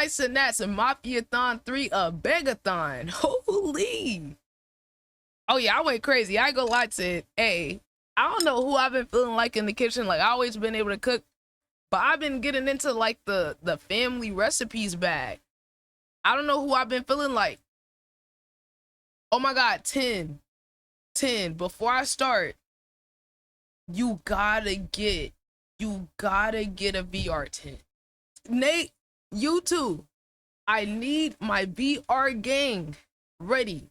CENAT's Mafiathon 3 a Beg-A-Thon. Holy. Oh yeah, I went crazy. I ain't gonna lie to it. Hey, I don't know who I've been feeling like in the kitchen. Like I always been able to cook, but I've been getting into like the family recipes bag. I don't know who I've been feeling like. Oh my god, 10. Before I start, you gotta get a VR tent. Nate, you too. I need my VR gang ready.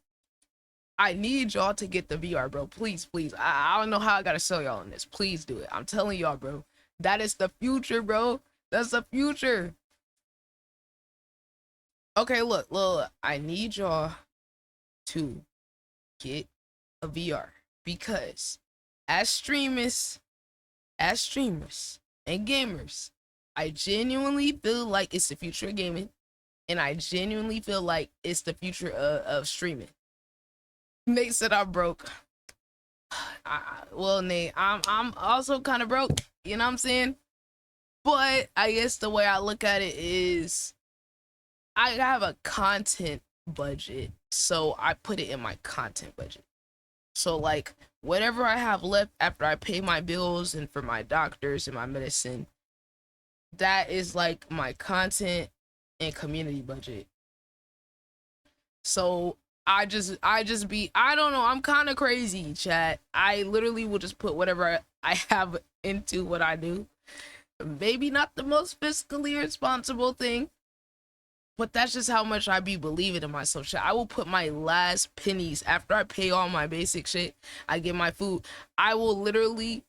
I need y'all to get the VR, bro. Please. I don't know how I gotta sell y'all on this. Please do it. I'm telling y'all, bro. That is the future, bro. That's the future. Okay, look. I need y'all to get a VR because as streamers and gamers, I genuinely feel like it's the future of gaming, and I genuinely feel like it's the future of streaming. Nate said I'm broke. Well, Nate, I'm also kind of broke. You know what I'm saying? But I guess the way I look at it is, I have a content budget, so I put it in my content budget. So like whatever I have left after I pay my bills and for my doctors and my medicine, that is like my content and community budget. So I don't know, I'm kind of crazy, chat. I literally will just put whatever I have into what I do. Maybe not the most fiscally responsible thing, but that's just how much I be believing in myself. I will put my last pennies after I pay all my basic shit. I get my food. I will literally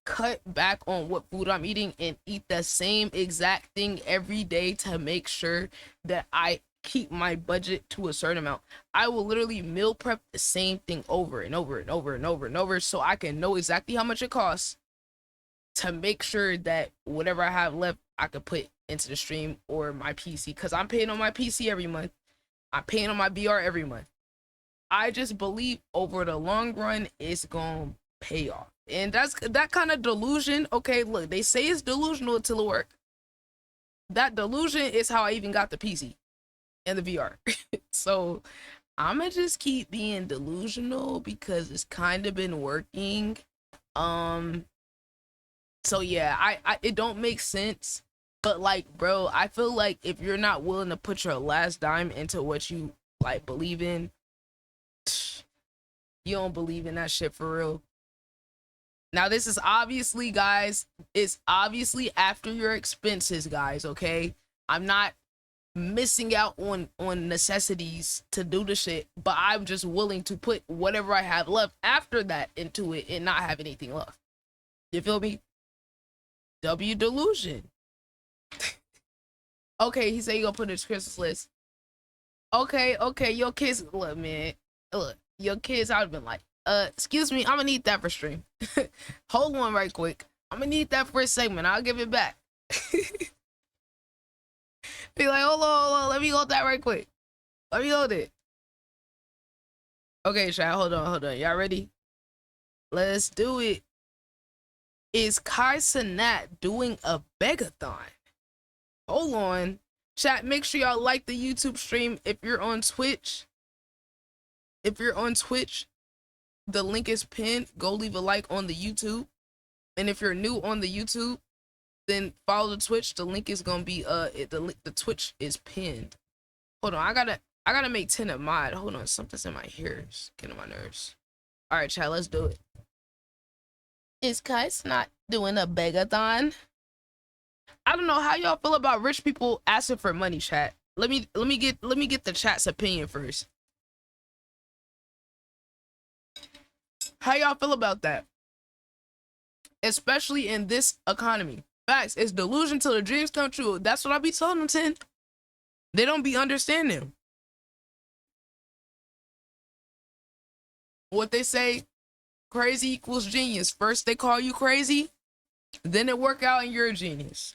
cut back on what food I'm eating and eat the same exact thing every day to make sure that I keep my budget to a certain amount. I will literally meal prep the same thing over and over so I can know exactly how much it costs to make sure that whatever I have left I could put into the stream or my PC, because I'm paying on my PC every month. I'm paying on my VR every month. I just believe over the long run it's gonna pay off. And that's that kind of delusion. Okay, look, they say it's delusional until it works. That delusion is how I even got the PC and the VR. So I'ma just keep being delusional because it's kind of been working. So yeah, I it don't make sense, but like, bro, I feel like if you're not willing to put your last dime into what you like believe in, you don't believe in that shit for real. Now this is obviously, guys, it's obviously after your expenses, guys, okay? I'm not missing out on necessities to do the shit, but I'm just willing to put whatever I have left after that into it and not have anything left. You feel me? W delusion. Okay, he said he gonna put it in his Christmas list. Okay, your kids, look, man, look, your kids, I've been like, excuse me, I'm gonna need that for stream. Hold on right quick. I'm gonna need that for a segment. I'll give it back. Be like, hold on, let me hold that right quick. Let me hold it. Okay, chat, hold on. Y'all ready? Let's do it. Is CENAT doing a Beg-A-Thon? Hold on. Chat, make sure y'all like the YouTube stream. If you're on Twitch, the link is pinned. Go leave a like on the YouTube. And if you're new on the YouTube, then follow the Twitch. The link is gonna be the Twitch is pinned. Hold on, I gotta make 10 a mod. Hold on, something's in my ears, getting on my nerves. All right, chat, let's do it. Is CENAT doing a Beg-A-Thon? I don't know how y'all feel about rich people asking for money, chat. Let me get the chat's opinion first. How y'all feel about that? Especially in this economy. Facts, it's delusion till the dreams come true. That's what I be telling them, 10. They don't be understanding. What they say, crazy equals genius. First they call you crazy, then it work out and you're a genius.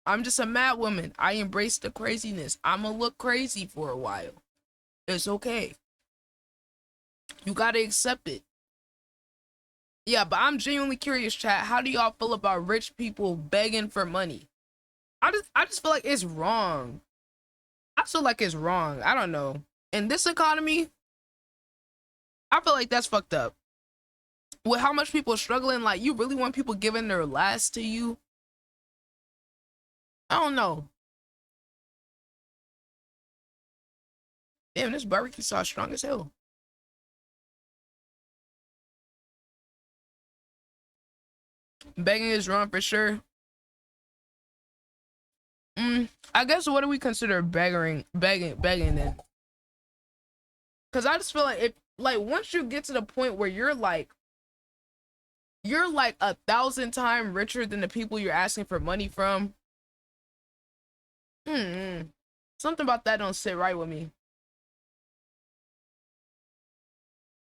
I'm just a mad woman. I embrace the craziness. I'ma look crazy for a while. It's okay. You gotta accept it. Yeah, but I'm genuinely curious, chat. How do y'all feel about rich people begging for money? I just feel like it's wrong. I feel like it's wrong. I don't know. In this economy, I feel like that's fucked up. With how much people are struggling, like, you really want people giving their last to you? I don't know. Damn, this barbecue sauce strong as hell. Begging is wrong for sure. I guess what do we consider begging then? Because I just feel like if, like, once you get to the point where you're like 1,000 times richer than the people you're asking for money from, something about that don't sit right with me.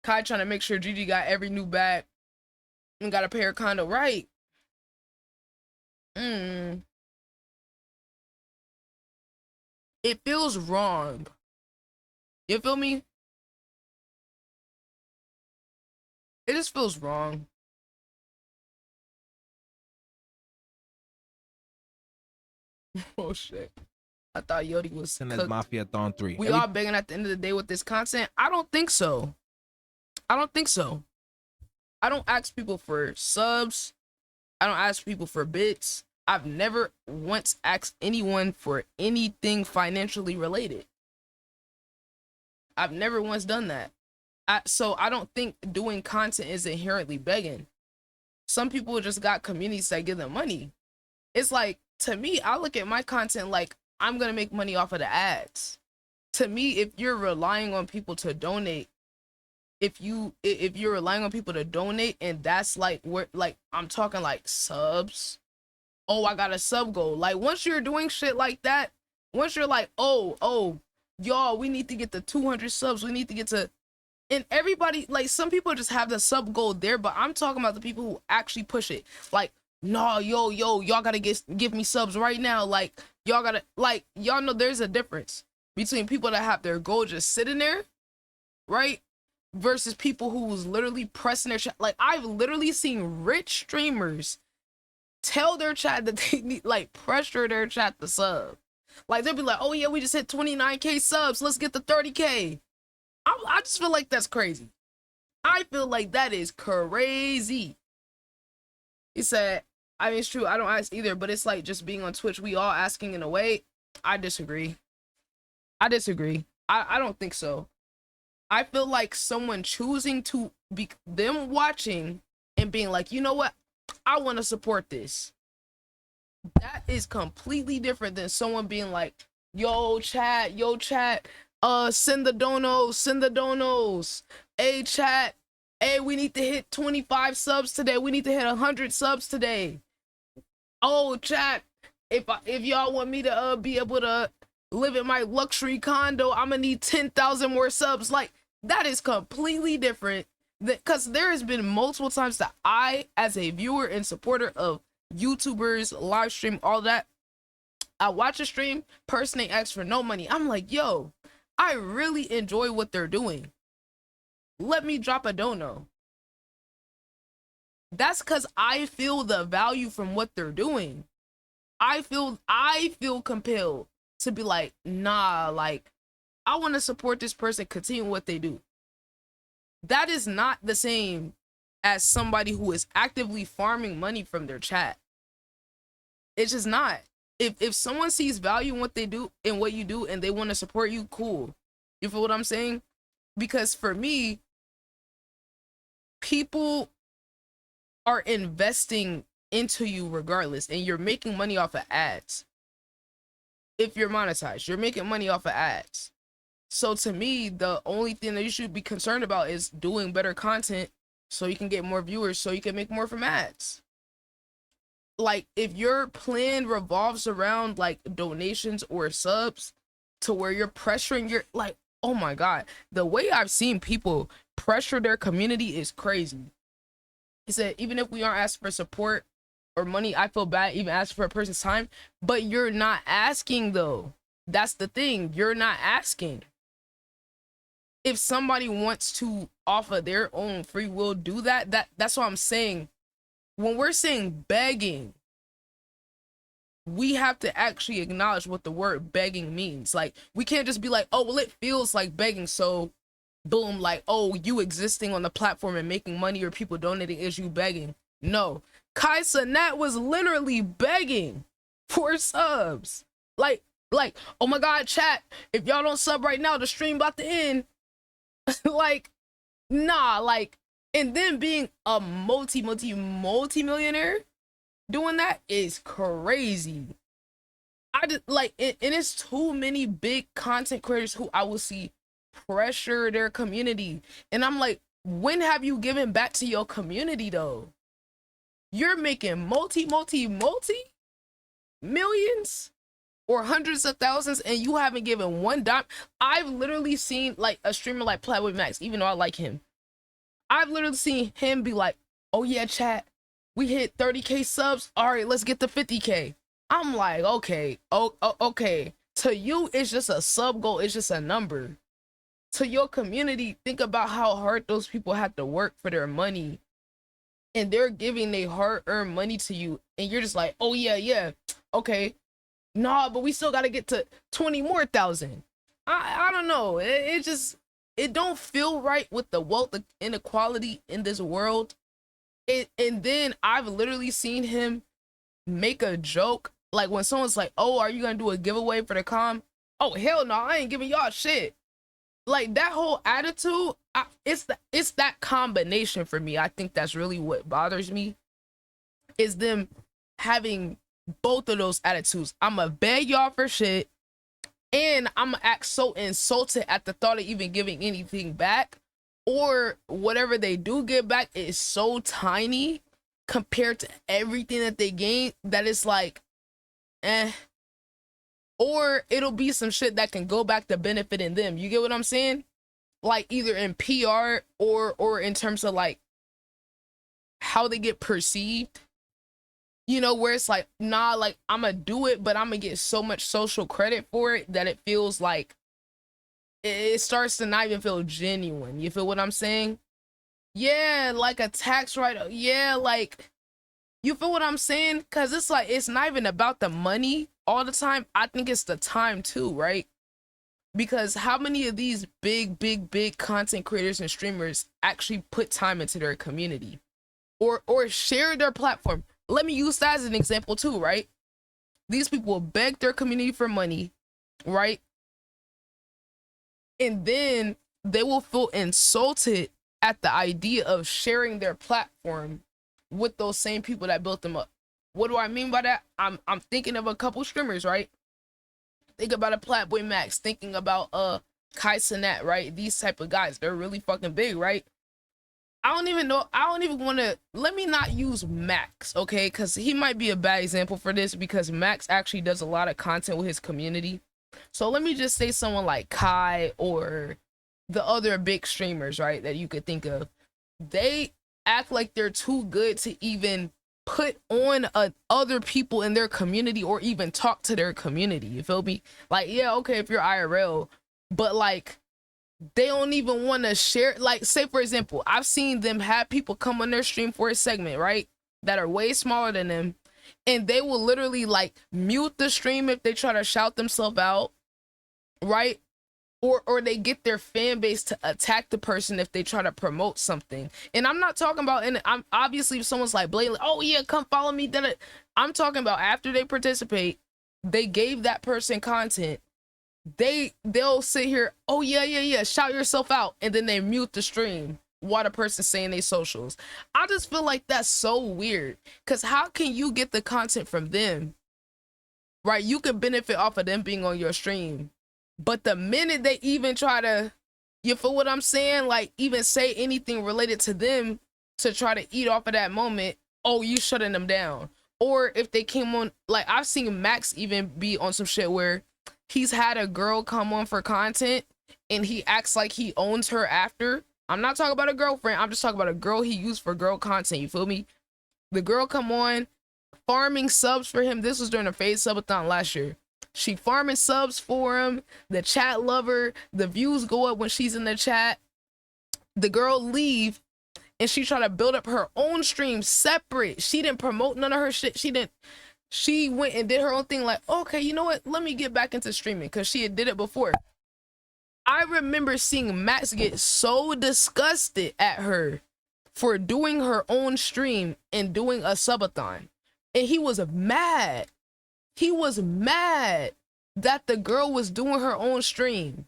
Kai trying to make sure Gigi got every new bag and got a pair of condo, right? It feels wrong. You feel me? It just feels wrong. Oh shit. I thought Yodi was cooked. Mafiathon 3. We all begging at the end of the day with this content? I don't think so. I don't think so. I don't ask people for subs. I don't ask people for bits. I've never once asked anyone for anything financially related. I've never once done that. So I don't think doing content is inherently begging. Some people just got communities that give them money. It's like, to me, I look at my content like I'm gonna make money off of the ads. To me, if you're relying on people to donate, if you're relying on people to donate, and that's like where, like, I'm talking like subs. Oh, I got a sub goal. Like, once you're doing shit like that, once you're like, oh, y'all, we need to get to 200 subs. We need to get to, and everybody, like, some people just have the sub goal there, but I'm talking about the people who actually push it. Like, no, yo, y'all gotta give me subs right now. Like, y'all gotta, like, y'all know there's a difference between people that have their goal just sitting there, right? Versus people who's literally pressing their chat. Like, I've literally seen rich streamers tell their chat that they need, like, pressure their chat to sub. Like, they'll be like, oh yeah, we just hit 29K subs, let's get to 30K. I just feel like that's crazy. I feel like that is crazy. He said, I mean, it's true, I don't ask either, but it's like just being on Twitch, we all asking in a way. I disagree. I don't think so. I feel like someone choosing to be, them watching and being like, you know what, I want to support this. That is completely different than someone being like, yo chat, send the donos. Hey chat, hey, we need to hit 25 subs today. We need to hit 100 subs today. Oh chat, if y'all want me to be able to live in my luxury condo, I'm gonna need 10,000 more subs. Like, that is completely different. Because there has been multiple times that I, as a viewer and supporter of YouTubers, live stream, all that, I watch a stream, person ain't ask for no money. I'm like, yo, I really enjoy what they're doing. Let me drop a dono. That's because I feel the value from what they're doing. I feel compelled to be like, nah, like, I want to support this person, continue what they do. That is not the same as somebody who is actively farming money from their chat. It's just not. If someone sees value in what they do, in what you do, and they want to support you, cool. You feel what I'm saying? Because for me, people are investing into you regardless, and you're making money off of ads. If you're monetized, you're making money off of ads. So to me, the only thing that you should be concerned about is doing better content so you can get more viewers, so you can make more from ads. Like, if your plan revolves around like donations or subs to where you're pressuring your, like, oh my God, the way I've seen people pressure their community is crazy. He said, even if we aren't asking for support or money, I feel bad even asking for a person's time, but you're not asking though. That's the thing, you're not asking. If somebody wants to offer their own free will do that's what I'm saying. When we're saying begging, we have to actually acknowledge what the word begging means. Like, we can't just be like, oh, well, it feels like begging, so boom, like, oh, you existing on the platform and making money or people donating is you begging. No, CENAT was literally begging for subs. Like, oh my god, chat, if y'all don't sub right now, the stream about to end. Like, nah, like, and then being a multi-millionaire doing that is crazy. I just like it, and it's too many big content creators who I will see pressure their community, and I'm like, when have you given back to your community though? You're making multi millions or hundreds of thousands, and you haven't given one dime. I've literally seen like a streamer like Playboy Max, even though I like him, I've literally seen him be like, oh yeah, chat, we hit 30K subs, all right, let's get to 50K. I'm like, okay, okay. To you, it's just a sub goal, it's just a number. To your community, think about how hard those people have to work for their money, and they're giving their hard-earned money to you, and you're just like, oh yeah, okay. Nah, but we still gotta get to 20 more thousand. I don't know. It just, it don't feel right with the wealth inequality in this world. And then I've literally seen him make a joke, like when someone's like, oh, are you gonna do a giveaway for the com? Oh, hell no, I ain't giving y'all shit. Like, that whole attitude, it's that combination for me. I think that's really what bothers me, is them having both of those attitudes. I'ma beg y'all for shit, and I'ma act so insulted at the thought of even giving anything back, or whatever they do give back is so tiny compared to everything that they gain that it's like, eh. Or it'll be some shit that can go back to benefiting them. You get what I'm saying? Like, either in PR or in terms of like how they get perceived. You know, where it's like, nah, like, I'm gonna do it, but I'm gonna get so much social credit for it that it feels like it starts to not even feel genuine. You feel what I'm saying? Yeah, like a tax write-off. Yeah, like, you feel what I'm saying? Because it's like, it's not even about the money all the time. I think it's the time too, right? Because how many of these big content creators and streamers actually put time into their community or share their platform? Let me use that as an example too, right? These people beg their community for money, right? And then they will feel insulted at the idea of sharing their platform with those same people that built them up. What do I mean by that? I'm thinking of a couple streamers, right? Think about a Playboy Max, thinking about CENAT, right? These type of guys, they're really fucking big, right? I don't even want to, let me not use Max, okay? Because he might be a bad example for this, because Max actually does a lot of content with his community. So let me just say someone like Kai or the other big streamers, right, that you could think of. They act like they're too good to even put on other people in their community or even talk to their community. You feel me? Like, yeah, okay, if you're IRL, but like, they don't even want to share. Like, say for example, I've seen them have people come on their stream for a segment, right, that are way smaller than them, and they will literally like mute the stream if they try to shout themselves out, right? Or they get their fan base to attack the person if they try to promote something. And I'm not talking about, and I'm obviously, if someone's like blatantly, oh yeah, come follow me, then I'm talking about after they participate, they gave that person content, they'll sit here, oh yeah, shout yourself out, and then they mute the stream while the person's saying they socials. I just feel like that's so weird, because how can you get the content from them, right? You can benefit off of them being on your stream, but the minute they even try to, you feel what I'm saying, like even say anything related to them to try to eat off of that moment, oh, you shutting them down. Or if they came on, like I've seen Max even be on some shit where he's had a girl come on for content and he acts like he owns her after. I'm not talking about a girlfriend, I'm just talking about a girl he used for girl content, you feel me? The girl come on farming subs for him. This was during a Fade Subathon last year. She farming subs for him, the chat love her, the views go up when she's in the chat. The girl leave and she try to build up her own stream separate. She didn't promote none of her shit. She didn't, she went and did her own thing, like, okay, you know what, let me get back into streaming, because she had did it before. I remember seeing Max get so disgusted at her for doing her own stream and doing a subathon, and he was mad. He was mad that the girl was doing her own stream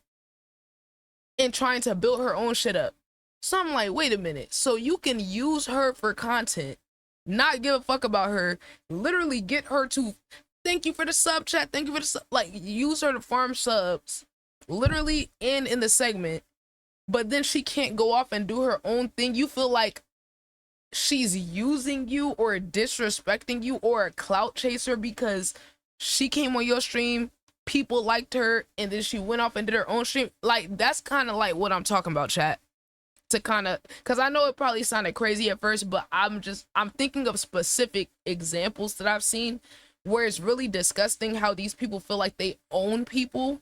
and trying to build her own shit up. So I'm like, wait a minute. So you can use her for content, not give a fuck about her, literally get her to thank you for the sub chat, thank you for the sub, like use her to farm subs, literally and in the segment, but then she can't go off and do her own thing. You feel like she's using you or disrespecting you or a clout chaser because she came on your stream, people liked her, and then she went off and did her own stream. Like, that's kind of like what I'm talking about, chat. To kind of, because I know it probably sounded crazy at first, but I'm thinking of specific examples that I've seen where it's really disgusting how these people feel like they own people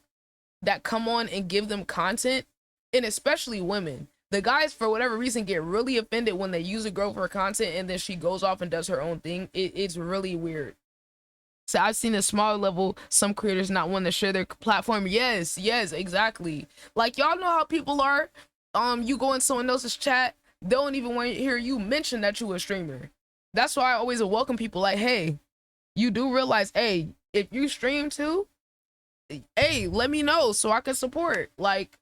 that come on and give them content, and especially women. The guys, for whatever reason, get really offended when they use a girl for content and then she goes off and does her own thing. It's really weird. So I've seen a smaller level, some creators not want to share their platform. Yes, exactly. Like, y'all know how people are. You go in someone else's chat, they don't even want to hear you mention that you a streamer. That's why I always welcome people like, hey, you do realize, hey, if you stream too, hey, let me know so I can support. Like,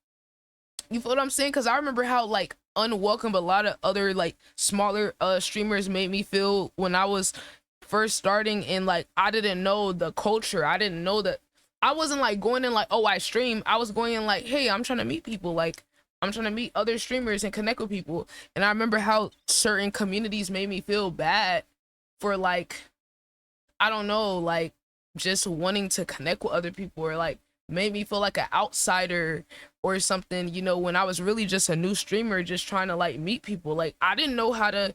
you feel what I'm saying? Because I remember how, like, unwelcome a lot of other, like, smaller streamers made me feel when I was first starting, and like I didn't know the culture. I didn't know that. I wasn't like going in like, oh, I stream. I was going in like, hey, I'm trying to meet people. Like, I'm trying to meet other streamers and connect with people. And I remember how certain communities made me feel bad for, like, I don't know, like just wanting to connect with other people, or like made me feel like an outsider or something, you know, when I was really just a new streamer just trying to like meet people. Like, I didn't know how to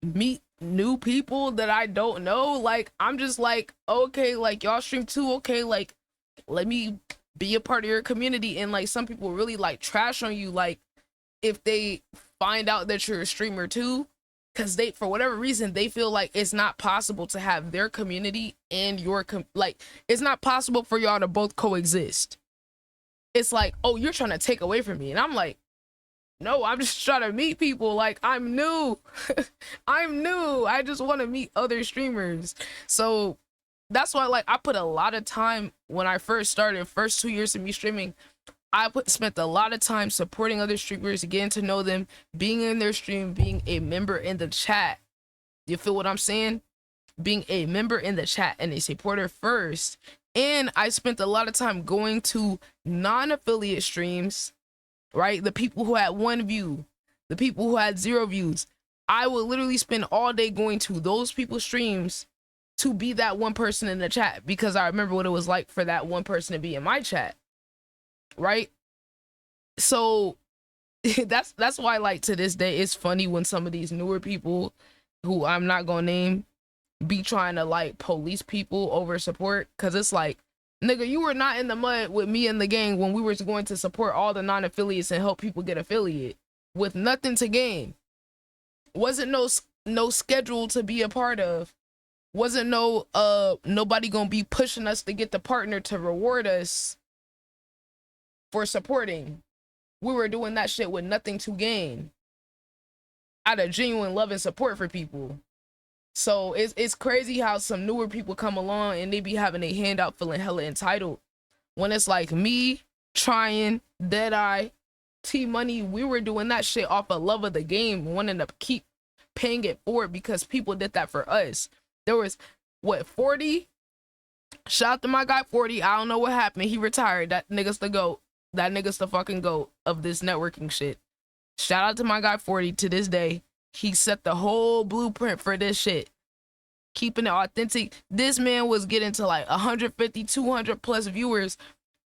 meet new people that I don't know. Like, I'm just like, okay, like y'all stream too, okay, like let me be a part of your community. And like some people really like trash on you, like if they find out that you're a streamer too, because they, for whatever reason, they feel like it's not possible to have their community and your like it's not possible for y'all to both coexist. It's like, oh, you're trying to take away from me. And I'm like, no, I'm just trying to meet people. Like, I'm new. I'm new. I just want to meet other streamers. So that's why, like, I put a lot of time when I first started, first 2 years of me streaming, spent a lot of time supporting other streamers, getting to know them, being in their stream, being a member in the chat. You feel what I'm saying? Being a member in the chat and a supporter first. And I spent a lot of time going to non-affiliate streams, right? The people who had 1 view, the people who had 0 views. I would literally spend all day going to those people's streams to be that one person in the chat, because I remember what it was like for that one person to be in my chat, right? So that's why, like, to this day, it's funny when some of these newer people who I'm not gonna name be trying to like police people over support, because it's like, nigga, you were not in the mud with me and the gang when we were going to support all the non-affiliates and help people get affiliate with nothing to gain. Wasn't no schedule to be a part of. Wasn't no nobody gonna be pushing us to get the partner to reward us for supporting. We were doing that shit with nothing to gain, out of genuine love and support for people. So it's crazy how some newer people come along and they be having a handout feeling hella entitled, when it's like me, Trying, Deadeye, T-Money, we were doing that shit off of love of the game, wanting to keep paying it forward because people did that for us. There was, what, 40? Shout out to my guy 40. I don't know what happened. He retired. That nigga's the GOAT. That nigga's the fucking GOAT of this networking shit. Shout out to my guy 40 to this day. He set the whole blueprint for this shit. Keeping it authentic. This man was getting to like 150, 200 plus viewers,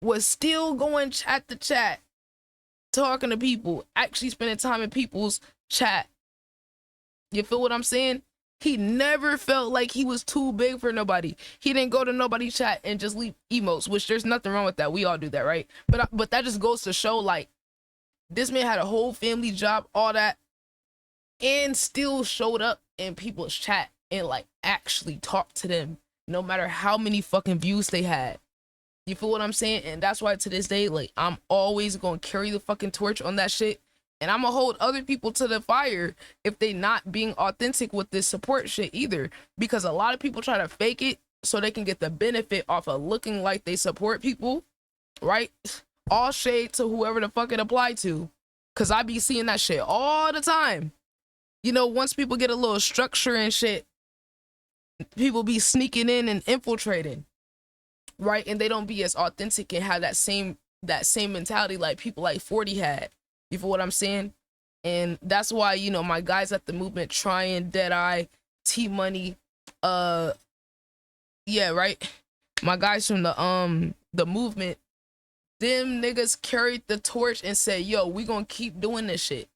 was still going chat to chat, talking to people, actually spending time in people's chat. You feel what I'm saying? He never felt like he was too big for nobody. He didn't go to nobody's chat and just leave emotes, which there's nothing wrong with that. We all do that, right? But that just goes to show, like, this man had a whole family job, all that, and still showed up in people's chat and like actually talked to them no matter how many fucking views they had. You feel what I'm saying? And that's why to this day, like, I'm always gonna carry the fucking torch on that shit. And I'm gonna hold other people to the fire if they not being authentic with this support shit either. Because a lot of people try to fake it so they can get the benefit off of looking like they support people, right? All shade to whoever the fuck it applied to. Cause I be seeing that shit all the time. You know, once people get a little structure and shit, people be sneaking in and infiltrating, right? And they don't be as authentic and have that same mentality like people like 40 had. You feel what I'm saying? And that's why, you know, my guys at the movement, Trying, Deadeye, T-Money, yeah, right? My guys from the movement, them niggas carried the torch and said, yo, we gonna keep doing this shit.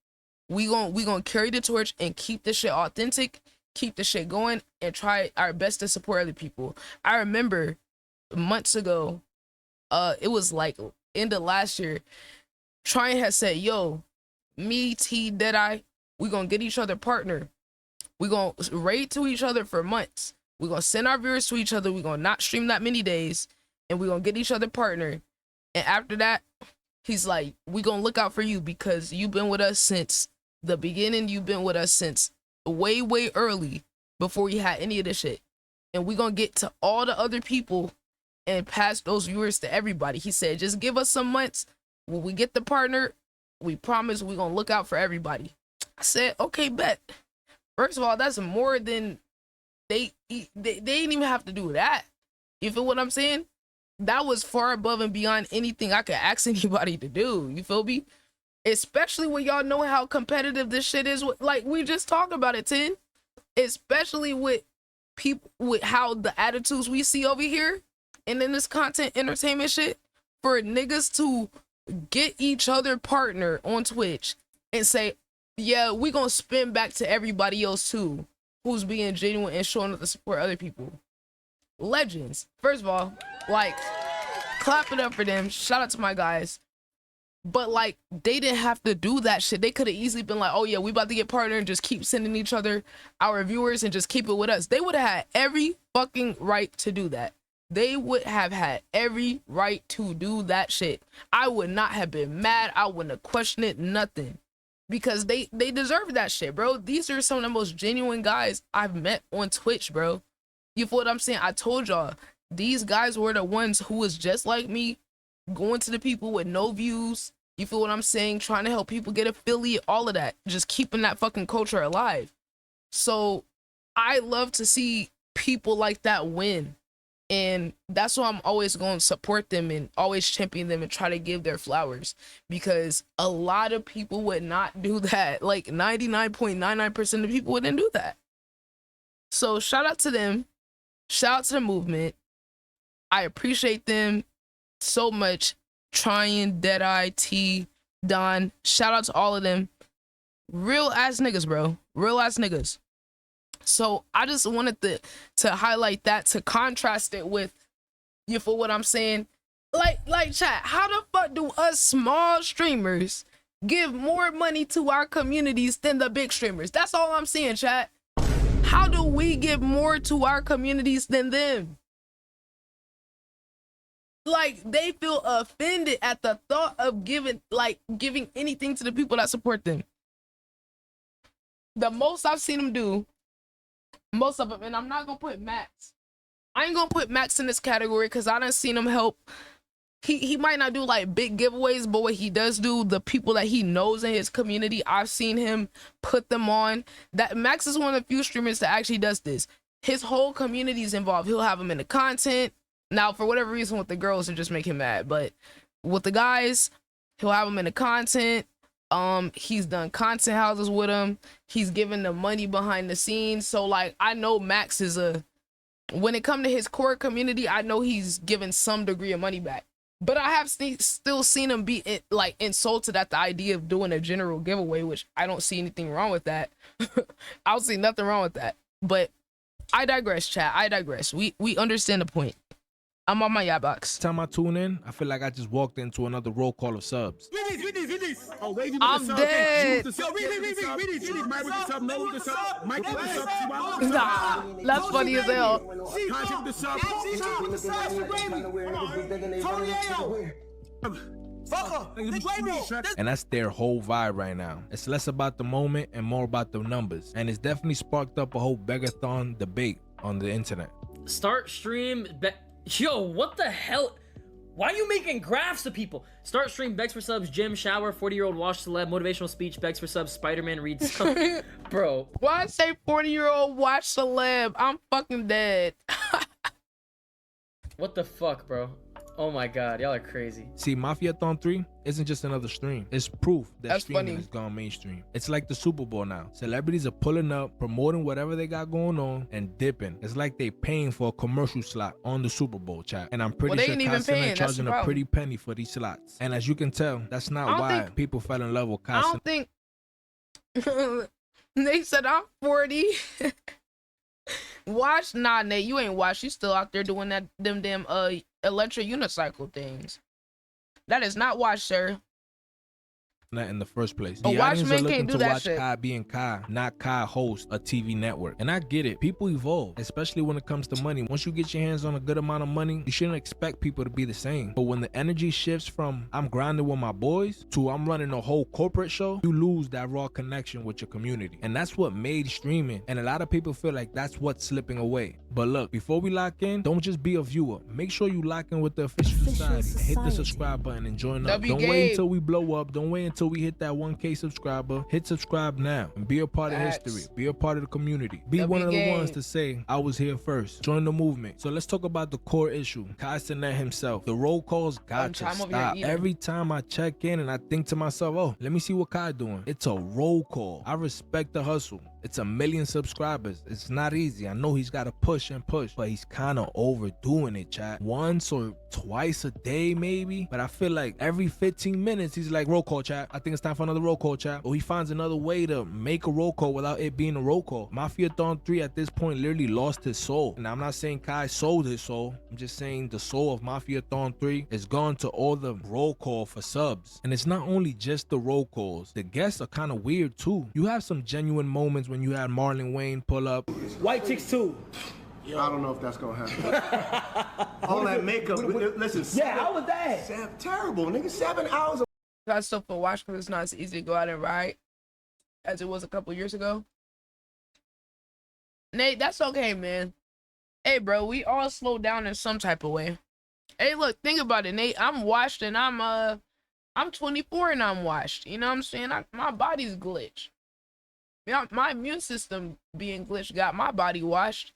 We gonna carry the torch and keep this shit authentic, keep the shit going, and try our best to support other people. I remember months ago, it was like end of last year, Trying had said, yo, me, T, Deadeye, we gonna get each other partner. We gonna raid to each other for months. We gonna send our viewers to each other. We gonna not stream that many days, and we gonna get each other partner. And after that, he's like, we gonna look out for you because you've been with us since the beginning. You've been with us since way, way early before we had any of this shit. And we gonna get to all the other people and pass those viewers to everybody. He said, just give us some months. When we get the partner, we promise we gonna look out for everybody. I said, okay, bet. First of all, that's more than they didn't even have to do that. You feel what I'm saying? That was far above and beyond anything I could ask anybody to do. You feel me? Especially when y'all know how competitive this shit is. Like, we just talked about it, 10. Especially with people, with how the attitudes we see over here and in this content entertainment shit, for niggas to get each other partner on Twitch and say, yeah, we gonna spin back to everybody else too who's being genuine and showing up to support other people. Legends. First of all, like, clap it up for them. Shout out to my guys. But like, they didn't have to do that shit. They could have easily been like, oh yeah, we about to get partner and just keep sending each other our viewers and just keep it with us. They would have had every fucking right to do that. They would have had every right to do that shit. I would not have been mad. I wouldn't have questioned it, nothing. Because they deserve that shit, bro. These are some of the most genuine guys I've met on Twitch, bro. You feel what I'm saying? I told y'all, these guys were the ones who was just like me, going to the people with no views. You feel what I'm saying? Trying to help people get affiliate, all of that. Just keeping that fucking culture alive. So I love to see people like that win. And that's why I'm always going to support them and always champion them and try to give their flowers, because a lot of people would not do that. Like 99.99% of people wouldn't do that. So shout out to them. Shout out to the movement. I appreciate them so much. Trying, Deadeye, T, Don. Shout out to all of them. Real ass niggas, bro. Real ass niggas. So I just wanted to highlight that, to contrast it with, you feel what I'm saying? Like chat, how the fuck do us small streamers give more money to our communities than the big streamers? That's all I'm saying, chat. How do we give more to our communities than them? Like, they feel offended at the thought of giving anything to the people that support them. The most I've seen them do, most of them, and I'm not gonna put Max. I ain't gonna put Max in this category because I done seen him help. He might not do like big giveaways, but what he does do, the people that he knows in his community, I've seen him put them on. That Max is one of the few streamers that actually does this. His whole community is involved. He'll have them in the content. Now, for whatever reason, with the girls, it just make him mad. But with the guys, he'll have them in the content. He's done content houses with them. He's given them money behind the scenes. So like, I know Max is when it comes to his core community, I know he's given some degree of money back. But I have still seen him be like insulted at the idea of doing a general giveaway, which I don't see anything wrong with that. I don't see nothing wrong with that. But I digress, chat. I digress. We understand the point. I'm on my yacht box. Every time I tune in, I feel like I just walked into another roll call of subs. Oh, wait, I'm dead. Yo, read these. Mike with the sub, no with the sub. Mike with the sub. Nah, that's funny as hell. Contact with the sub. And that's their whole vibe right now. It's less about the moment and more about the numbers. And it's definitely sparked up a whole Beg-A-Thon debate on the internet. Start stream. Yo, what the hell? Why are you making graphs of people? Start stream, begs for subs, gym, shower, 40-year-old wash celeb, motivational speech, begs for subs, Spider-Man reads some. Bro. Why say 40-year-old watch celeb? I'm fucking dead. What the fuck, bro? Oh my god, y'all are crazy. See, Mafiathon 3 isn't just another stream. It's proof that That's streaming funny. has gone mainstream. It's like the Super Bowl now. Celebrities are pulling up, promoting whatever they got going on, and dipping. It's like they paying for a commercial slot on the Super Bowl, chat. And I'm pretty they sure ain't even paying. CENAT That's charging the a problem. pretty penny for these slots. And as you can tell, that's not why people fell in love with I don't CENAT. think. They said I'm 40. Watch? Nah, Nate, you ain't watch. You still out there doing them damn electric unicycle things. That is not watch, sir. In the first place. A The audience watchman are looking can't do to that watch shit. Kai being Kai, not Kai host a TV network. And I get it. People evolve, especially when it comes to money. Once you get your hands on a good amount of money, you shouldn't expect people to be the same. But when the energy shifts from I'm grinding with my boys to I'm running a whole corporate show, you lose that raw connection with your community. And that's what made streaming. And a lot of people feel like that's what's slipping away. But look, before we lock in, don't just be a viewer. Make sure you lock in with the official society. Hit the subscribe button and join up. W. Don't Gabe. wait until we blow up. Don't wait until we hit that 1K subscriber. Hit subscribe now and be a part of Facts. history. Be a part of the community. Be W. one of the Gabe. ones to say, I was here first. Join the movement. So let's talk about the core issue. CENAT himself. The roll calls got to I'm over here stop. eating. Every time I check in and I think to myself, oh, let me see what Kai doing. It's a roll call. I respect the hustle. It's 1 million subscribers. It's not easy. I know he's got to push and push, but he's kind of overdoing it, chat. Once or twice a day, maybe. But I feel like every 15 minutes, he's like, roll call, chat. I think it's time for another roll call, chat. Or he finds another way to make a roll call without it being a roll call. Mafiathon 3 at this point literally lost his soul. And I'm not saying Kai sold his soul. I'm just saying the soul of Mafiathon 3 is gone to all the roll call for subs. And it's not only just the roll calls. The guests are kind of weird too. You have some genuine moments when you had Marlon Wayne pull up. White chicks too. I don't know if that's gonna happen. All that makeup. Listen. Yeah, how was that? Terrible, nigga. 7 hours. I still feel watch because it's not as easy to go out and ride as it was a couple years ago. Nate, that's okay, man. Hey, bro, we all slow down in some type of way. Hey, look, think about it, Nate. I'm washed and I'm 24 and I'm washed. You know what I'm saying? My body's glitched. Yeah, my immune system being glitched got my body washed.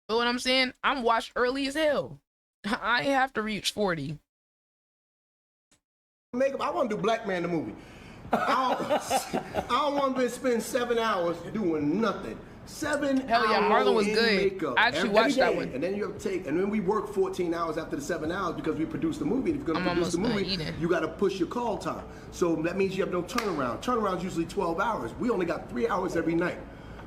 But what I'm saying, I'm washed early as hell. I ain't have to reach 40. Makeup. I want to do Black Man the movie. I don't want to spend 7 hours doing nothing. 7 Hell yeah, hours Marlon was in good. makeup I actually every watched that day. one. And then you have to take, and then we work 14 hours after the 7 hours because we produce the movie. And if you're gonna I'm produce the almost movie, done eating. you got to push your call time. So that means you have no turnaround. Turnaround's usually 12 hours. We only got 3 hours every night.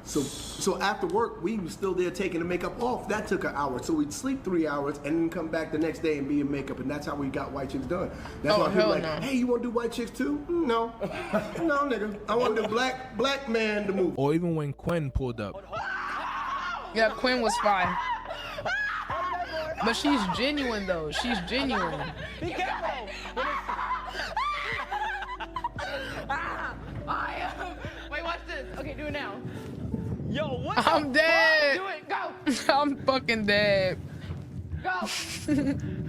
So after work, we was still there taking the makeup off. That took an hour. So we'd sleep 3 hours and then come back the next day and be in makeup. And that's how we got White Chicks done. That's why people hell like, no. hey, you want to do White Chicks too? No. No, nigga. I want to do Black Man the movie. Or even when Quinn pulled up. Yeah, Quinn was fine. But she's genuine though. She's genuine. Be careful. Wait, watch this. Okay, do it now. Yo, what? I'm dead. Do it. Go. I'm fucking dead. Go.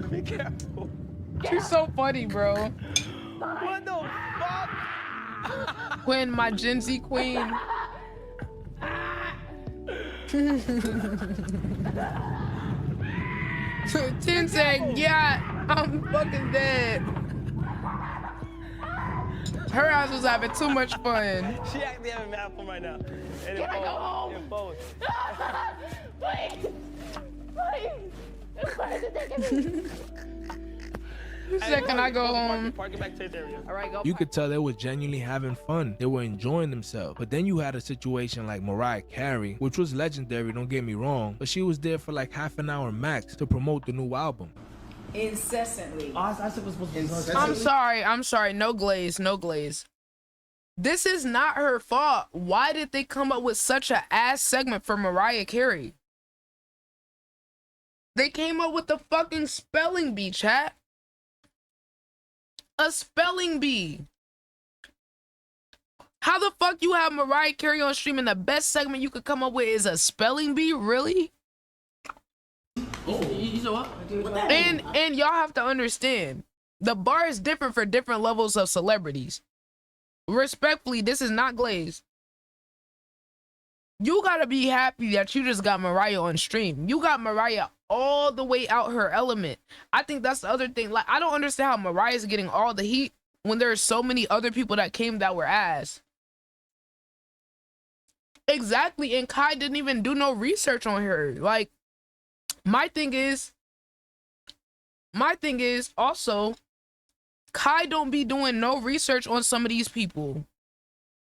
Be careful. She's so funny, bro. What the fuck? Quinn, my Gen Z queen. Tin said, yeah, I'm fucking dead. Her ass was having too much fun. She actually having mad fun right now. And Can I go home? Please. Please. Please. second I go Park home. it, park it back to this area. All right, go. You could tell they were genuinely having fun. They were enjoying themselves. But then you had a situation like Mariah Carey, which was legendary, don't get me wrong, but she was there for like half an hour max to promote the new album. Incessantly. I said it was supposed to be Incessantly. I'm sorry. No glaze, no glaze. This is not her fault. Why did they come up with such a ass segment for Mariah Carey? They came up with the fucking spelling bee, chat. A spelling bee. How the fuck you have Mariah Carey on stream and the best segment you could come up with is a spelling bee? Really? Oh, you know what? And y'all have to understand, the bar is different for different levels of celebrities. Respectfully, this is not glaze. You gotta be happy that you just got Mariah on stream. You got Mariah all the way out her element. I think that's the other thing. Like, I don't understand how Mariah's getting all the heat when there's so many other people that came that were ass. Exactly, and Kai didn't even do no research on her. Like, my thing is also, Kai don't be doing no research on some of these people.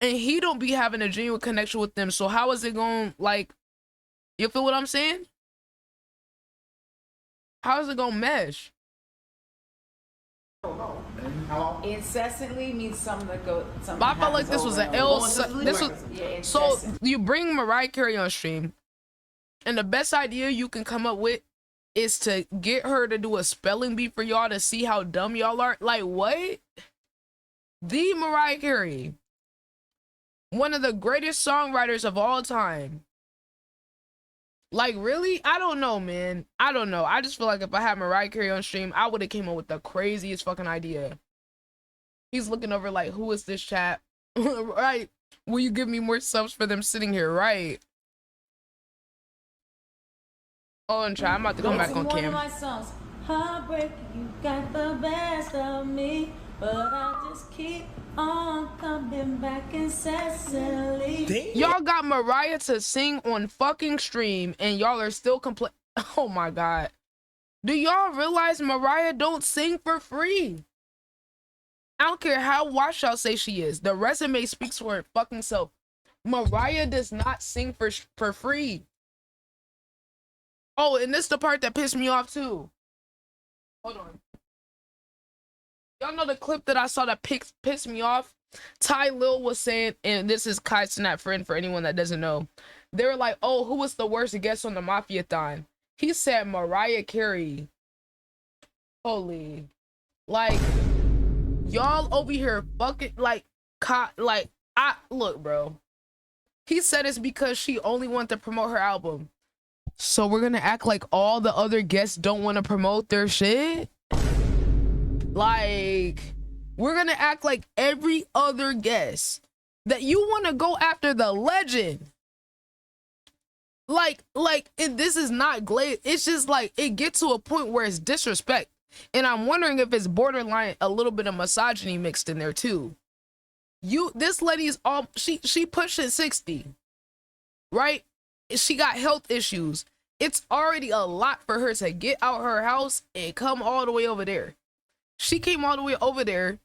And he don't be having a genuine connection with them. So how is it going, like, you feel what I'm saying? How is it gonna mesh? Incessantly means something that goes. But I felt like this was an L. This was Yeah, so incessant. you bring Mariah Carey on stream, and the best idea you can come up with is to get her to do a spelling bee for y'all to see how dumb y'all are. Like, what? The Mariah Carey, one of the greatest songwriters of all time. Like, really? I don't know, man. I don't know. I just feel like if I had Mariah Carey on stream, I would have came up with the craziest fucking idea. He's looking over like, who is this chat? Right? Will you give me more subs for them sitting here? Right? Oh, and chat, I'm about to come back on One of cam. my songs, heartbreak, you got the best of me, but I just keep on coming back incessantly. Y'all got Mariah to sing on fucking stream and y'all are still Oh my god. Do y'all realize Mariah don't sing for free? I don't care how washed y'all say she is. The resume speaks for it fucking self. Mariah does not sing for free. Oh, and this is the part that pissed me off too. Hold on. Y'all know the clip that I saw that pissed me off? Ty Lil was saying, and this is Kai CENAT friend for anyone that doesn't know. They were like, oh, who was the worst guest on the Mafiathon? He said Mariah Carey. Holy. Like, y'all over here fucking, look, bro. He said it's because she only wanted to promote her album. So we're gonna act like all the other guests don't want to promote their shit? Like, we're gonna act like every other guest that you want to go after the legend. This is not glaze. It's just like, it gets to a point where it's disrespect. And I'm wondering if it's borderline a little bit of misogyny mixed in there too. This lady's all, she pushing 60, right? She got health issues. It's already a lot for her to get out her house and come all the way over there. She came all the way over there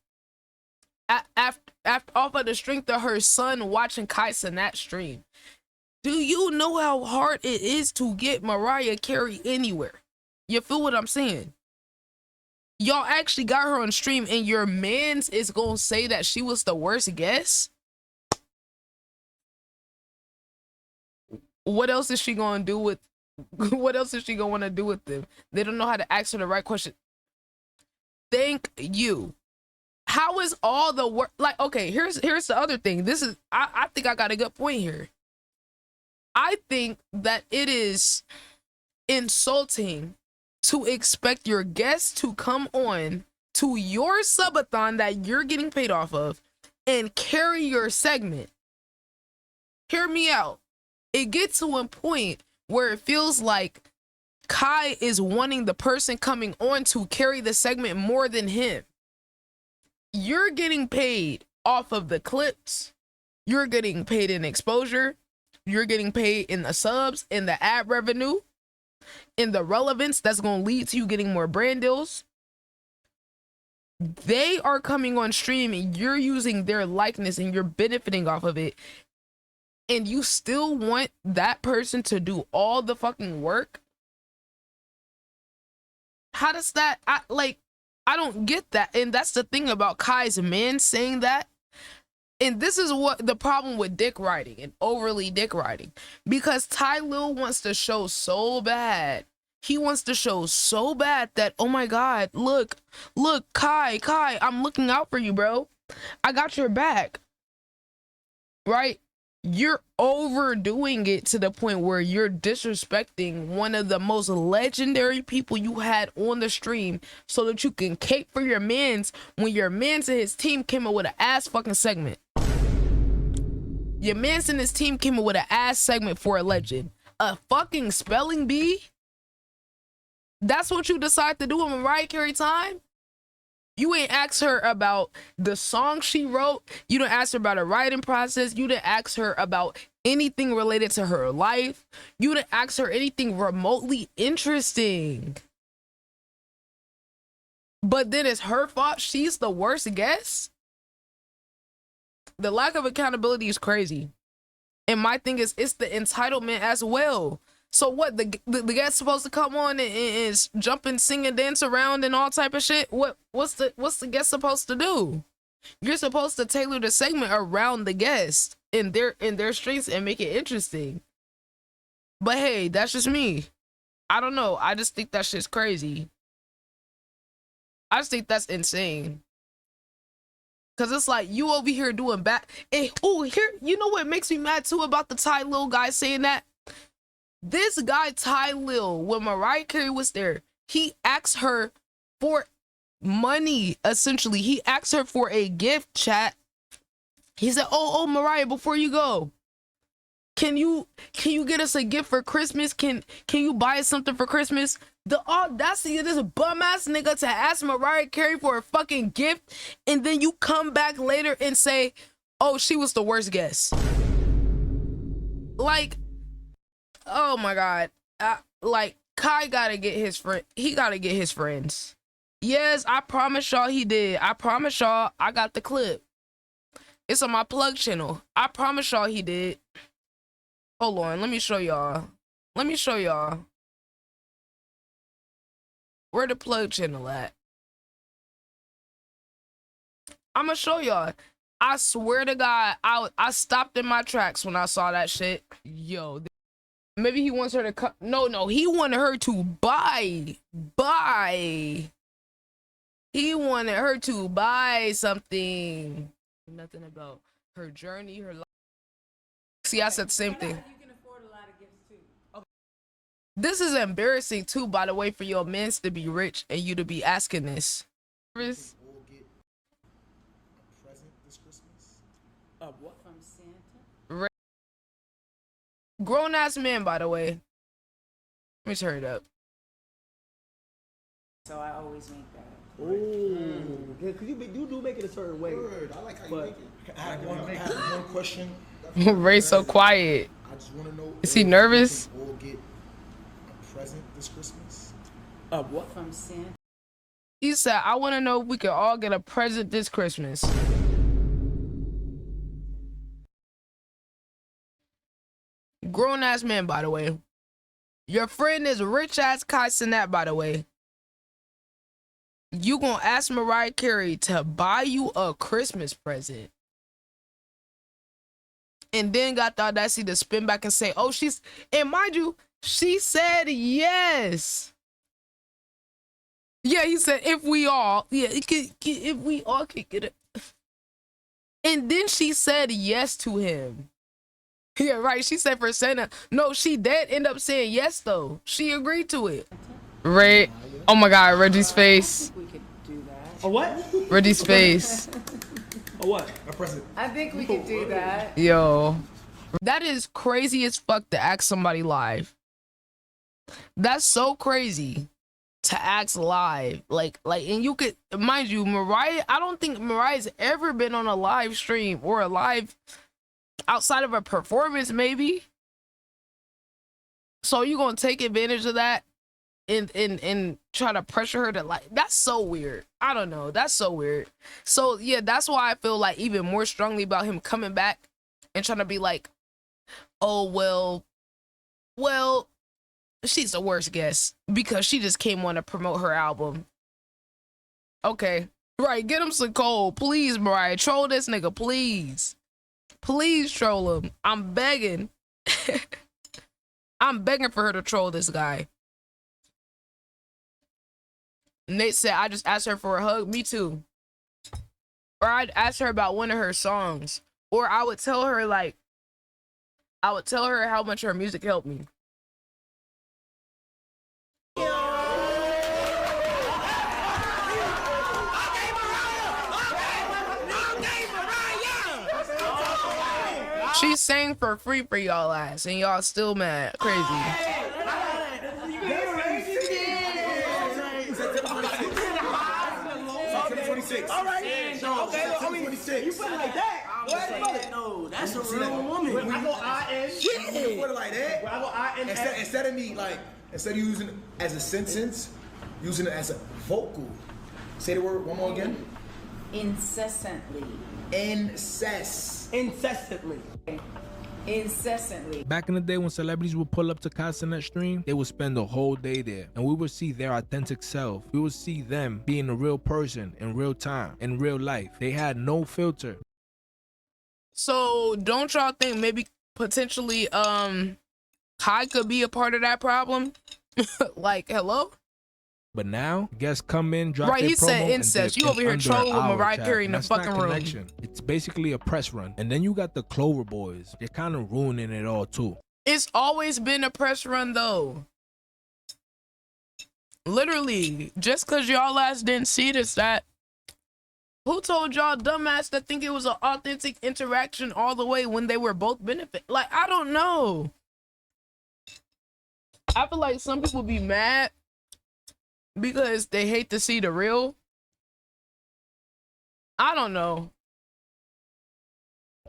off of the strength of her son watching Kai CENAT stream. Do you know how hard it is to get Mariah Carey anywhere? You feel what I'm saying? Y'all actually got her on stream and your mans is gonna say that she was the worst guest? What else is she gonna do with what else is she gonna want to do with them? They don't know how to answer the right question. Thank you. How is all the work? Like, okay, here's the other thing. This is, I think I got a good point here. I think that it is insulting to expect your guests to come on to your subathon that you're getting paid off of and carry your segment. Hear me out. It gets to a point where it feels like Kai is wanting the person coming on to carry the segment more than him. You're getting paid off of the clips. You're getting paid in exposure. You're getting paid in the subs, in the ad revenue, in the relevance that's going to lead to you getting more brand deals. They are coming on stream and you're using their likeness and you're benefiting off of it. And you still want that person to do all the fucking work? How does that, I don't get that. And that's the thing about Kai's men saying that. And this is what the problem with dick riding and overly dick riding. Because Ty Lil wants to show so bad. He wants to show so bad that, oh my God, look, Kai, I'm looking out for you, bro. I got your back. Right? You're overdoing it to the point where you're disrespecting one of the most legendary people you had on the stream so that you can cape for your mans when your mans and his team came up with an ass fucking segment. Your mans and his team came up with an ass segment for a legend. A fucking spelling bee? That's what you decide to do in Mariah Carey time? You ain't asked her about the song she wrote. You didn't ask her about her writing process. You didn't ask her about anything related to her life. You didn't ask her anything remotely interesting. But then it's her fault. She's the worst guest. The lack of accountability is crazy. And my thing is, it's the entitlement as well. So what, the guest supposed to come on and jump and sing and dance around and all type of shit? What's the guest supposed to do? You're supposed to tailor the segment around the guest in their strengths and make it interesting. But hey, that's just me. I don't know. I just think that shit's crazy. I just think that's insane. Cause it's like you over here doing bad. And here, you know what makes me mad too about the Ty Lil guy saying that? This guy, Ty Lil, when Mariah Carey was there, he asked her for money, essentially. He asked her for a gift, chat. He said, oh, Mariah, before you go, can you get us a gift for Christmas? Can you buy us something for Christmas? The audacity of this bum-ass nigga to ask Mariah Carey for a fucking gift, and then you come back later and say, oh, she was the worst guest. Like, oh my God. Like, Kai gotta get his friend. He gotta get his friends. Yes, I promise y'all he did. I promise y'all I got the clip. It's on my plug channel. I promise y'all he did. Hold on, let me show y'all. Where the plug channel at? I'ma show y'all. I swear to God, I stopped in my tracks when I saw that shit. Yo. Maybe he wants her to cut. No, he wanted her to buy. He wanted her to buy something. Nothing about her journey, her life. See, I said the same thing. You can afford a lot of gifts too. Okay. This is embarrassing too, by the way, for your men to be rich and you to be asking this. We'll get a present this Christmas. What? From Santa? Grown ass man, by the way. Let me turn it up. So I always make that. Oh, yeah, cause you do make it a certain way. Word. I like how you make it. I have one question. Ray's so quiet. I just want to know. Is he nervous? We can all get a present this Christmas. What? From Santa? He said, I want to know if we could all get a present this Christmas. Grown ass man, by the way. Your friend is rich ass Kai CENAT, by the way. You gonna ask Mariah Carey to buy you a Christmas present. And then got the audacity to spin back and say, oh, and mind you, she said yes. Yeah, he said, if we all could get it. And then she said yes to him. Yeah, right. She said for Santa. No, she did end up saying yes, though. She agreed to it. Ray. Oh my God, Reggie's face. We could do that. A what? Reggie's face. A what? A present. I think we could do that. Yo. That is crazy as fuck to ask somebody live. That's so crazy to ask live. Like, and you could, mind you, Mariah, I don't think Mariah's ever been on a live stream or a live outside of a performance, maybe. So you gonna take advantage of that and try to pressure her to like, that's so weird. I don't know. That's so weird. So yeah, that's why I feel like even more strongly about him coming back and trying to be like, oh well, she's the worst guest because she just came on to promote her album. Okay. Right, get him some cold. Please, Mariah. Troll this nigga, please. Please troll him. I'm begging. I'm begging for her to troll this guy. Nate said, I just asked her for a hug. Me too. Or I'd ask her about one of her songs. Or I would tell her, like, I would tell her how much her music helped me. She sang for free for y'all ass, and y'all still mad. Crazy. All right. Okay. You put it like that. No, that's a real woman. When I go I-N. You put it like that. When I go I-N. Instead of using it as a sentence, using it as a vocal. Say the word one more again. Incessantly. Incessantly. Incessantly. Back in the day when celebrities would pull up to CENAT stream, they would spend the whole day there, and we would see their authentic self. We would see them being a real person in real time, in real life. They had no filter. So don't y'all think maybe potentially Kai could be a part of that problem? Like, hello? But now, guests come in, drop Right, their he promo, said and incest. dip You over in here under trolling an with hour, Mariah chat. Carey in the That's not fucking room. connection. It's basically a press run. And then you got the Clover Boys. They're kind of ruining it all too. It's always been a press run though. Literally, just cause y'all last didn't see this, that who told y'all dumbass to think it was an authentic interaction all the way when they were both benefit? Like, I don't know. I feel like some people be mad because they hate to see the real. I don't know.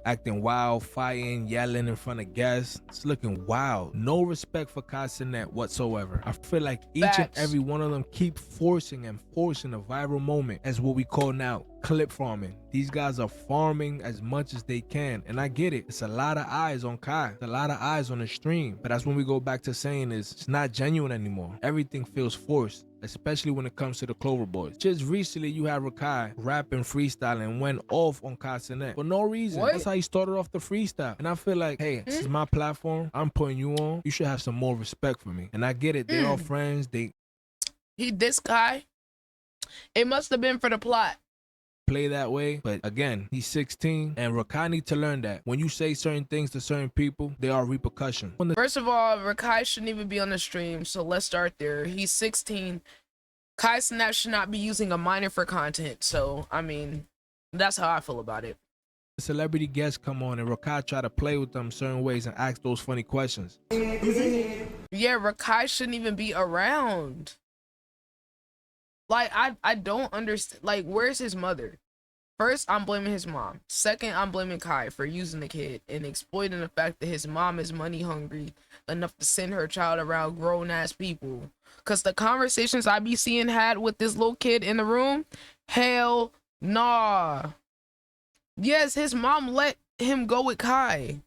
Acting wild, fighting, yelling in front of guests. It's looking wild. No respect for CENAT whatsoever. I feel like each and every one of them keep forcing a viral moment as what we call now clip farming. These guys are farming as much as they can, and I get it. It's a lot of eyes on Kai. It's a lot of eyes on the stream. But that's when we go back to saying it's not genuine anymore. Everything feels forced, especially when it comes to the Clover Boys. Just recently, you had Rakai rapping, freestyling, and went off on CENAT for no reason. What? That's how he started off the freestyle. And I feel like, hey, this is my platform. I'm putting you on. You should have some more respect for me. And I get it. They're all friends. He this guy. It must have been for the plot. Play that way, but again, he's 16, and Rakai need to learn that when you say certain things to certain people, there are repercussions. First of all, Rakai shouldn't even be on the stream, so let's start there. He's 16. CENAT should not be using a minor for content, so I mean, that's how I feel about it. Celebrity guests come on and Rakai try to play with them certain ways and ask those funny questions. Yeah, Rakai shouldn't even be around. Like, I don't understand. Like, where's his mother? First, I'm blaming his mom. Second, I'm blaming Kai for using the kid and exploiting the fact that his mom is money hungry enough to send her child around grown ass people. Cause the conversations I be seeing had with this little kid in the room, hell nah. Yes, his mom let him go with Kai.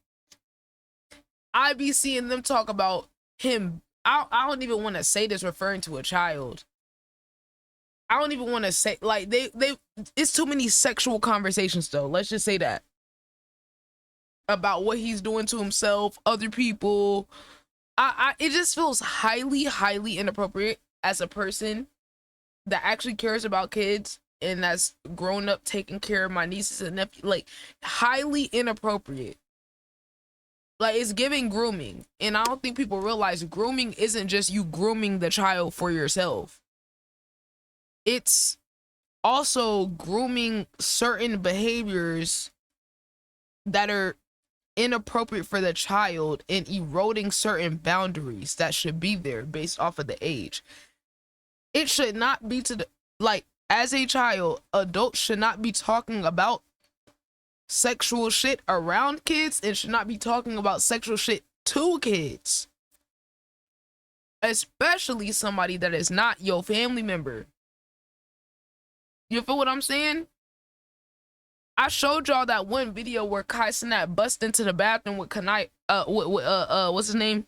I be seeing them talk about him. I don't even want to say this referring to a child. I don't even want to say, like, it's too many sexual conversations though. Let's just say that. About what he's doing to himself, other people. It just feels highly, highly inappropriate as a person that actually cares about kids and that's grown up taking care of my nieces and nephews. Like, highly inappropriate. Like, it's giving grooming. And I don't think people realize grooming isn't just you grooming the child for yourself. It's also grooming certain behaviors that are inappropriate for the child and eroding certain boundaries that should be there based off of the age. It should not be to the, like, as a child, adults should not be talking about sexual shit around kids and should not be talking about sexual shit to kids. especially somebody that is not your family member. You feel what I'm saying? I showed y'all that one video where CENAT bust into the bathroom with what's his name?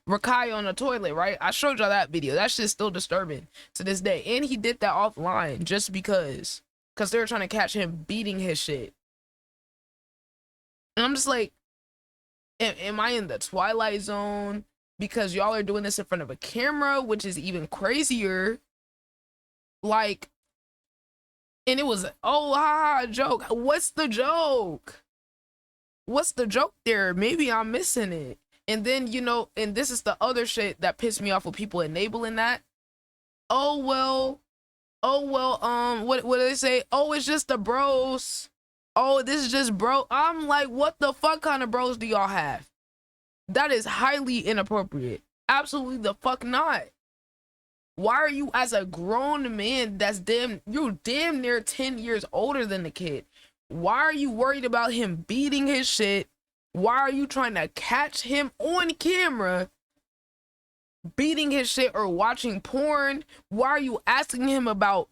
Rakai on the toilet, right? I showed y'all that video. That shit's still disturbing to this day. And he did that offline just because they were trying to catch him beating his shit. And I'm just like, am I in the Twilight Zone? Because y'all are doing this in front of a camera, which is even crazier. Like, and it was, oh, ha, joke. What's the joke? What's the joke there? Maybe I'm missing it. And then, you know, and this is the other shit that pissed me off with people enabling that. Oh, well, what do they say? Oh, it's just the bros. Oh, this is just bro. I'm like, what the fuck kind of bros do y'all have? That is highly inappropriate. Absolutely the fuck not. Why are you, as a grown man that's you're damn near 10 years older than the kid, why are you worried about him beating his shit? Why are you trying to catch him on camera beating his shit or watching porn? Why are you asking him about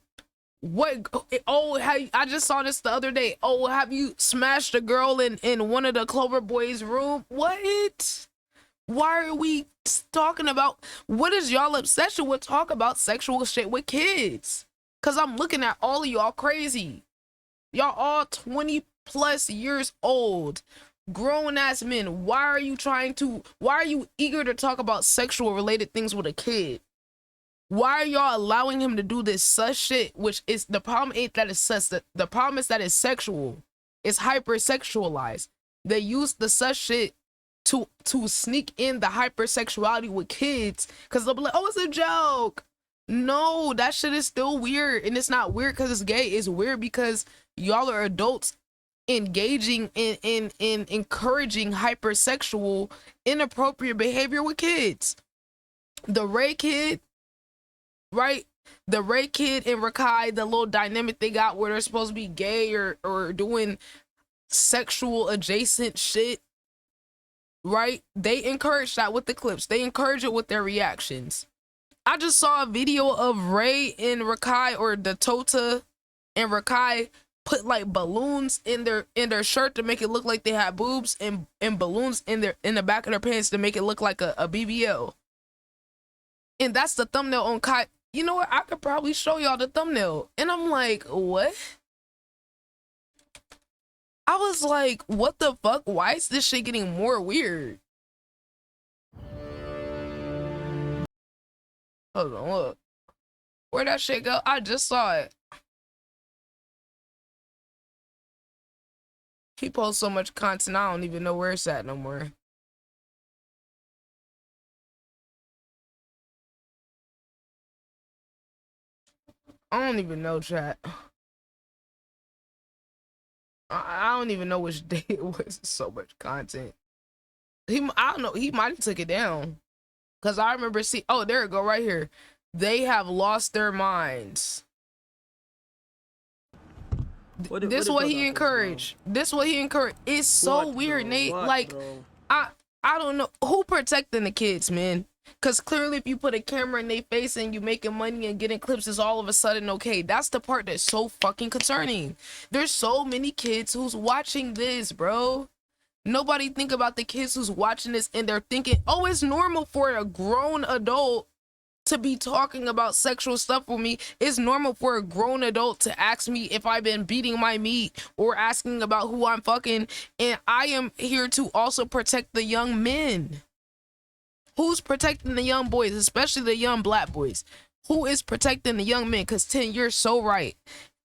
what? Oh, I just saw this the other day. Oh, have you smashed a girl in one of the Clover Boys' room? What? Why are we talking about, what is y'all obsession with talk about sexual shit with kids? Cause I'm looking at all of y'all crazy. Y'all all 20 plus years old, grown ass men. Why are you eager to talk about sexual related things with a kid? Why are y'all allowing him to do this sus shit? Which is, the problem ain't that it's sus, the problem is that it's sexual. It's hypersexualized. They use the sus shit to sneak in the hypersexuality with kids, because they'll be like, oh, it's a joke. No, that shit is still weird. And it's not weird because it's gay. It's weird because y'all are adults engaging in encouraging hypersexual, inappropriate behavior with kids. The Ray kid, right? The Ray kid and Rakai, the little dynamic they got where they're supposed to be gay or doing sexual adjacent shit, right? They encourage that with the clips. They encourage it with their reactions. I just saw a video of Ray and Rakai, or the Tota and Rakai, put like balloons in their shirt to make it look like they had boobs, and balloons in the back of their pants to make it look like a BBL. And that's the thumbnail on Kai. You know what? I could probably show y'all the thumbnail. And I'm like, what? I was like, what the fuck? Why is this shit getting more weird? Hold on, look. Where'd that shit go? I just saw it. He posts so much content, I don't even know where it's at no more. I don't even know, chat. I don't even know which day it was. So much content. I don't know. He might have took it down. Because I remember oh, there it go right here. They have lost their minds. This what he encouraged. This what he encouraged. It's so weird, Nate. Like, I don't know. Who protecting the kids, man? Because clearly if you put a camera in their face and you making money and getting clips is all of a sudden okay. That's the part that's so fucking concerning. There's so many kids who's watching this, bro. Nobody think about the kids who's watching this and they're thinking, oh, it's normal for a grown adult to be talking about sexual stuff with me. It's normal for a grown adult to ask me if I've been beating my meat or asking about who I'm fucking. And I am here to also protect the young men. Who's protecting the young boys, especially the young black boys? Who is protecting the young men? Because 10, you're so right.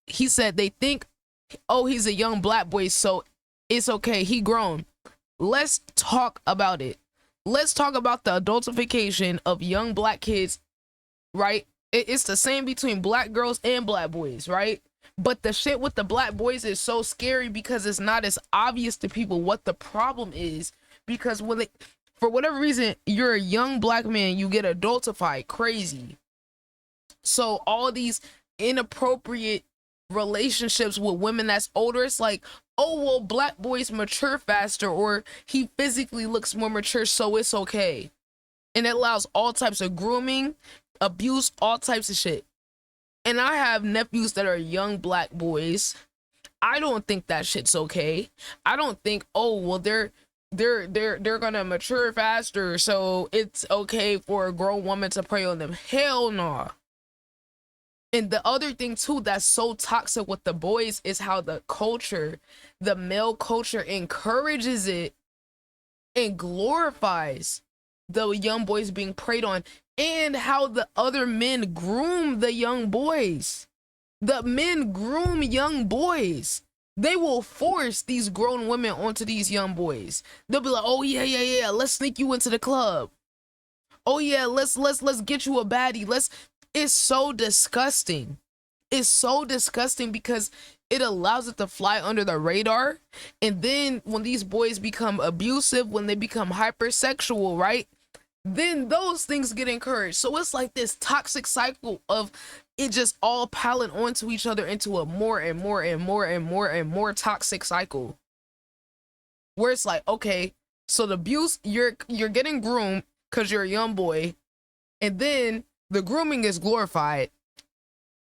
He said they think, oh, he's a young black boy, so it's okay. He grown. Let's talk about it. Let's talk about the adultification of young black kids, right? It's the same between black girls and black boys, right? But the shit with the black boys is so scary because it's not as obvious to people what the problem is. Because when they, for whatever reason, you're a young black man, you get adultified crazy. So all these inappropriate relationships with women that's older, it's like, oh, well, black boys mature faster, or he physically looks more mature, so it's okay. And it allows all types of grooming, abuse, all types of shit. And I have nephews that are young black boys. I don't think that shit's okay. I don't think, oh, well, they're gonna mature faster, so it's okay for a grown woman to prey on them. Hell no. And the other thing too that's so toxic with the boys is how the culture, the male culture, encourages it and glorifies the young boys being preyed on, and how the other men groom the young boys. The men groom young boys. They will force these grown women onto these young boys. They'll be like, oh yeah, let's sneak you into the club. Oh yeah, let's get you a baddie. It's so disgusting. It's so disgusting because it allows it to fly under the radar. And then when these boys become abusive, when they become hypersexual, right? Then those things get encouraged. So it's like this toxic cycle of it just all piling onto each other into a more and more toxic cycle. Where it's like, okay, so the abuse, you're getting groomed because you're a young boy, and then the grooming is glorified,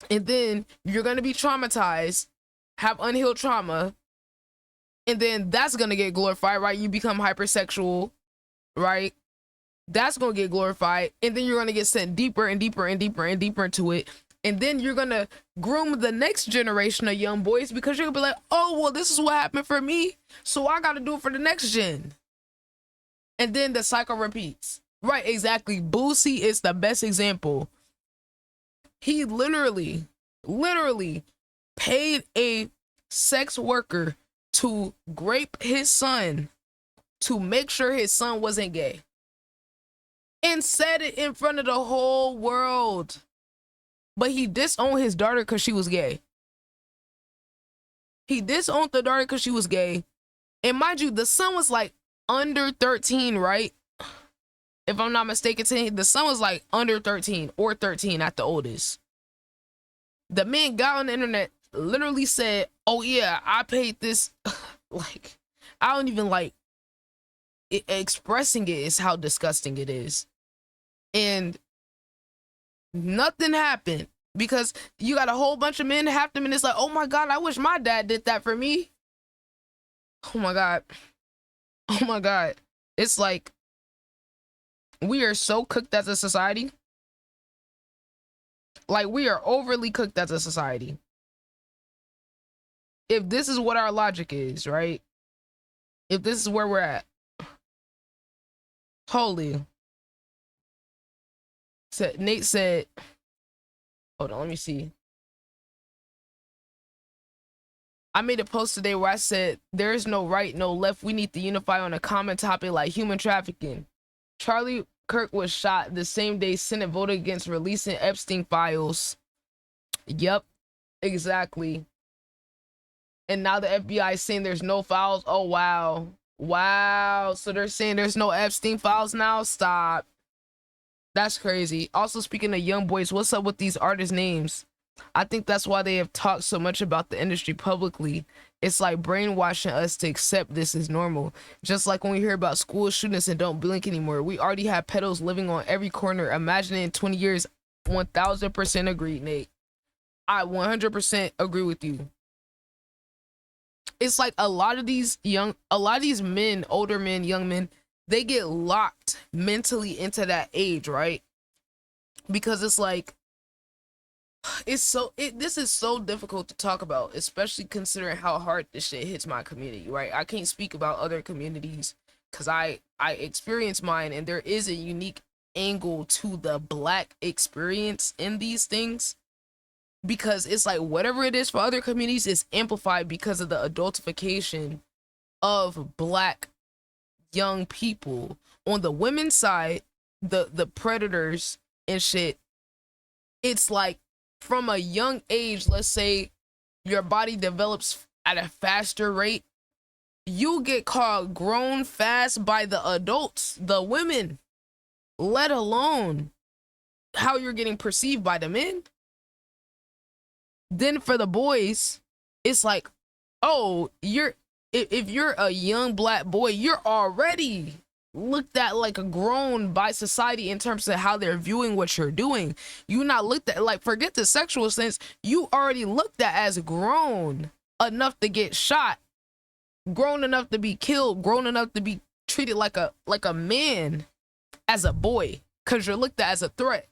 and then you're gonna be traumatized, have unhealed trauma, and then that's gonna get glorified, right? You become hypersexual, right? That's gonna get glorified, and then you're gonna get sent deeper and deeper into it, and then you're gonna groom the next generation of young boys because you're gonna be like, oh well, this is what happened for me, so I gotta do it for the next gen, and then the cycle repeats. Right, exactly. Boosie is the best example. He literally paid a sex worker to grape his son to make sure his son wasn't gay. And said it in front of the whole world. But he disowned his daughter because she was gay. He disowned the daughter because she was gay. And mind you, the son was like under 13, right? If I'm not mistaken, the son was like under 13 or 13 at the oldest. The man got on the internet, literally said, oh yeah, I paid this. Like, I don't even like it, expressing it is how disgusting it is. And nothing happened because you got a whole bunch of men, half the men is like, oh my God, I wish my dad did that for me. Oh my God. Oh my God. It's like, we are so cooked as a society. Like, we are overly cooked as a society. If this is what our logic is, right? If this is where we're at. Holy. Nate said, hold on, let me see. I made a post today where I said, there is no right, no left. We need to unify on a common topic like human trafficking. Charlie Kirk was shot the same day Senate voted against releasing Epstein files. Yep, exactly. And now the FBI is saying there's no files. Oh, wow. Wow. So they're saying there's no Epstein files now? Stop. That's crazy. Also, speaking of young boys, what's up with these artists' names? I think that's why they have talked so much about the industry publicly. It's like brainwashing us to accept this as normal. Just like when we hear about school shootings and don't blink anymore. We already have pedos living on every corner. Imagine in 20 years. 1000% agreed, Nate. I 100% agree with you. It's like a lot of these men, older men, young men, they get locked mentally into that age, right? Because it's like, this is so difficult to talk about, especially considering how hard this shit hits my community, right? I can't speak about other communities because I experience mine, and there is a unique angle to the Black experience in these things, because it's like whatever it is for other communities is amplified because of the adultification of Black young people. On the women's side, the predators and shit, it's like from a young age, let's say your body develops at a faster rate, you get called grown fast by the adults, the women, let alone how you're getting perceived by the men. Then for the boys, it's like, oh, if you're a young Black boy, you're already looked at like a grown by society in terms of how they're viewing what you're doing. You not looked at, like, forget the sexual sense, you already looked at as grown enough to get shot, grown enough to be killed, grown enough to be treated like a man as a boy, because you're looked at as a threat.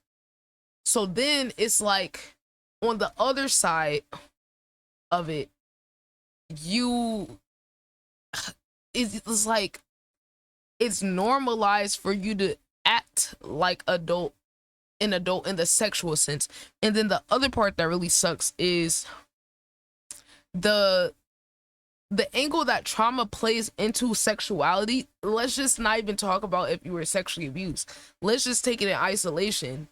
So then it's like, on the other side of it, it's like, it's normalized for you to act like an adult in the sexual sense. And then the other part that really sucks is the angle that trauma plays into sexuality. Let's just not even talk about if you were sexually abused. Let's just take it in isolation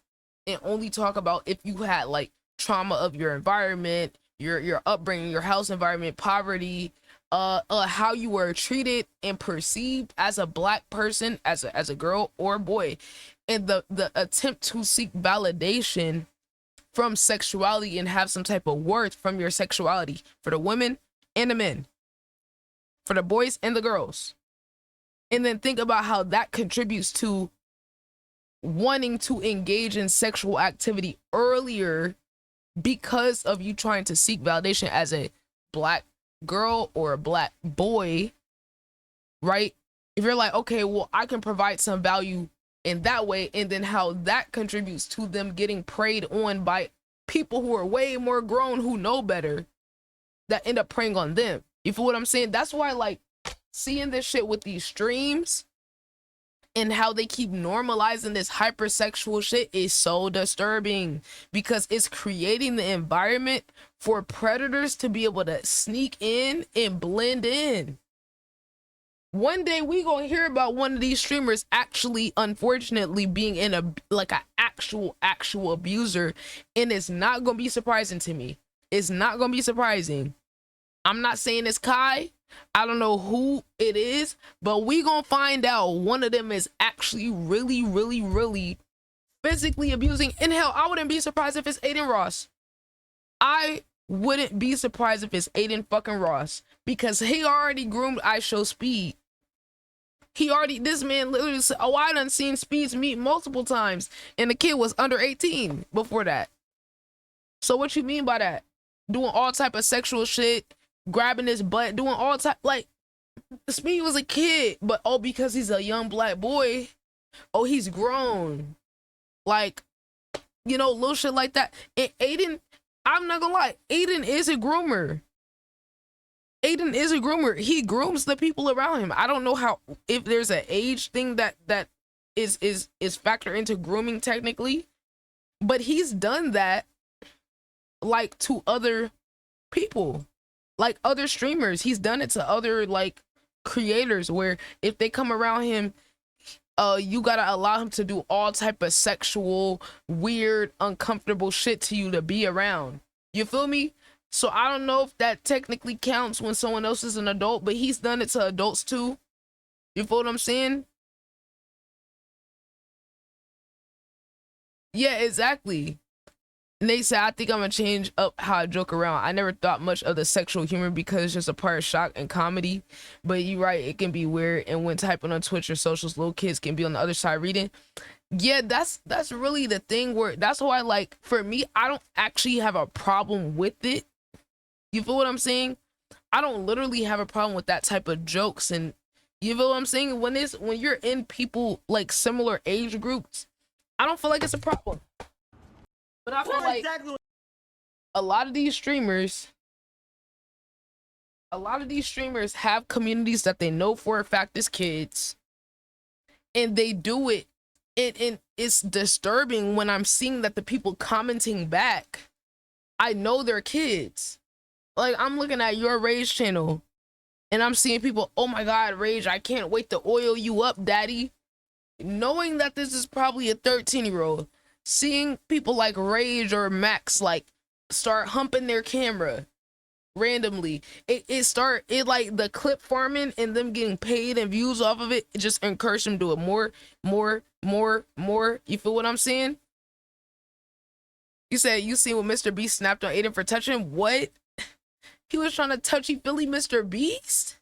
and only talk about if you had like trauma of your environment, your upbringing, your house environment, poverty, how you were treated and perceived as a black person, as a girl or boy, and the attempt to seek validation from sexuality and have some type of worth from your sexuality, for the women and the men, for the boys and the girls. And then think about how that contributes to wanting to engage in sexual activity earlier because of you trying to seek validation as a black girl or a black boy, right? If you're like, okay, well, I can provide some value in that way, and then how that contributes to them getting preyed on by people who are way more grown, who know better, that end up preying on them. You feel what I'm saying? That's why, like, seeing this shit with these streams and how they keep normalizing this hypersexual shit is so disturbing, because it's creating the environment for predators to be able to sneak in and blend in. One day we gonna hear about one of these streamers actually, unfortunately, being in a actual abuser, and it's not gonna be surprising to me. It's not gonna be surprising. I'm not saying it's Kai. I don't know who it is, but we gonna find out one of them is actually really, really, really physically abusing. And hell, I wouldn't be surprised if it's Aiden Ross. I wouldn't be surprised if it's Aiden fucking Ross, because he already groomed I Show Speed. This man literally said, oh, I done seen Speeds meet multiple times, and the kid was under 18 before that. So what you mean by that? Doing all type of sexual shit, grabbing his butt, doing all type, like, Speed was a kid, but oh, because he's a young black boy, oh, he's grown. Like, you know, little shit like that. And Aiden, I'm not gonna lie, Aiden is a groomer. Aiden is a groomer. He grooms the people around him. I don't know how, if there's an age thing that is factored into grooming technically, but he's done that, like, to other people, like other streamers. He's done it to other, like, creators, where if they come around him, you gotta allow him to do all type of sexual, weird, uncomfortable shit to you to be around. You feel me? So I don't know if that technically counts when someone else is an adult, but he's done it to adults too. You feel what I'm saying? Yeah, exactly. And they say, I think I'm gonna change up how I joke around. I never thought much of the sexual humor because it's just a part of shock and comedy. But you're right, it can be weird. And when typing on Twitch or socials, little kids can be on the other side reading. Yeah, that's really the thing, where that's why, like, for me, I don't actually have a problem with it. You feel what I'm saying? I don't literally have a problem with that type of jokes. And you feel what I'm saying? When you're in people like similar age groups, I don't feel like it's a problem. But I feel like a lot of these streamers have communities that they know for a fact is kids, and they do it. And it's disturbing when I'm seeing that the people commenting back, I know they're kids. Like, I'm looking at your Rage channel, and I'm seeing people, oh my God, Rage, I can't wait to oil you up, daddy. Knowing that this is probably a 13-year-old. Seeing people like Rage or Max, like, start humping their camera randomly. It like the clip farming and them getting paid and views off of it just encourage them to do it more. You feel what I'm saying? You said you seen what Mr. Beast snapped on Aiden for touching? What? He was trying to touchy Philly Mr. Beast?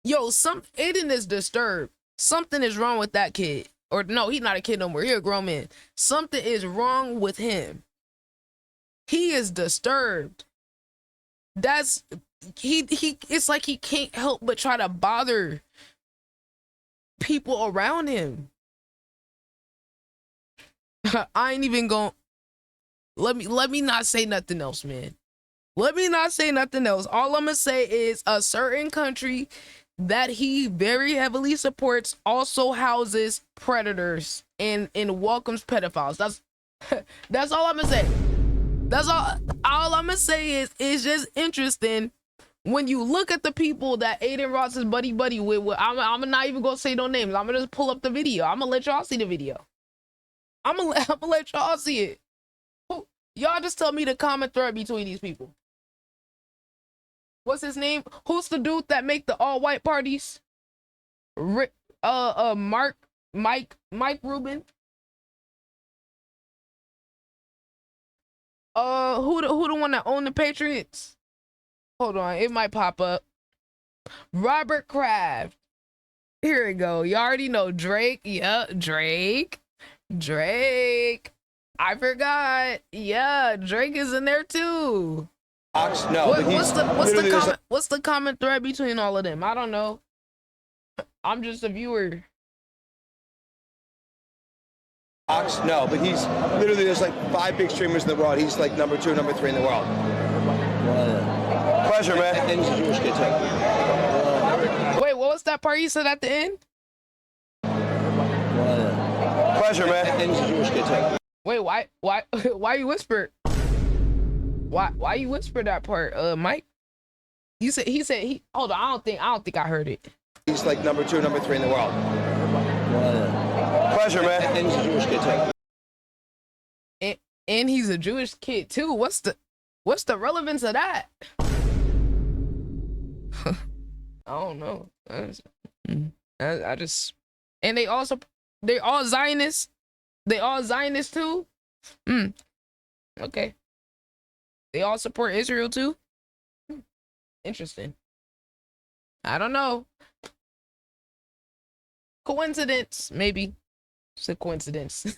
Yo, Aiden is disturbed. something is wrong with that kid. Or no, he's not a kid no more. He's a grown man. Something is wrong with him. He is disturbed. That's he it's like he can't help but try to bother people around him. I ain't even gonna let me not say nothing else, man. Let me not say nothing else. All I'm gonna say is a certain country that he very heavily supports also houses predators and welcomes pedophiles. That's all I'm gonna say. That's all I'm gonna say is it's just interesting when you look at the people that Aiden Ross is buddy with. I'm not even gonna say no names. I'm gonna just pull up the video. I'm gonna let y'all see the video. I'm gonna let y'all see it. Y'all just tell me the common thread between these people. What's his name? Who's the dude that make the all white parties? Mike Rubin. Who the one that owned the Patriots? Hold on, it might pop up. Robert Kraft. Here we go. You already know Drake. Yeah, Drake. I forgot. Yeah, Drake is in there too. No, What's the common thread between all of them? I don't know. I'm just a viewer. No, but he's literally, there's like 5 big streamers in the world. He's like number 2, number 3 in the world. Pleasure, man. And he's a Jewish kid too. Wait, what was that part you said at the end? Pleasure, man. And he's a Jewish kid too. Wait, why you whispered? Why you whispered that part, Mike? He said hold on, I don't think I heard it. He's like number 2, number 3 in the world. Pleasure, man. And he's a Jewish kid too. And he's a Jewish kid too. What's the relevance of that? I don't know. I just, and they all Zionists. They all Zionists too. Okay. They all support Israel too. Interesting. I don't know. Coincidence, maybe. It's a coincidence.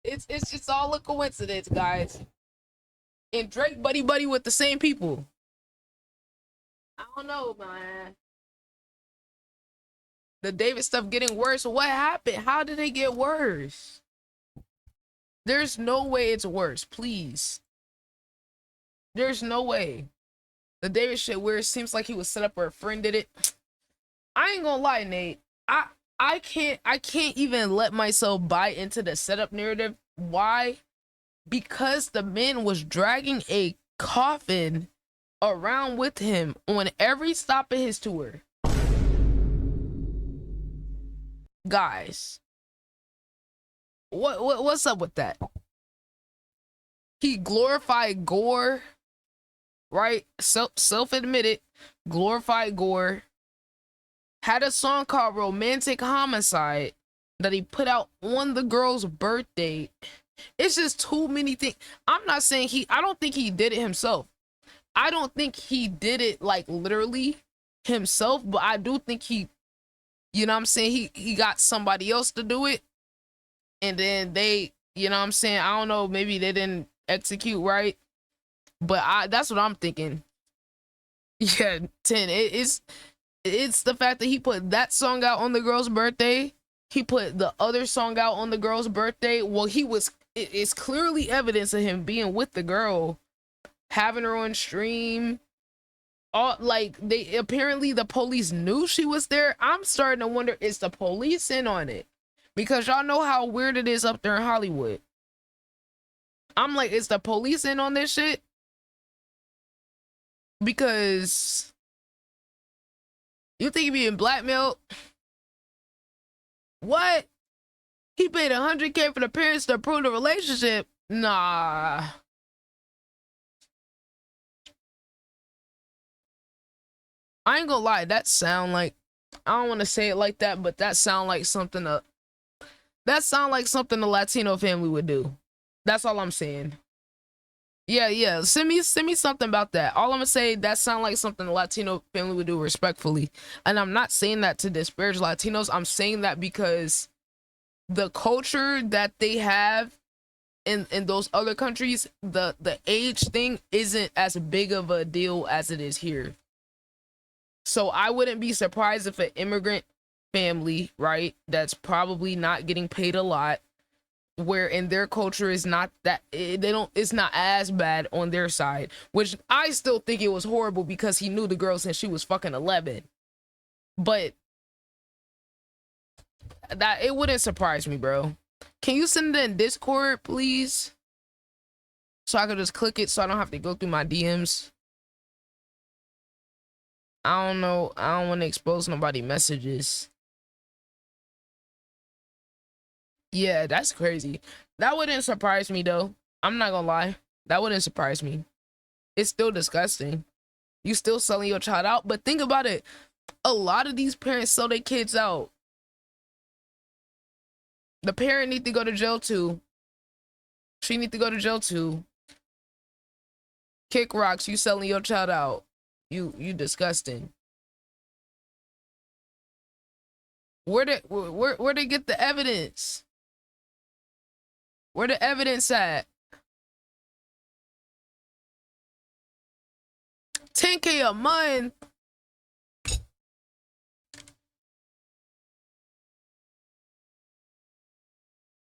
It's just all a coincidence, guys. And Drake buddy with the same people. I don't know, man. The David stuff getting worse. What happened? How did it get worse? There's no way it's worse, please. There's no way. The David shit where it seems like he was set up or a friend did it. I ain't gonna lie, Nate. I can't even let myself buy into the setup narrative. Why? Because the man was dragging a coffin around with him on every stop of his tour. Guys, what's up with that? He glorified gore, right? Self-admitted, glorified gore. Had a song called Romantic Homicide that he put out on the girl's birthday. It's just too many things. I'm not saying I don't think he did it himself. I don't think he did it like literally himself, but I do think he, you know what I'm saying, he got somebody else to do it. And then they, you know what I'm saying, I don't know, maybe they didn't execute right. But that's what I'm thinking. Yeah, 10. It's the fact that he put that song out on the girl's birthday. He put the other song out on the girl's birthday. Well, it's clearly evidence of him being with the girl, having her on stream. Like, apparently the police knew she was there. I'm starting to wonder, is the police in on it? Because y'all know how weird it is up there in Hollywood. I'm like, is the police in on this shit? Because you think he being blackmailed? What? He paid $100K for the parents to approve the relationship? Nah. I ain't gonna lie, that sound like, I don't want to say it like that, but that sound like something the Latino family would do. That's all I'm saying. Yeah. Send me something about that. All I'm gonna say, that sound like something a Latino family would do respectfully. And I'm not saying that to disparage Latinos. I'm saying that because the culture that they have in those other countries, the age thing isn't as big of a deal as it is here. So I wouldn't be surprised if an immigrant family, right, that's probably not getting paid a lot, where in their culture is not that it's not as bad on their side, which I still think it was horrible because he knew the girl since she was fucking 11. But that it wouldn't surprise me, bro. Can you send it in Discord, please? So I could just click it so I don't have to go through my DMs. I don't know. I don't want to expose nobody messages. Yeah, that's crazy. That wouldn't surprise me, though. I'm not gonna lie. That wouldn't surprise me. It's still disgusting. You still selling your child out. But think about it. A lot of these parents sell their kids out. The parent need to go to jail, too. She need to go to jail, too. Kick rocks. You selling your child out. You disgusting. Where they get the evidence? Where the evidence at? $10K a month.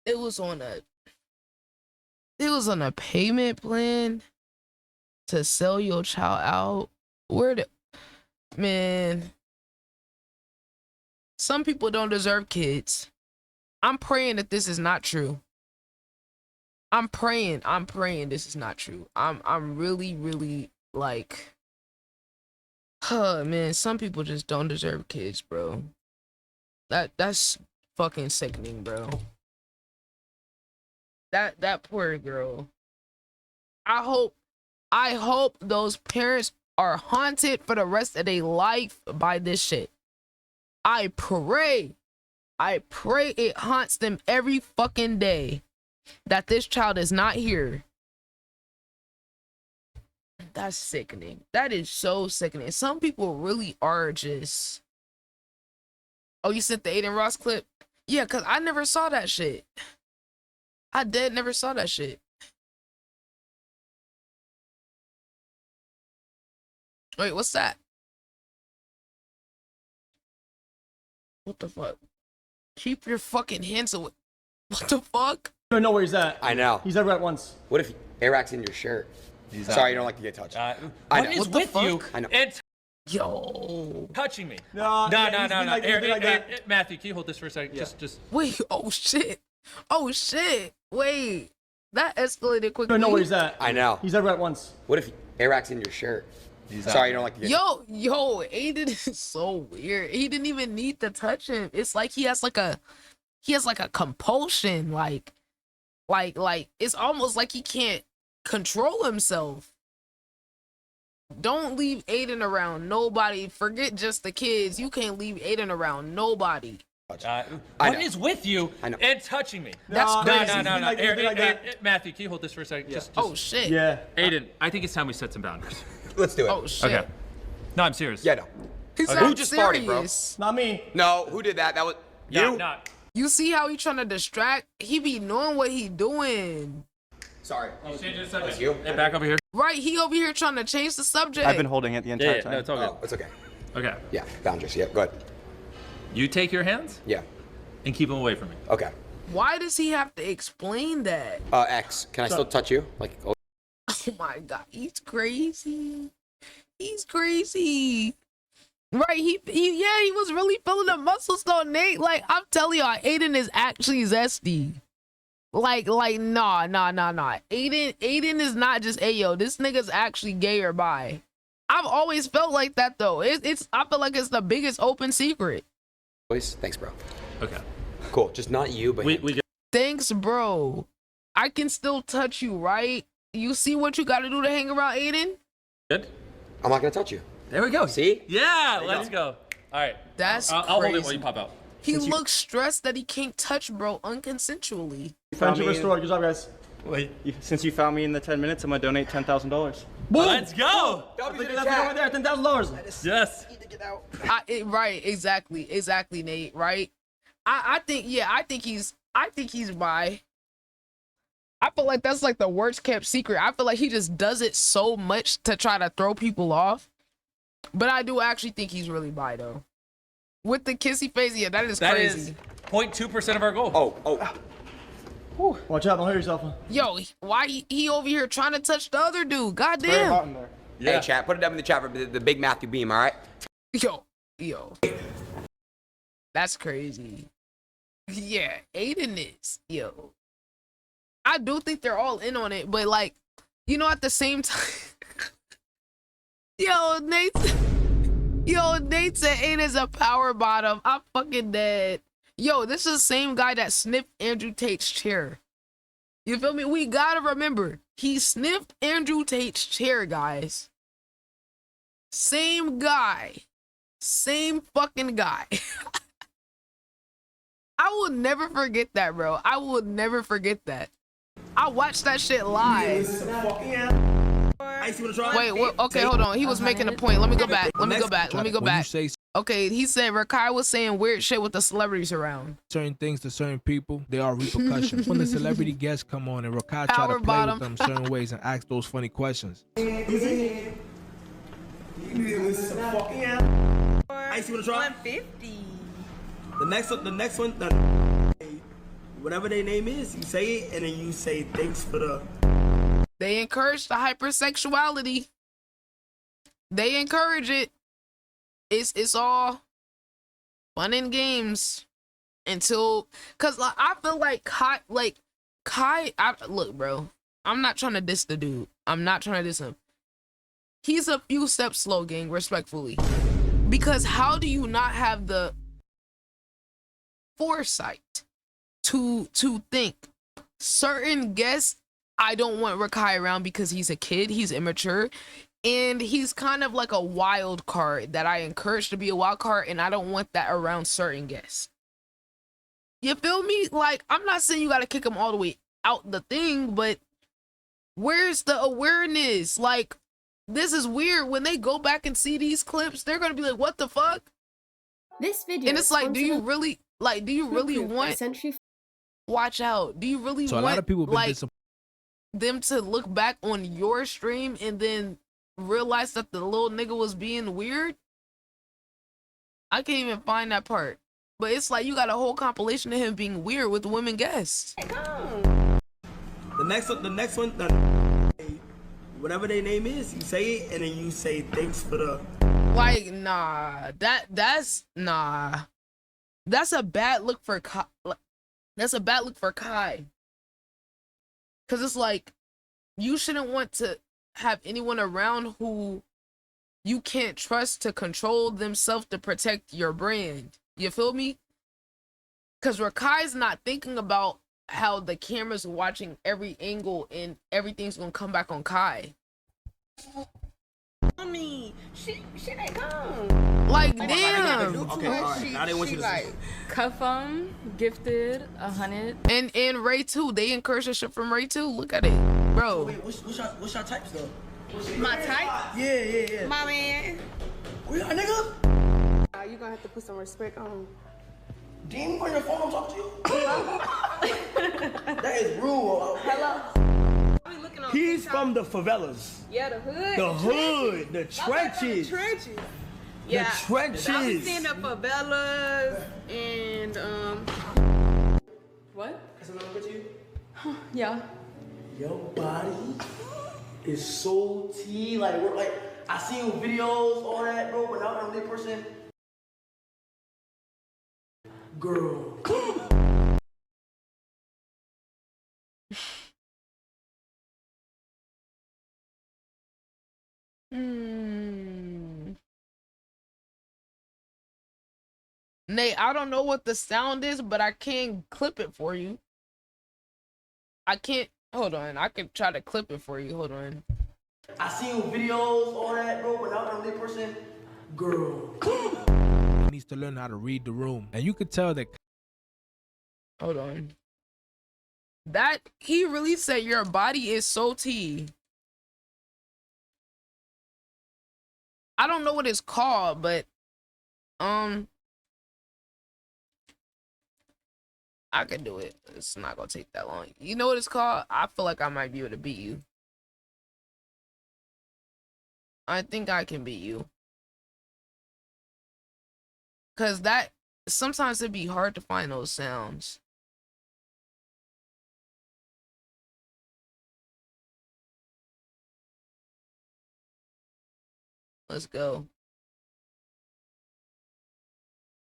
It was on a payment plan to sell your child out. Man, some people don't deserve kids. I'm praying that this is not true. I'm praying this is not true. I'm really like, man, some people just don't deserve kids, bro. That's fucking sickening, bro. That poor girl. I hope those parents are haunted for the rest of their life by this shit. I pray it haunts them every fucking day that this child is not here. That's sickening. That is so sickening. Some people really are just... Oh, you sent the Aiden Ross clip? Yeah, because I never saw that shit. I never saw that shit. Wait, what's that? What the fuck? Keep your fucking hands away. What the fuck? I don't know where he's at. I know. He's ever at once. What if Airrack's in your shirt? Sorry, you don't like to get touched. I What know. is What the with fuck? you? I know. It's Yo. touching me. No. No. Like that. Matthew, can you hold this for a second? Yeah. Just. Wait, oh shit. Wait. That escalated quickly. I don't know where he's at. I know. He's ever at once. What if Airrack's in your shirt? Sorry, you don't like to get Yo, Aiden is so weird. He didn't even need to touch him. It's like he has like a compulsion. Like it's almost like he can't control himself. Don't leave Aiden around nobody. Forget just the kids. You can't leave Aiden around nobody. What is with you? I know. And touching me. That's No, crazy. no. Like that. Matthew, can you hold this for a second? Just. Oh shit. Yeah. Aiden, I think it's time we set some boundaries. Let's do it. Oh shit. Okay. No, I'm serious. Yeah, no. He's Who not just farted, bro? serious. Not me. No, who did that? That was you? No. You see how he trying to distract? He be knowing what he doing. Sorry. Change the subject. That's you? Hey, back over here. Right, he over here trying to change the subject. I've been holding it the entire time. No, it's all good. Oh, it's okay. Okay. Yeah, boundaries. Yeah, go ahead. You take your hands Yeah. and keep them away from me. Okay. Why does he have to explain that? X, can I still touch you? Like, oh, Oh my god, he's crazy. He's crazy. Right, he was really feeling the muscles though, Nate. Like, I'm telling y'all, Aiden is actually zesty. Like, nah. Aiden is not just ayo. This nigga's actually gay or bi. I've always felt like that though. I feel like it's the biggest open secret. voice. Thanks, bro. Okay. Cool. Just not you, but him. We got Thanks, bro. I can still touch you, right? You see what you gotta do to hang around Aiden? good. I'm not gonna touch you. There we go. See? Yeah, let's go. All right. That's I'll hold it crazy. while you pop out. He looks stressed that he can't touch bro unconsensually. Friendship restored. Good job, guys. Wait, since you found me in the 10 minutes, I'm gonna donate $10,000. Let's go. Look at that over there, $10,000. Yes. Right, exactly, Nate. Right. I think he's bi. I feel like that's like the worst kept secret. I feel like he just does it so much to try to throw people off. But I do actually think he's really bi though. With the kissy face, yeah, that is crazy. That is 0.2% of our goal. Oh. Watch out, don't hurt yourself. Huh? Yo, why he over here trying to touch the other dude? Very hot Goddamn. in there. Yeah. Hey, chat, put it up in the chat for the big Matthew Beam, all right? Yo. That's crazy. Yeah, Aiden is. Yo. I do think they're all in on it, but like, you know, at the same time. Nate said Aiden's a power bottom. I'm fucking dead. Yo, this is the same guy that sniffed Andrew Tate's chair. You feel me? We gotta remember, he sniffed Andrew Tate's chair, guys. Same guy. Same fucking guy. I will never forget that, bro. I will never forget that. I watched that shit live. Wait, okay, hold on. He was making a point. Let me go back. Let me go back. When you say Okay, he said Rakai was saying weird shit with the celebrities around. certain things to certain people, there are repercussions. When the celebrity guests come on and Rakai try Power to play bottom. with them certain ways and ask those funny questions. I see what 150. The next one, whatever their name is, you say it and then you say thanks for the. They encourage the hypersexuality. They encourage it. It's all fun and games until, cause like, I feel like Kai. Look, bro. I'm not trying to diss the dude. I'm not trying to diss him. He's a few steps slow, gang. Respectfully, because how do you not have the foresight to think certain guests? I don't want Rakai around because he's a kid. He's immature. And he's kind of like a wild card that I encourage to be a wild card, and I don't want that around certain guests. You feel me? Like, I'm not saying you gotta kick him all the way out the thing, but where's the awareness? Like, this is weird. When they go back and see these clips, they're gonna be like, what the fuck? This video. And it's like, do you really want watch out? Do you really So want a lot of people been like disappointed. them to look back on your stream and then realize that the little nigga was being weird? I can't even find that part. But it's like you got a whole compilation of him being weird with women guests. The next one, whatever their name is, you say it and then you say thanks for the. Like, nah, that's a bad look for Kai. That's a bad look for Kai. Cause it's like, you shouldn't want to have anyone around who you can't trust to control themselves to protect your brand. You feel me? Cause Rakai's not thinking about how the camera's watching every angle and everything's gonna come back on Kai. Mommy, she ain't gone. Like, damn. Okay, all right. Now they want you to. like cuff them, gifted 100. And Ray too. They encourage the shit from Ray too. Look at it, bro. Wait, what's your types though? My type? Yeah. My man. We are nigga. You gonna have to put some respect on. Dean, on your phone, I'm talking to you. That is rude. Hello. He's from the favelas. Yeah, the hood. The hood, the trenches. Trenches. The trenches. I was stand up for Bellas and What? Can I look at you? Yeah. Your body is so T. Like we're like I seen videos, all that, bro. But now I'm a person. Girl. Nate, I don't know what the sound is, but I can clip it for you. I can't. Hold on. I can try to clip it for you. Hold on. I seen videos, all that, bro. But now I'm a person. Girl. He needs to learn how to read the room. And you could tell that Hold on. That he really said your body is so T. I don't know what it's called, but I can do it. It's not gonna take that long. You know what it's called? I feel like I might be able to beat you. I think I can beat you. Cause that sometimes it'd be hard to find those sounds. Let's go.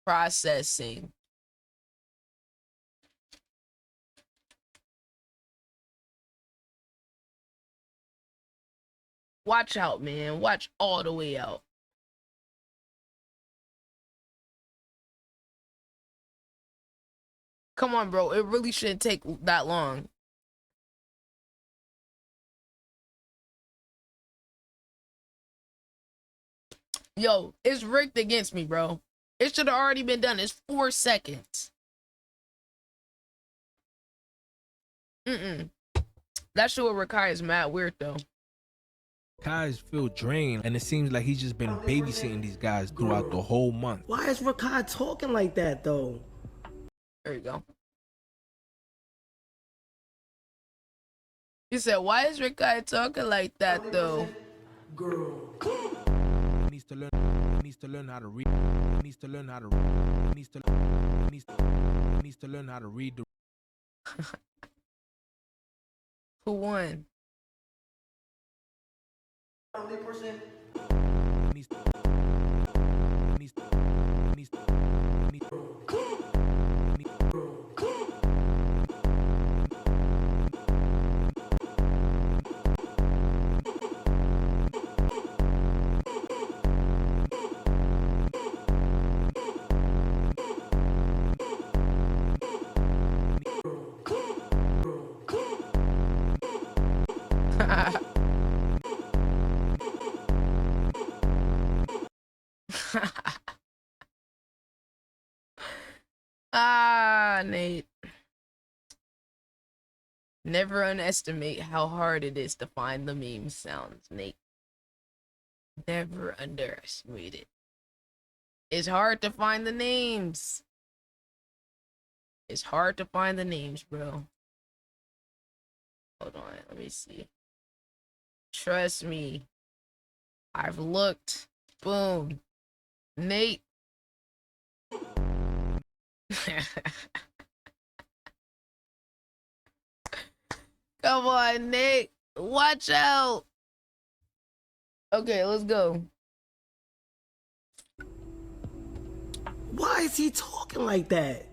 Processing. Watch out, man. Watch all the way out. Come on, bro. It really shouldn't take that long. Yo, it's rigged against me, bro. It should have already been done. It's 4 seconds. That shit with Rakai is mad weird, though. Guys feel drained, and it seems like he's just been babysitting these guys throughout the whole month. Why is Rakai talking like that, though? There you go. He said, why is Rakai talking like that, though? Girl. Needs to learn how to read. Needs to learn how to read. Needs to learn how to read the. Who won? Nate. Never underestimate how hard it is to find the meme sounds, Nate. Never underestimate it. It's hard to find the names. It's hard to find the names, bro. Hold on, let me see. Trust me. I've looked. Boom. Nate. Come on, Nate. Watch out. Okay, let's go. Why is he talking like that?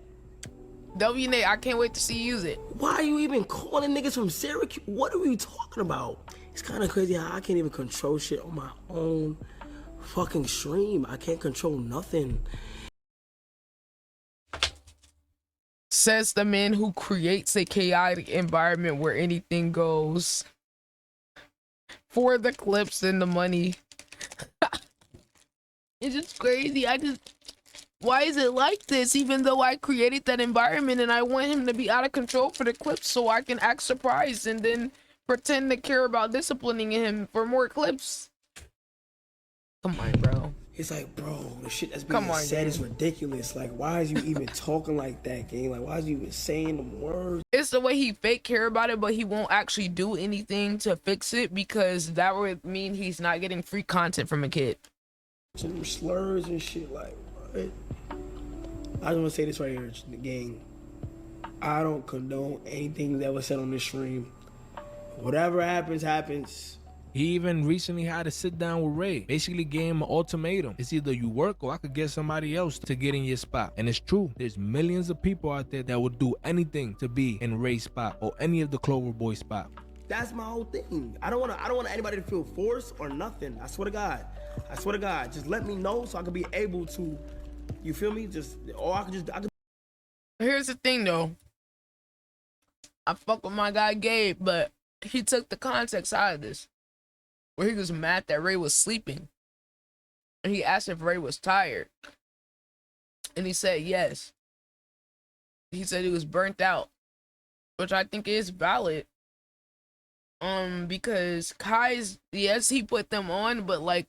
W Nate, I can't wait to see you use it. Why are you even calling niggas from Syracuse? What are we talking about? It's kind of crazy how I can't even control shit on my own fucking stream. I can't control nothing. Says the man who creates a chaotic environment where anything goes. For the clips and the money. It's just crazy. Why is it like this? Even though I created that environment and I want him to be out of control for the clips so I can act surprised and then pretend to care about disciplining him for more clips. Come on, bro. It's like, bro, the shit that's being said is ridiculous. Like, why is you even talking like that, gang? Like, why is you even saying them words? It's the way he fake care about it, but he won't actually do anything to fix it because that would mean he's not getting free content from a kid. Some slurs and shit, like, what? I just want to say this right here, gang. I don't condone anything that was said on this stream. Whatever happens, happens. He even recently had to sit down with Ray, basically gave him an ultimatum. It's either you work or I could get somebody else to get in your spot. And it's true, there's millions of people out there that would do anything to be in Ray's spot or any of the Clover Boy spot. That's my whole thing. I don't want anybody to feel forced or nothing. I swear to God. I swear to God. Just let me know so I can be able to, you feel me? Here's the thing though. I fuck with my guy Gabe, but he took the context out of this. Where he was mad that Ray was sleeping. And he asked if Ray was tired. And he said yes. He said he was burnt out. which I think is valid. Because Kai's, yes, he put them on, but like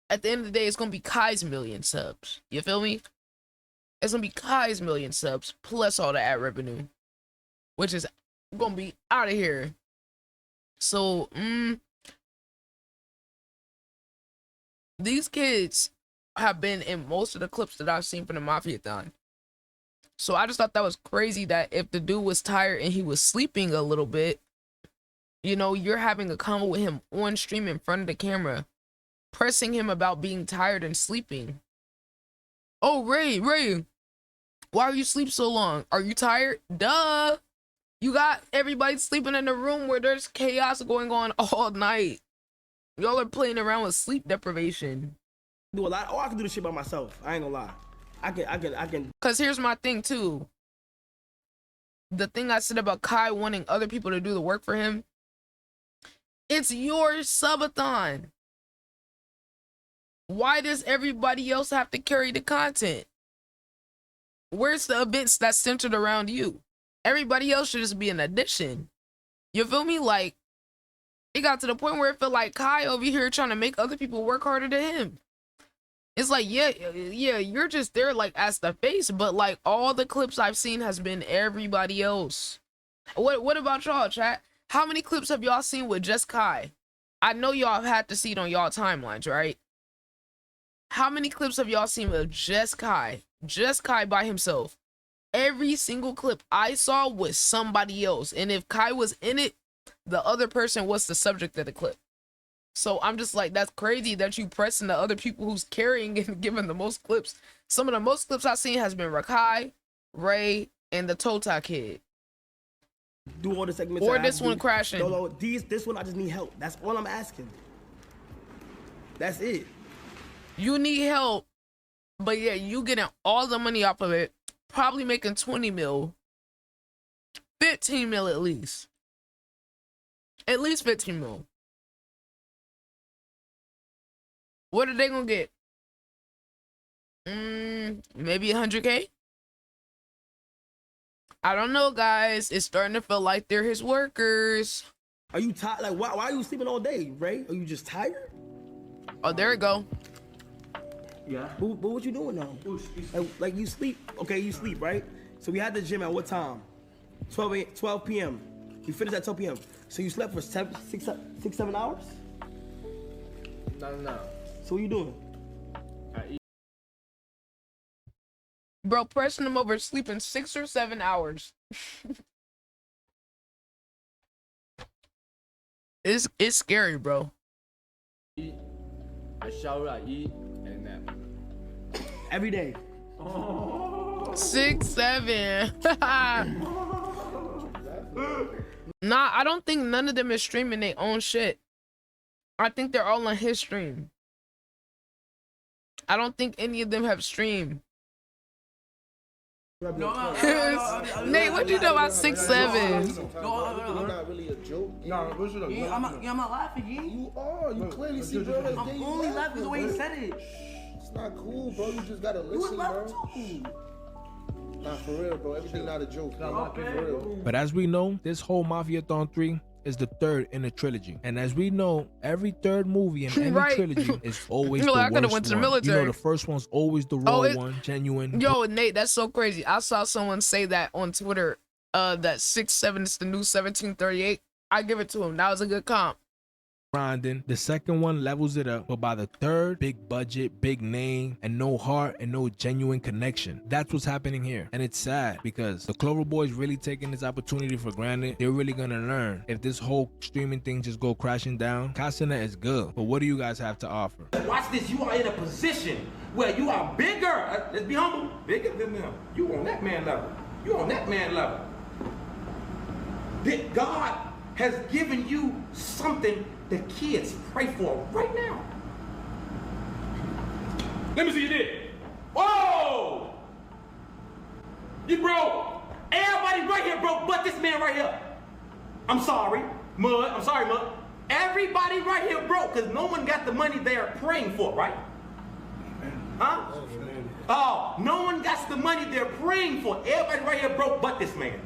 at the end of the day, it's gonna be Kai's million subs. You feel me? It's gonna be Kai's million subs plus all the ad revenue, which is gonna be out of here. So, these kids have been in most of the clips that I've seen from the Mafiathon. So I just thought that was crazy that if the dude was tired and he was sleeping a little bit, you know, you're having a convo with him on stream in front of the camera, pressing him about being tired and sleeping. Oh, Ray, why are you sleep so long? Are you tired? Duh. You got everybody sleeping in a room where there's chaos going on all night. Y'all are playing around with sleep deprivation. Do a lot. Oh, I can do this shit by myself. I ain't gonna lie. I can. Cause here's my thing too. The thing I said about Kai wanting other people to do the work for him. It's your subathon. Why does everybody else have to carry the content? Where's the events that's centered around you? Everybody else should just be an addition. You feel me? Like, it got to the point where it felt like Kai over here trying to make other people work harder than him. It's like, yeah, you're just there like as the face, but like all the clips I've seen has been everybody else. What about y'all, chat? How many clips have y'all seen with just Kai? I know y'all have had to see it on y'all timelines, right? How many clips have y'all seen with just Kai? Just Kai by himself. Every single clip I saw was somebody else. And if Kai was in it, the other person was the subject of the clip. So I'm just like, that's crazy that you pressing the other people who's carrying and giving the most clips. Some of the most clips I've seen has been Rakai, Ray, and the Tota kid. Do all the segments. Or this one crashing. No, this one I just need help. That's all I'm asking. That's it. You need help, but yeah, you getting all the money off of it. Probably making 20 mil. 15 mil at least. At least 15 mil. What are they gonna get? Maybe 100K? I don't know, guys. It's starting to feel like they're his workers. Are you tired? Like, why are you sleeping all day, Ray? Are you just tired? Oh, there we go. Yeah. But what you doing now? Like you sleep. Okay, you sleep, right? So we had the gym at what time? 12 p.m. You finished at 12 p.m. So you slept for 6-7 hours? No. So what you doing? Bro, pressing him over sleeping 6 or 7 hours. It's scary, bro. I shower, I eat, and nap. Every day. 6, 7. Nah, I don't think none of them is streaming their own shit. I think they're all on his stream. I don't think any of them have streamed. No, Nate, what you know about 6, 7? Not really a joke. I'm not laughing, You are. You clearly see, bro. I'm only laughing the way he said it. It's not cool, bro. You just gotta listen, bro. Nah, for real, bro. Everything not a joke. For real. But as we know, this whole Mafiathon 3 is the third in the trilogy. And as we know, every third movie in any trilogy is always the I could've worst went to the one. military. You know, the first one's always the raw one, genuine. Yo, Nate, that's so crazy. I saw someone say that on Twitter, that 6, 7 is the new 1738. I give it to him. That was a good comp. Grinding. The second one levels it up, but by the third, big budget, big name, and no heart and no genuine connection. That's what's happening here. And it's sad because the Clover Boys really taking this opportunity for granted. They're really gonna learn. If this whole streaming thing just go crashing down, CENAT is good. But what do you guys have to offer? Watch this. You are in a position where you are bigger. Let's be humble. Bigger than them. You on that man level. You on that man level. That God has given you something that kids pray for right now. Let me see you did. Whoa! You broke. Everybody right here broke, but this man right here. I'm sorry, Mud. I'm sorry, Mud. Everybody right here broke because no one got the money they're praying for, right? Huh? Oh, no one got the money they're praying for. Everybody right here broke, but this man.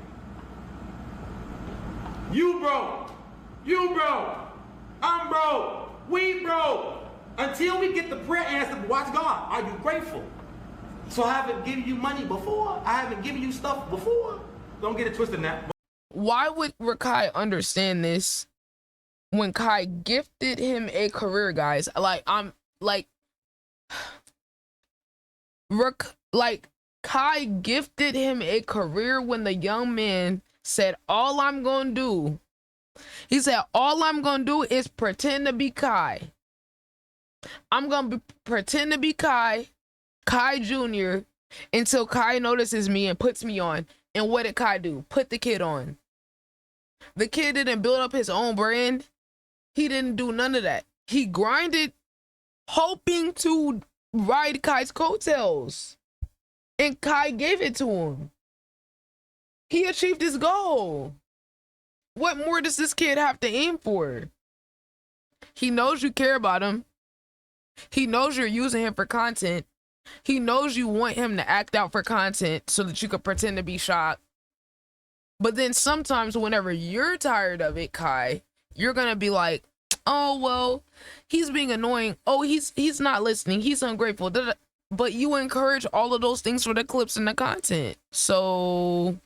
You broke. You broke. I'm broke. We broke. Until we get the prayer answered, watch God. Are you grateful? So I haven't given you money before. I haven't given you stuff before. Don't get it twisted now. Why would Rakai understand this when Kai gifted him a career, guys? Like, I'm like, Kai gifted him a career when the young man said, all I'm gonna do, he said, all I'm gonna do is pretend to be Kai. I'm gonna pretend to be Kai Jr. until Kai notices me and puts me on. And what did Kai do? Put the kid on. The kid didn't build up his own brand. He didn't do none of that. He grinded, hoping to ride Kai's coattails. And Kai gave it to him. He achieved his goal. What more does this kid have to aim for? He knows you care about him. He knows you're using him for content. He knows you want him to act out for content so that you could pretend to be shocked. But then sometimes whenever you're tired of it, Kai, you're gonna be like, oh, well, he's being annoying. Oh, he's not listening. He's ungrateful. But you encourage all of those things for the clips and the content. So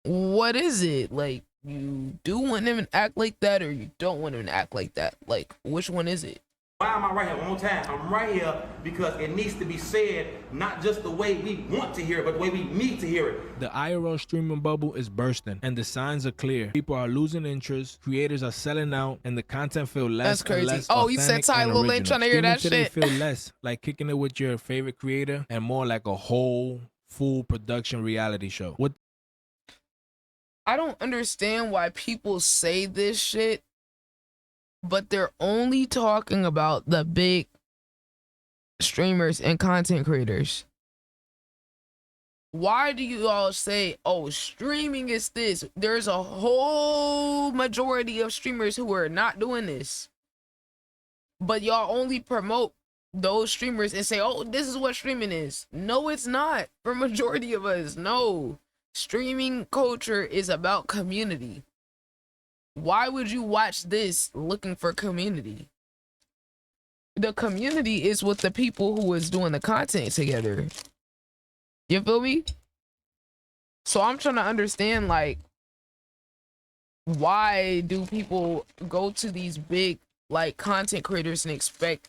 what is it? Like, you do want him to act like that or you don't want him to act like that? Like, which one is it? Why am I right here? One more time. I'm right here because it needs to be said, not just the way we want to hear it, but the way we need to hear it. The IRL streaming bubble is bursting, and the signs are clear. People are losing interest, creators are selling out, and the content feel less That's crazy. and less Oh, you said Ty Lil ain't trying to hear that today shit. feel less like kicking it with your favorite creator and more like a whole, full production reality show. What? I don't understand why people say this shit, but they're only talking about the big streamers and content creators. Why do you all say, oh, streaming is this? There's a whole majority of streamers who are not doing this. But y'all only promote those streamers and say, oh, this is what streaming is. No, it's not. For majority of us, no. Streaming culture is about community. Why would you watch this looking for community? The community is with the people who is doing the content together. You feel me? So I'm trying to understand, like, why do people go to these big, like, content creators and expect,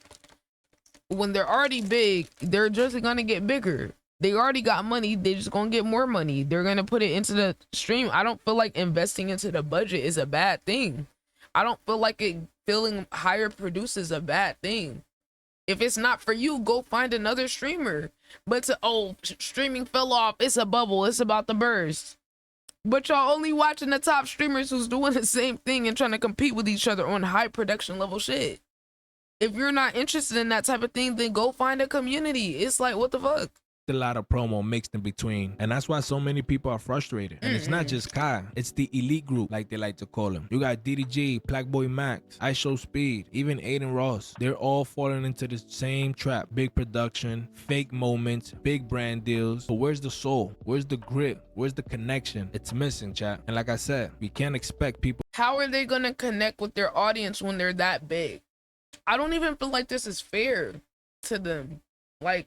when they're already big, they're just gonna get bigger. They already got money. They're just gonna get more money. They're gonna put it into the stream. I don't feel like investing into the budget is a bad thing. I don't feel like feeling higher produced is a bad thing. If it's not for you, go find another streamer. But streaming fell off. It's a bubble. It's about to burst. But y'all only watching the top streamers who's doing the same thing and trying to compete with each other on high production level shit. If you're not interested in that type of thing, then go find a community. It's like, what the fuck? A lot of promo mixed in between, and that's why so many people are frustrated. And it's not just Kai, it's the elite group, like they like to call them. You got DDG, Blackboy Max, I Show Speed, even Aiden Ross. They're all falling into the same trap. Big production, fake moments, big brand deals. But where's the soul? Where's the grit? Where's the connection? It's missing, chat. And like I said, we can't expect people. How are they gonna connect with their audience when they're that big? I don't even feel like this is fair to them. Like,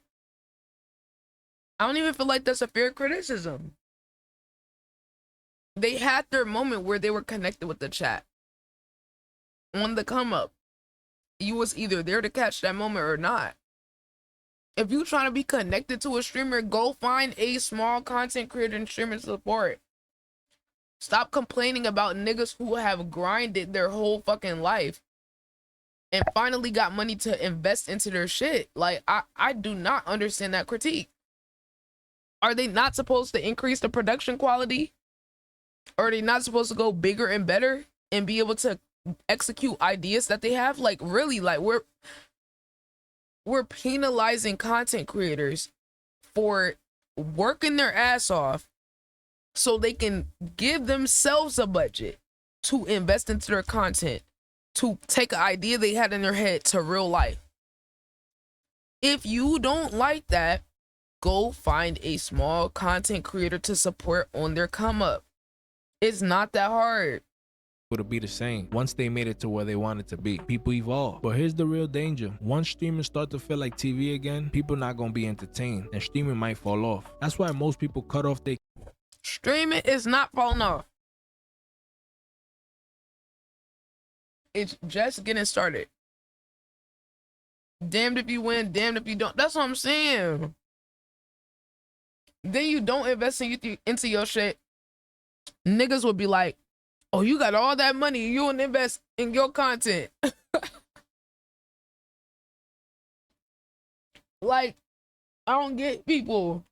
I don't even feel like that's a fair criticism. They had their moment where they were connected with the chat. On the come up, you was either there to catch that moment or not. If you trying to be connected to a streamer, go find a small content creator and streamer support. Stop complaining about niggas who have grinded their whole fucking life and finally got money to invest into their shit. Like, I do not understand that critique. Are they not supposed to increase the production quality? Or are they not supposed to go bigger and better and be able to execute ideas that they have? Like, really, like, we're penalizing content creators for working their ass off so they can give themselves a budget to invest into their content, to take an idea they had in their head to real life. If you don't like that, go find a small content creator to support on their come up. It's not that hard. to be the same once they made it to where they wanted to be. People evolve. But here's the real danger. Once streamers start to feel like TV again, people not gonna be entertained and streaming might fall off. That's why most people cut off their Streaming is not falling off. It's just getting started. Damned if you win, damned if you don't. That's what I'm saying. Then you don't invest into your shit. Niggas would be like, oh, you got all that money, you wouldn't invest in your content. Like, I don't get people.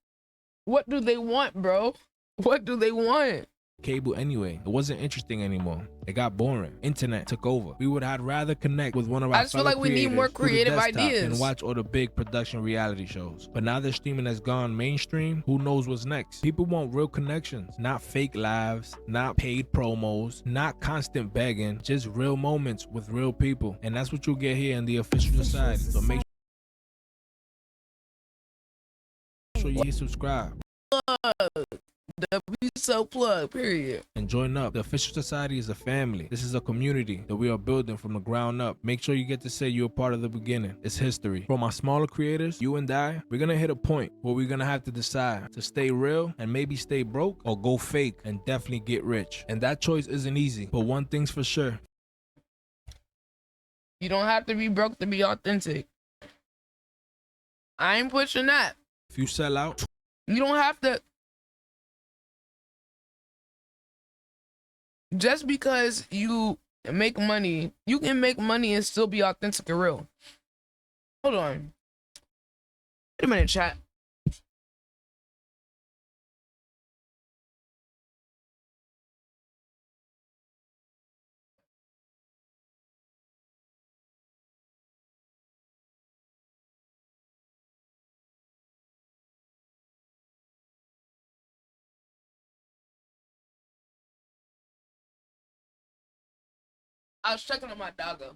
What do they want, bro? What do they want? cable anyway. It wasn't interesting anymore. It got boring. Internet took over. We would have rather connect with one of our I just feel like we need more creative ideas and watch all the big production reality shows. But now that streaming has gone mainstream, who knows what's next? People want real connections, not fake lives, not paid promos, not constant begging, just real moments with real people. And that's what you'll get here in the official society. So make sure you subscribe. Plug, period. And join up. The official society is a family. This is a community that we are building from the ground up. Make sure you get to say you're a part of the beginning. It's history. For my smaller creators, you and I, we're gonna hit a point where we're gonna have to decide to stay real and maybe stay broke, or go fake and definitely get rich. And that choice isn't easy, but one thing's for sure. You don't have to be broke to be authentic. I ain't pushing that. If you sell out, you don't have to. Just because you make money, you can make money and still be authentic and real. Hold on. Wait a minute, chat. I was checking on my doggo.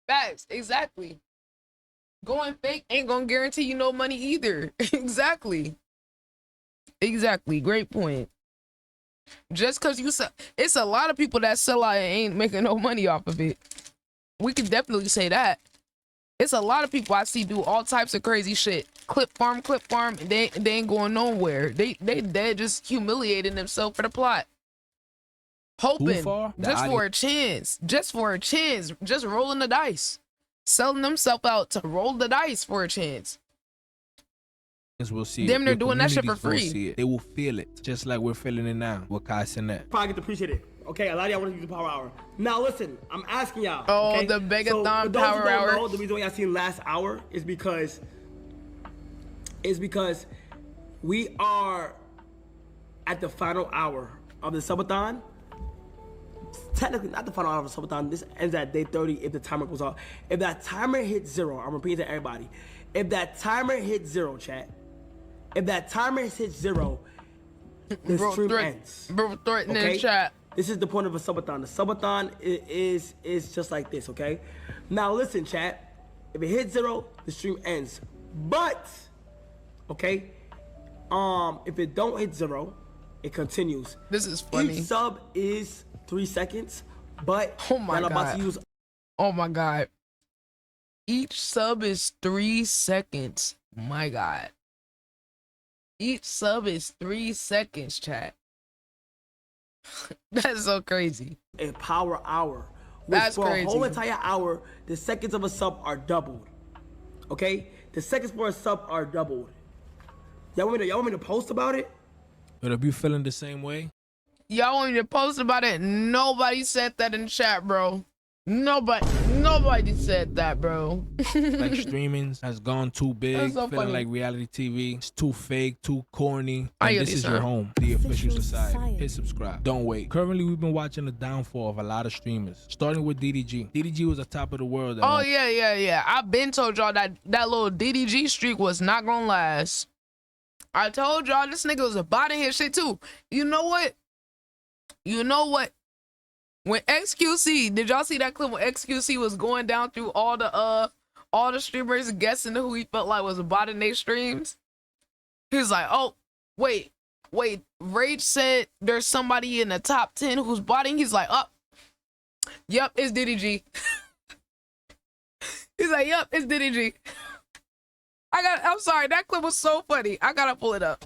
Facts, exactly. Going fake ain't gonna guarantee you no money either. Exactly. Exactly. Great point. Just cause you sell, it's a lot of people that sell out and ain't making no money off of it. We can definitely say that. It's a lot of people I see do all types of crazy shit. Clip farm, and they ain't going nowhere. They just humiliating themselves for the plot. Hoping just for a chance, just rolling the dice, selling themselves out to roll the dice for a chance. We'll see them, they're doing that shit for free. They will feel it just like we're feeling it now with CENAT. Probably get to appreciate it. Okay, a lot of y'all want to use the power hour. Now listen, I'm asking y'all. Oh, okay? the Beg-A-Thon so, power hour. Know, the reason why y'all seen last hour is because we are at the final hour of the subathon. Technically not the final hour of the subathon. This ends at day 30 if the timer goes off. If that timer hits 0, I'm repeating to everybody. If that timer hits 0, chat. If that timer hits 0, the stream ends. Bro, threatening in chat. This is the point of a subathon. The subathon is just like this, okay? Now listen, chat. If it hits 0, the stream ends. But, okay, if it don't hit 0, it continues. This is funny. Each sub is 3 seconds, but oh my god, about to use. Oh my god, each sub is 3 seconds. My god, each sub is 3 seconds, chat. That's so crazy. A power hour. That's for crazy. A whole entire hour, the seconds of a sub are doubled. Okay, the seconds for a sub are doubled. Y'all want me to post about it? But if you feeling the same way, y'all want me to post about it? Nobody said that in chat, bro. Nobody said that, bro. Like streaming has gone too big, so feeling funny. like reality TV. It's too fake, too corny. I And get this you, is son. your home, the official society. Hit subscribe. Don't wait. Currently, we've been watching the downfall of a lot of streamers, starting with DDG. DDG was the top of the world. Oh yeah. I've been told y'all that little DDG streak was not gonna last. I told y'all this nigga was about his shit too. You know what? When XQC, did y'all see that clip when XQC was going down through all the streamers guessing who he felt like was botting their streams? He was like, oh, wait, wait, Rage said there's somebody in the top 10 who's botting. He's like, oh, yep, it's DDG. He's like, yep, it's DDG. I'm sorry, that clip was so funny. I gotta pull it up.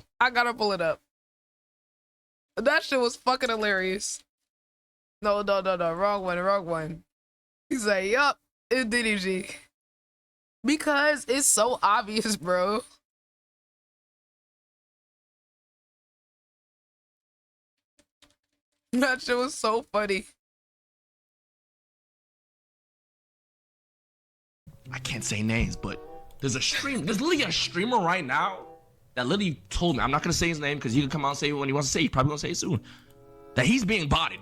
That shit was fucking hilarious. No, wrong one. He's like, yup, it's DDG. Because it's so obvious, bro. That shit was so funny. I can't say names, but there's literally a streamer right now that literally told me, I'm not gonna say his name because he can come out and say it when he wants to say it. He's probably gonna say it soon. That he's being botted.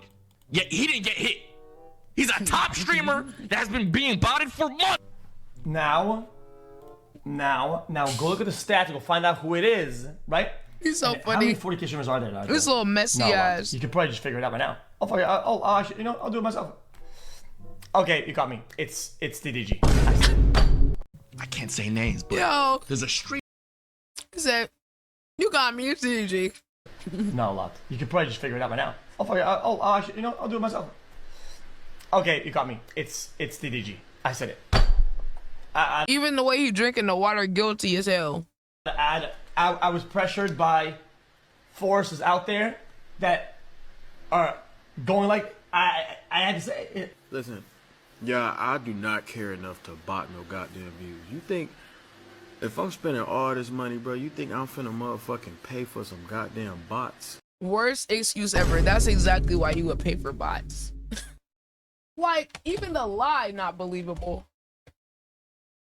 Yet he didn't get hit. He's a top streamer that has been being botted for months. Now go look at the stats and go find out who it is, right? He's so funny. How many 40K streamers are there? This little messy ass. You could probably just figure it out by now. I'll do it myself. Okay, you got me. It's DDG. I can't say names, but yo, there's a stream. He said, you got me, it's DDG. Not a lot. You could probably just figure it out by now. I'll do it myself. Okay, you got me. It's DDG. I said it. Even the way he drinking the water, guilty as hell. I was pressured by forces out there that are going like I had to say it. Listen, yeah, I do not care enough to bot no goddamn views. You think if I'm spending all this money, bro, you think I'm finna motherfucking pay for some goddamn bots? Worst excuse ever. That's exactly why you would pay for bots. Like, even the lie not believable.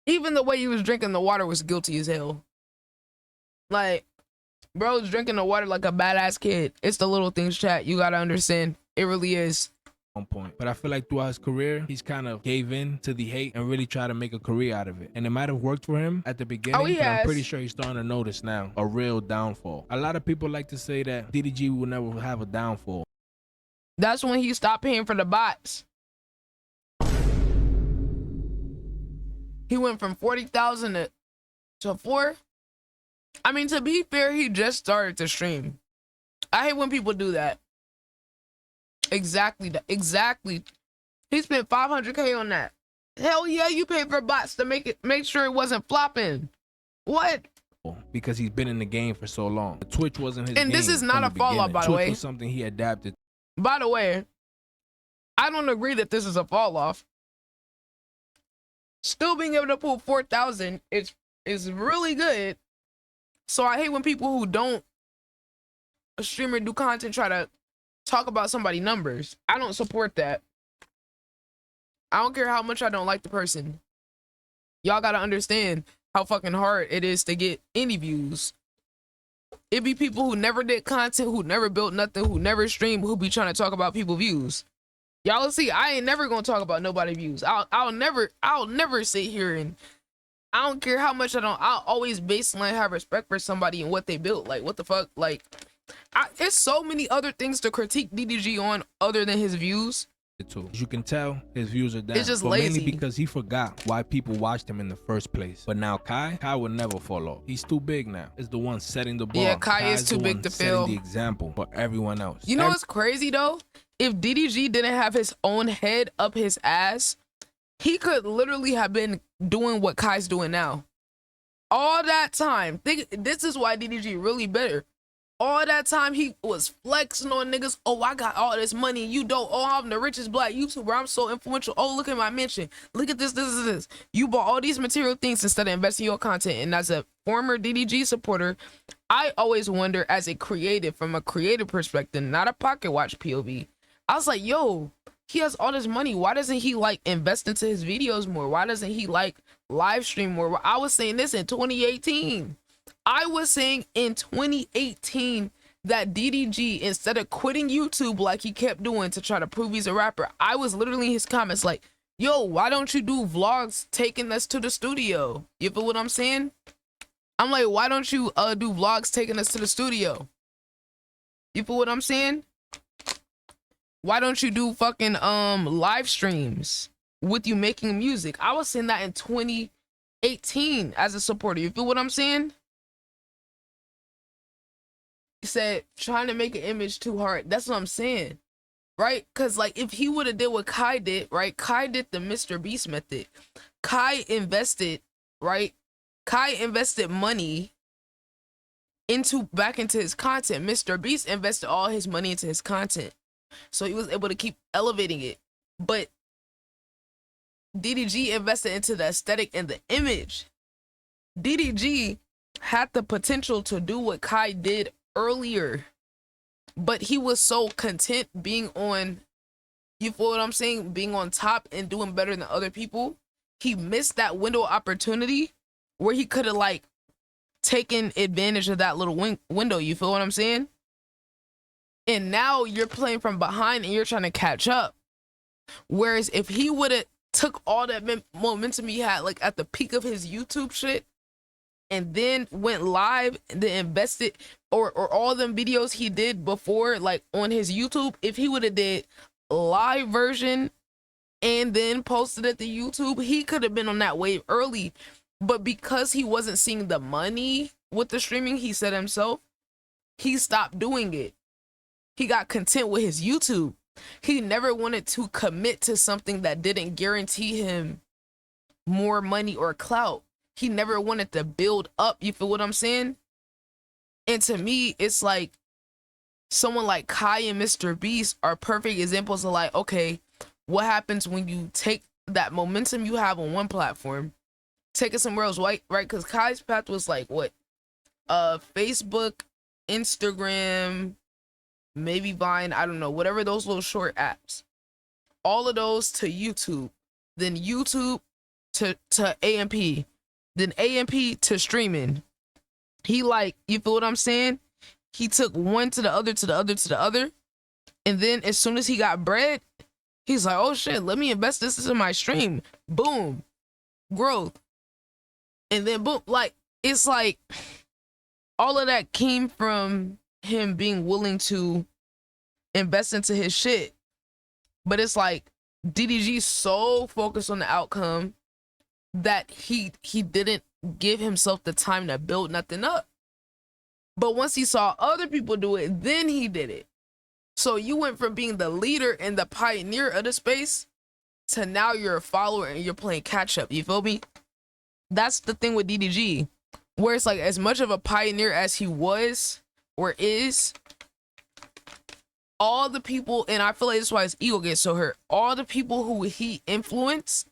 Even the way he was drinking the water was guilty as hell. Like, bro's drinking the water like a badass kid. It's the little things, chat. You gotta understand. It really is. On point. But I feel like throughout his career, he's kind of gave in to the hate and really tried to make a career out of it. And it might have worked for him at the beginning, but I'm pretty sure he's starting to notice now a real downfall. A lot of people like to say that DDG will never have a downfall. That's when he stopped paying for the bots. He went from 40,000 to 4. I mean, to be fair, he just started to stream. I hate when people do that. Exactly. He spent 500K on that. Hell yeah, you paid for bots to make sure it wasn't flopping. What? Because he's been in the game for so long. Twitch wasn't his game. And this is not a fall off, by the way. Twitch was something he adapted. By the way, I don't agree that this is a fall off. Still being able to pull 4,000 is really good. So I hate when people who don't stream or do content try to talk about somebody's numbers. I don't support that. I don't care how much I don't like the person. Y'all gotta understand how fucking hard it is to get any views. It be people who never did content, who never built nothing, who never streamed, who be trying to talk about people's views. Y'all will see, I ain't never gonna talk about nobody's views. I'll never sit here and I don't care how much I'll always baseline have respect for somebody and what they built. Like, what the fuck? Like, it's so many other things to critique DDG on other than his views. As you can tell, his views are down. It's just but lazy. Mainly because he forgot why people watched him in the first place. But now Kai will never fall off. He's too big now. Is the one setting the bar. Yeah, Kai is too big to fail. Setting the example for everyone else. You know what's crazy though? If DDG didn't have his own head up his ass, he could literally have been doing what Kai's doing now. All that time. This is why DDG really better. All that time he was flexing on niggas. Oh, I got all this money. You don't. Oh, I'm the richest black YouTuber. I'm so influential. Oh, look at my mention. Look at this. You bought all these material things instead of investing in your content. And as a former DDG supporter, I always wonder as a creative, from a creative perspective, not a pocket watch POV. I was like, yo, he has all this money. Why doesn't he like invest into his videos more? Why doesn't he like live stream more? I was saying this in 2018. I was saying in 2018 that DDG, instead of quitting YouTube like he kept doing to try to prove he's a rapper, I was literally in his comments like, yo, why don't you do vlogs taking us to the studio? You feel what I'm saying? I'm like, why don't you do vlogs taking us to the studio? You feel what I'm saying? Why don't you do fucking live streams with you making music? I was saying that in 2018 as a supporter. You feel what I'm saying? said trying to make an image too hard. That's what I'm saying, right? Because like if he would have did what Kai did, right? Kai did the Mr. Beast method. Kai invested, right? Kai invested money back into his content. Mr. Beast invested all his money into his content, so he was able to keep elevating it. But DDG invested into the aesthetic and the image. DDG had the potential to do what Kai did earlier, but he was so content being on, you feel what I'm saying, being on top and doing better than other people. He missed that window of opportunity where he could have like taken advantage of that little window. You feel what I'm saying? And now you're playing from behind and you're trying to catch up. Whereas if he would have took all that momentum he had like at the peak of his YouTube shit and then went live and then invested, or all them videos he did before like on his YouTube, if he would have did live version and then posted it to YouTube, he could have been on that wave early. But because he wasn't seeing the money with the streaming, he said himself, he stopped doing it. He got content with his YouTube. He never wanted to commit to something that didn't guarantee him more money or clout. He never wanted to build up. You feel what I'm saying? And to me, it's like someone like Kai and Mr. Beast are perfect examples of like, okay, what happens when you take that momentum you have on one platform, take it somewhere else, right? Because Kai's path was like what? Facebook, Instagram, maybe Vine, I don't know, whatever those little short apps. All of those to YouTube, then YouTube to AMP, then AMP to streaming. He like, you feel what I'm saying? He took one to the other, to the other, to the other. And then as soon as he got bread, he's like, oh shit, let me invest this into my stream. Boom. Growth. And then boom, like, it's like all of that came from him being willing to invest into his shit. But it's like DDG so focused on the outcome that he didn't give himself the time to build nothing up. But once he saw other people do it, then he did it. So you went from being the leader and the pioneer of the space to now you're a follower and you're playing catch up. You feel me? That's the thing with DDG, where it's like as much of a pioneer as he was or is, all the people, and I feel like that's why his ego gets so hurt, all the people who he influenced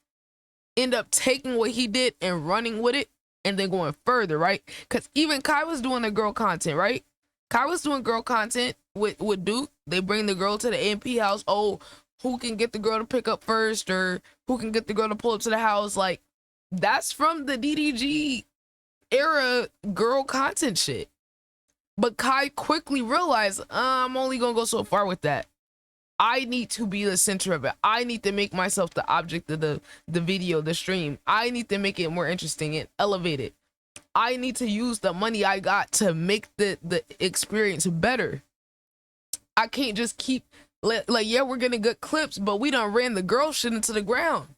end up taking what he did and running with it and then going further, right? Because even Kai was doing the girl content, right? Kai was doing girl content with Duke. They bring the girl to the AMP house. Oh, who can get the girl to pick up first, or who can get the girl to pull up to the house? Like, that's from the DDG era girl content shit. But Kai quickly realized, I'm only gonna go so far with that. I need to be the center of it. I need to make myself the object of the video, the stream. I need to make it more interesting and elevate it. I need to use the money I got to make the experience better. I can't just keep like, yeah, we're getting good clips, but we done ran the girl shit into the ground.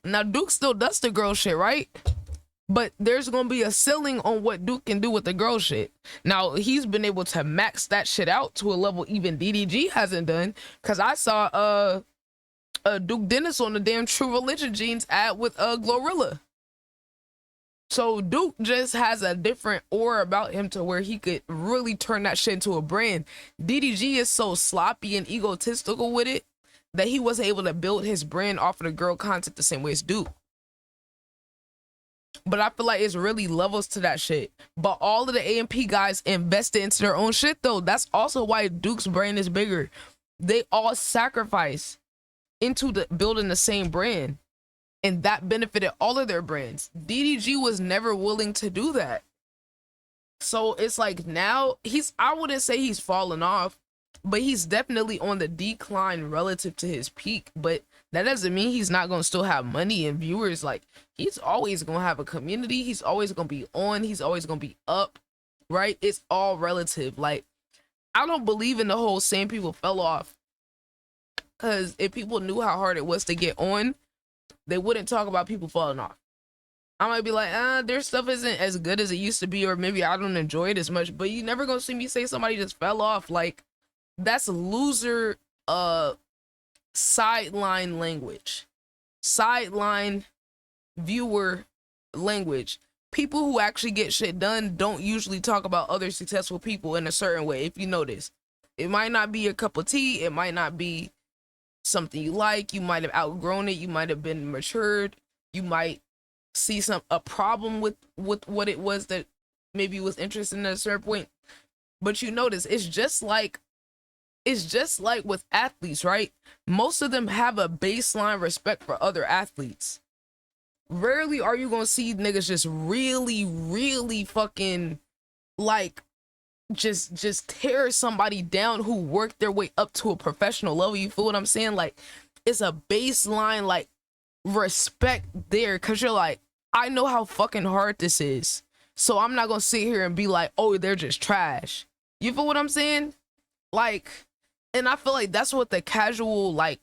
Now Duke still does the girl shit, right? But there's gonna be a ceiling on what Duke can do with the girl shit. Now he's been able to max that shit out to a level even DDG hasn't done. Cause I saw Duke Dennis on the damn True Religion jeans ad with Glorilla. So Duke just has a different aura about him to where he could really turn that shit into a brand. DDG is so sloppy and egotistical with it that he wasn't able to build his brand off of the girl content the same way as Duke. But I feel like it's really levels to that shit. But all of the AMP guys invested into their own shit though. That's also why Duke's brand is bigger. They all sacrifice into the building the same brand. And that benefited all of their brands. DDG was never willing to do that. So it's like now I wouldn't say he's fallen off, but he's definitely on the decline relative to his peak. But that doesn't mean he's not going to still have money and viewers. Like, he's always going to have a community. He's always going to be on. He's always going to be up, right? It's all relative. Like, I don't believe in the whole same people fell off. Because if people knew how hard it was to get on, they wouldn't talk about people falling off. I might be like, their stuff isn't as good as it used to be, or maybe I don't enjoy it as much. But you never gonna see me say somebody just fell off. Like, that's loser sideline language. Sideline viewer language. People who actually get shit done don't usually talk about other successful people in a certain way. If you notice, it might not be your cup of tea. It might not be something you like. You might have outgrown it. You might have been matured. You might see a problem with what it was that maybe was interesting at a certain point. But you notice it's just like with athletes, right? Most of them have a baseline respect for other athletes. Rarely are you gonna see niggas just really fucking like just tear somebody down who worked their way up to a professional level. You feel what I'm saying? Like, it's a baseline like respect there, because you're like, I know how fucking hard this is, so I'm not gonna sit here and be like, oh, they're just trash. You feel what I'm saying? Like, and I feel like that's what the casual like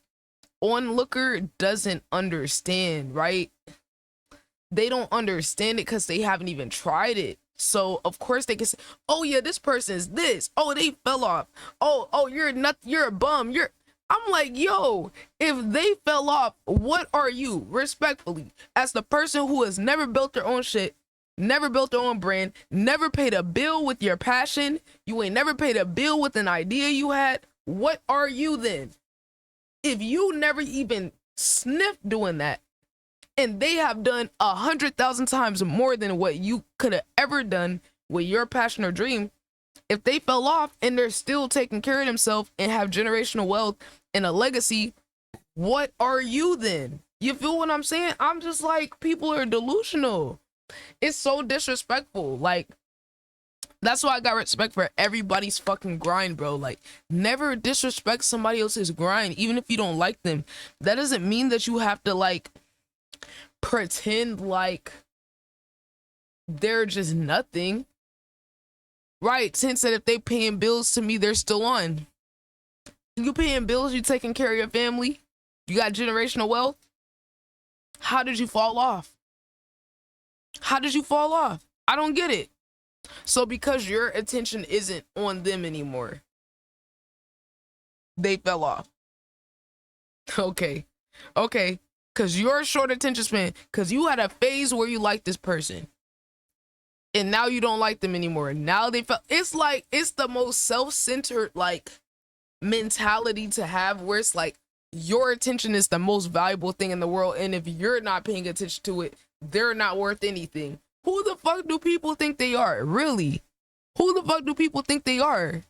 onlooker doesn't understand, right? They don't understand it because they haven't even tried it. So of course they can say, oh yeah, this person's this, oh they fell off, oh you're a bum, I'm like, yo, if they fell off, what are you? Respectfully, as the person who has never built their own shit, never built their own brand, never paid a bill with your passion, you ain't never paid a bill with an idea you had, what are you then? If you never even sniffed doing that, and they have done 100,000 times more than what you could have ever done with your passion or dream, if they fell off and they're still taking care of themselves and have generational wealth and a legacy, what are you then? You feel what I'm saying? I'm just like, people are delusional. It's so disrespectful. Like, that's why I got respect for everybody's fucking grind, bro. Like, never disrespect somebody else's grind, even if you don't like them. That doesn't mean that you have to like pretend like they're just nothing, right? Since that if they paying bills to me, they're still on. You paying bills, you taking care of your family, you got generational wealth. How did you fall off? How did you fall off? I don't get it. So because your attention isn't on them anymore, they fell off. Okay, because your short attention span, because you had a phase where you liked this person and now you don't like them anymore. Now they felt, it's like, it's the most self-centered like mentality to have, where it's like your attention is the most valuable thing in the world, and if you're not paying attention to it, they're not worth anything. Who the fuck do people think they are? Really? Who the fuck do people think they are?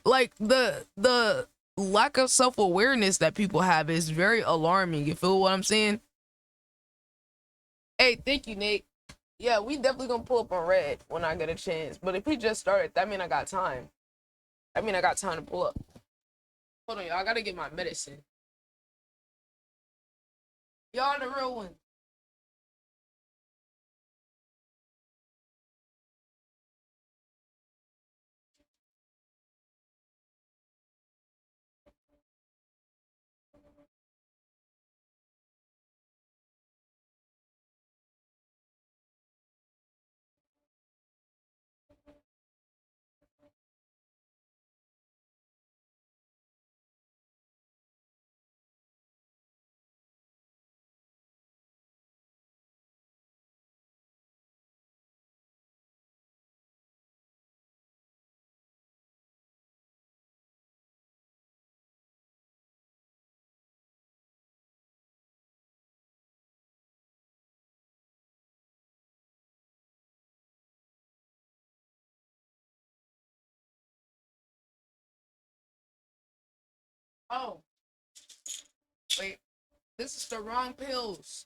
Like, the lack of self-awareness that people have is very alarming. You feel what I'm saying? Hey, thank you, Nate. Yeah, we definitely gonna pull up on red when I get a chance. But if we just started, that mean I got time. I mean, I got time to pull up. Hold on, y'all. I gotta get my medicine. Y'all the real one. Oh, wait. This is the wrong pills.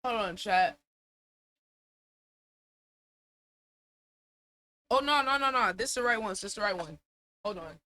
Hold on, chat. Oh, no. This is the right one. This is the right one. Hold on.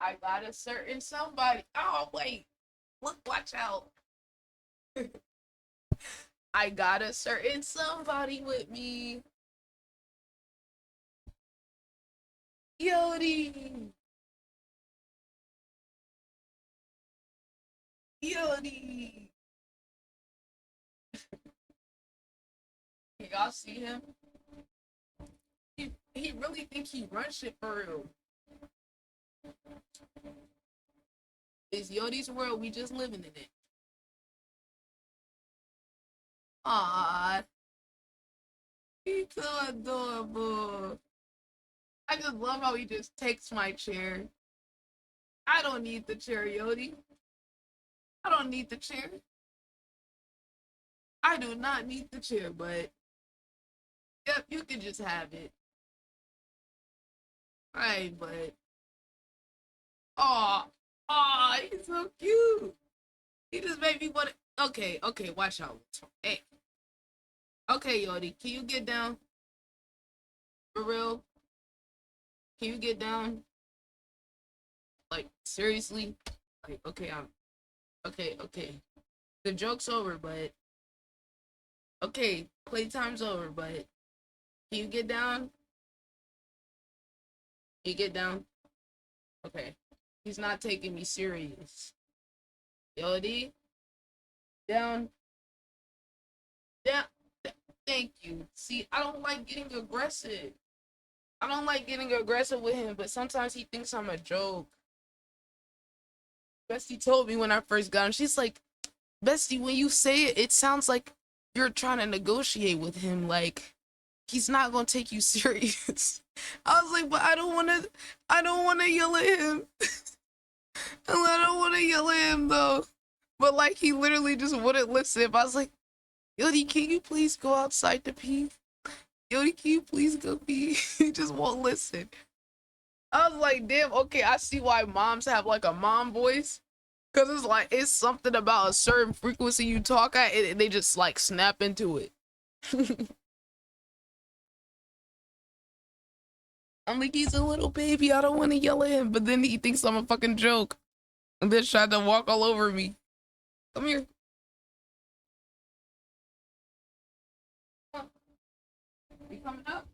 I got a certain somebody. Oh wait, look, watch out. I got a certain somebody with me. Yodi. Yodi. Y'all see him? He really think he runs shit for real. It's Yodi's world, we just living in it. Aww. He's so adorable. I just love how he just takes my chair. I don't need the chair, Yodi. I don't need the chair. I do not need the chair, but yep, you can just have it. Right, but aw, he's so cute. He just made me want to. Okay, watch out. Hey, okay, Yodi, can you get down? For real? Can you get down? Like, seriously? Like, okay, okay. The joke's over, but okay, playtime's over, but can you get down? You get down? Okay. He's not taking me serious. Yodi? Down. Down. Thank you. See, I don't like getting aggressive. I don't like getting aggressive with him, but sometimes he thinks I'm a joke. Bestie told me when I first got him, she's like, Bestie, when you say it, it sounds like you're trying to negotiate with him. Like, he's not gonna take you serious. I was like, but I don't wanna yell at him. I don't wanna yell at him though. But like, he literally just wouldn't listen. I was like, Yodi, can you please go outside to pee? Yodi, can you please go pee? He just won't listen. I was like, damn, okay, I see why moms have like a mom voice. Cause it's like, it's something about a certain frequency you talk at, and they just like snap into it. I'm like, he's a little baby, I don't want to yell at him. But then he thinks I'm a fucking joke. And then tried to walk all over me. Come here. You coming up?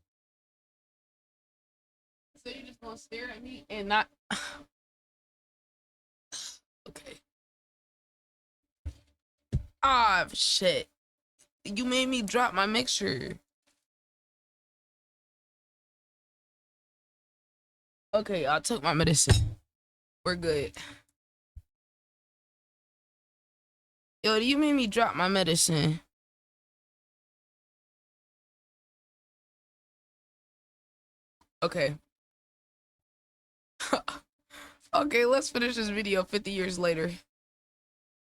So you just gonna stare at me and not... Okay. Ah, shit. You made me drop my mixture. Okay, I took my medicine. We're good. Yo, you made me drop my medicine. Okay. Okay, let's finish this video 50 years later.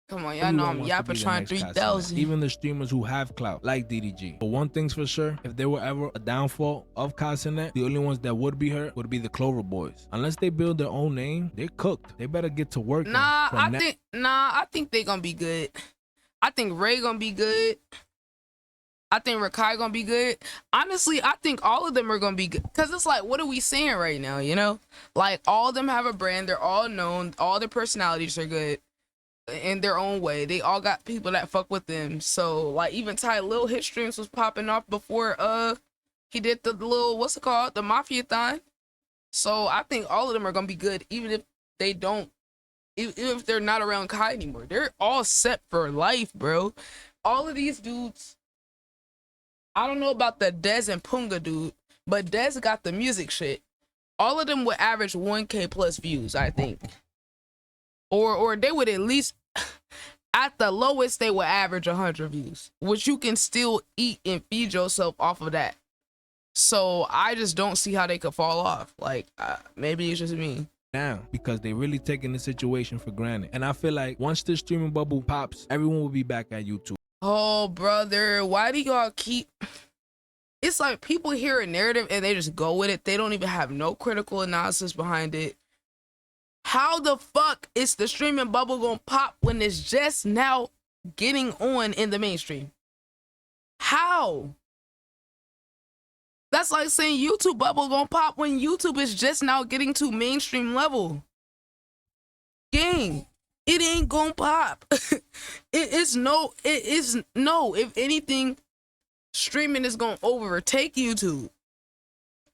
Come on, y'all know I'm Yapatron 3000. Even the streamers who have clout, like DDG. But one thing's for sure, if there were ever a downfall of CENAT, the only ones that would be hurt would be the Clover Boys. Unless they build their own name, they're cooked. They better get to work. I think they gonna be good. I think Ray gonna be good. I think Rakai gonna be good. Honestly, I think all of them are gonna be good. Cause it's like, what are we saying right now, you know? Like, all of them have a brand, they're all known, all their personalities are good in their own way. They all got people that fuck with them. So like, even Ty Lil hit streams was popping off before he did the little, what's it called, the Mafiathon. So I think all of them are gonna be good, even if they don't, even if they're not around Kai anymore. They're all set for life, bro. All of these dudes, I don't know about the Dez and Punga dude, but Dez got the music shit. All of them would average 1K plus views, I think. Or they would at least, at the lowest, they would average 100 views, which you can still eat and feed yourself off of that. So I just don't see how they could fall off. Like, maybe it's just me. Now, because they really taking the situation for granted. And I feel like once the streaming bubble pops, everyone will be back at YouTube. Oh, brother, why do y'all keep... It's like people hear a narrative and they just go with it. They don't even have no critical analysis behind it. How the fuck is the streaming bubble gonna pop when it's just now getting on in the mainstream? How? That's like saying YouTube bubble gonna pop when YouTube is just now getting to mainstream level. Gang, it ain't gonna pop. If anything, streaming is gonna overtake YouTube.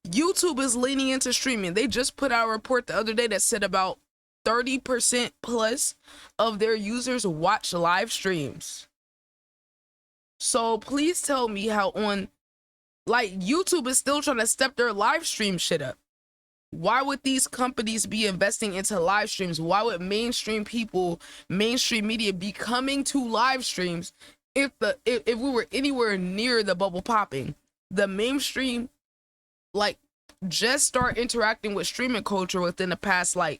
YouTube is leaning into streaming. They just put out a report the other day that said about 30% plus of their users watch live streams. So please tell me how on, like, YouTube is still trying to step their live stream shit up. Why would these companies be investing into live streams? Why would mainstream people, mainstream media be coming to live streams if we were anywhere near the bubble popping? The mainstream, like, just start interacting with streaming culture within the past, like,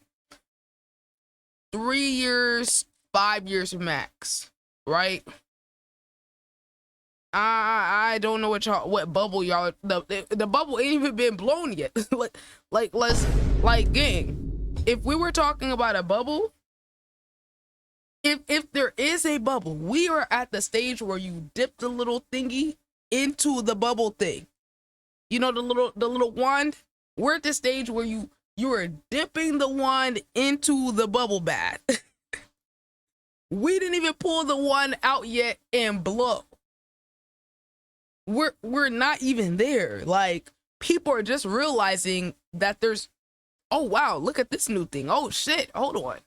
3 years, 5 years max, right? I don't know what bubble y'all, the bubble ain't even been blown yet. Gang, if we were talking about a bubble, if there is a bubble, we are at the stage where you dip the little thingy into the bubble thing. You know, the little wand. We're at the stage where you are dipping the wand into the bubble bath. We didn't even pull the wand out yet and blow. We're not even there. Like, people are just realizing that there's, oh wow, look at this new thing. Oh shit, hold on.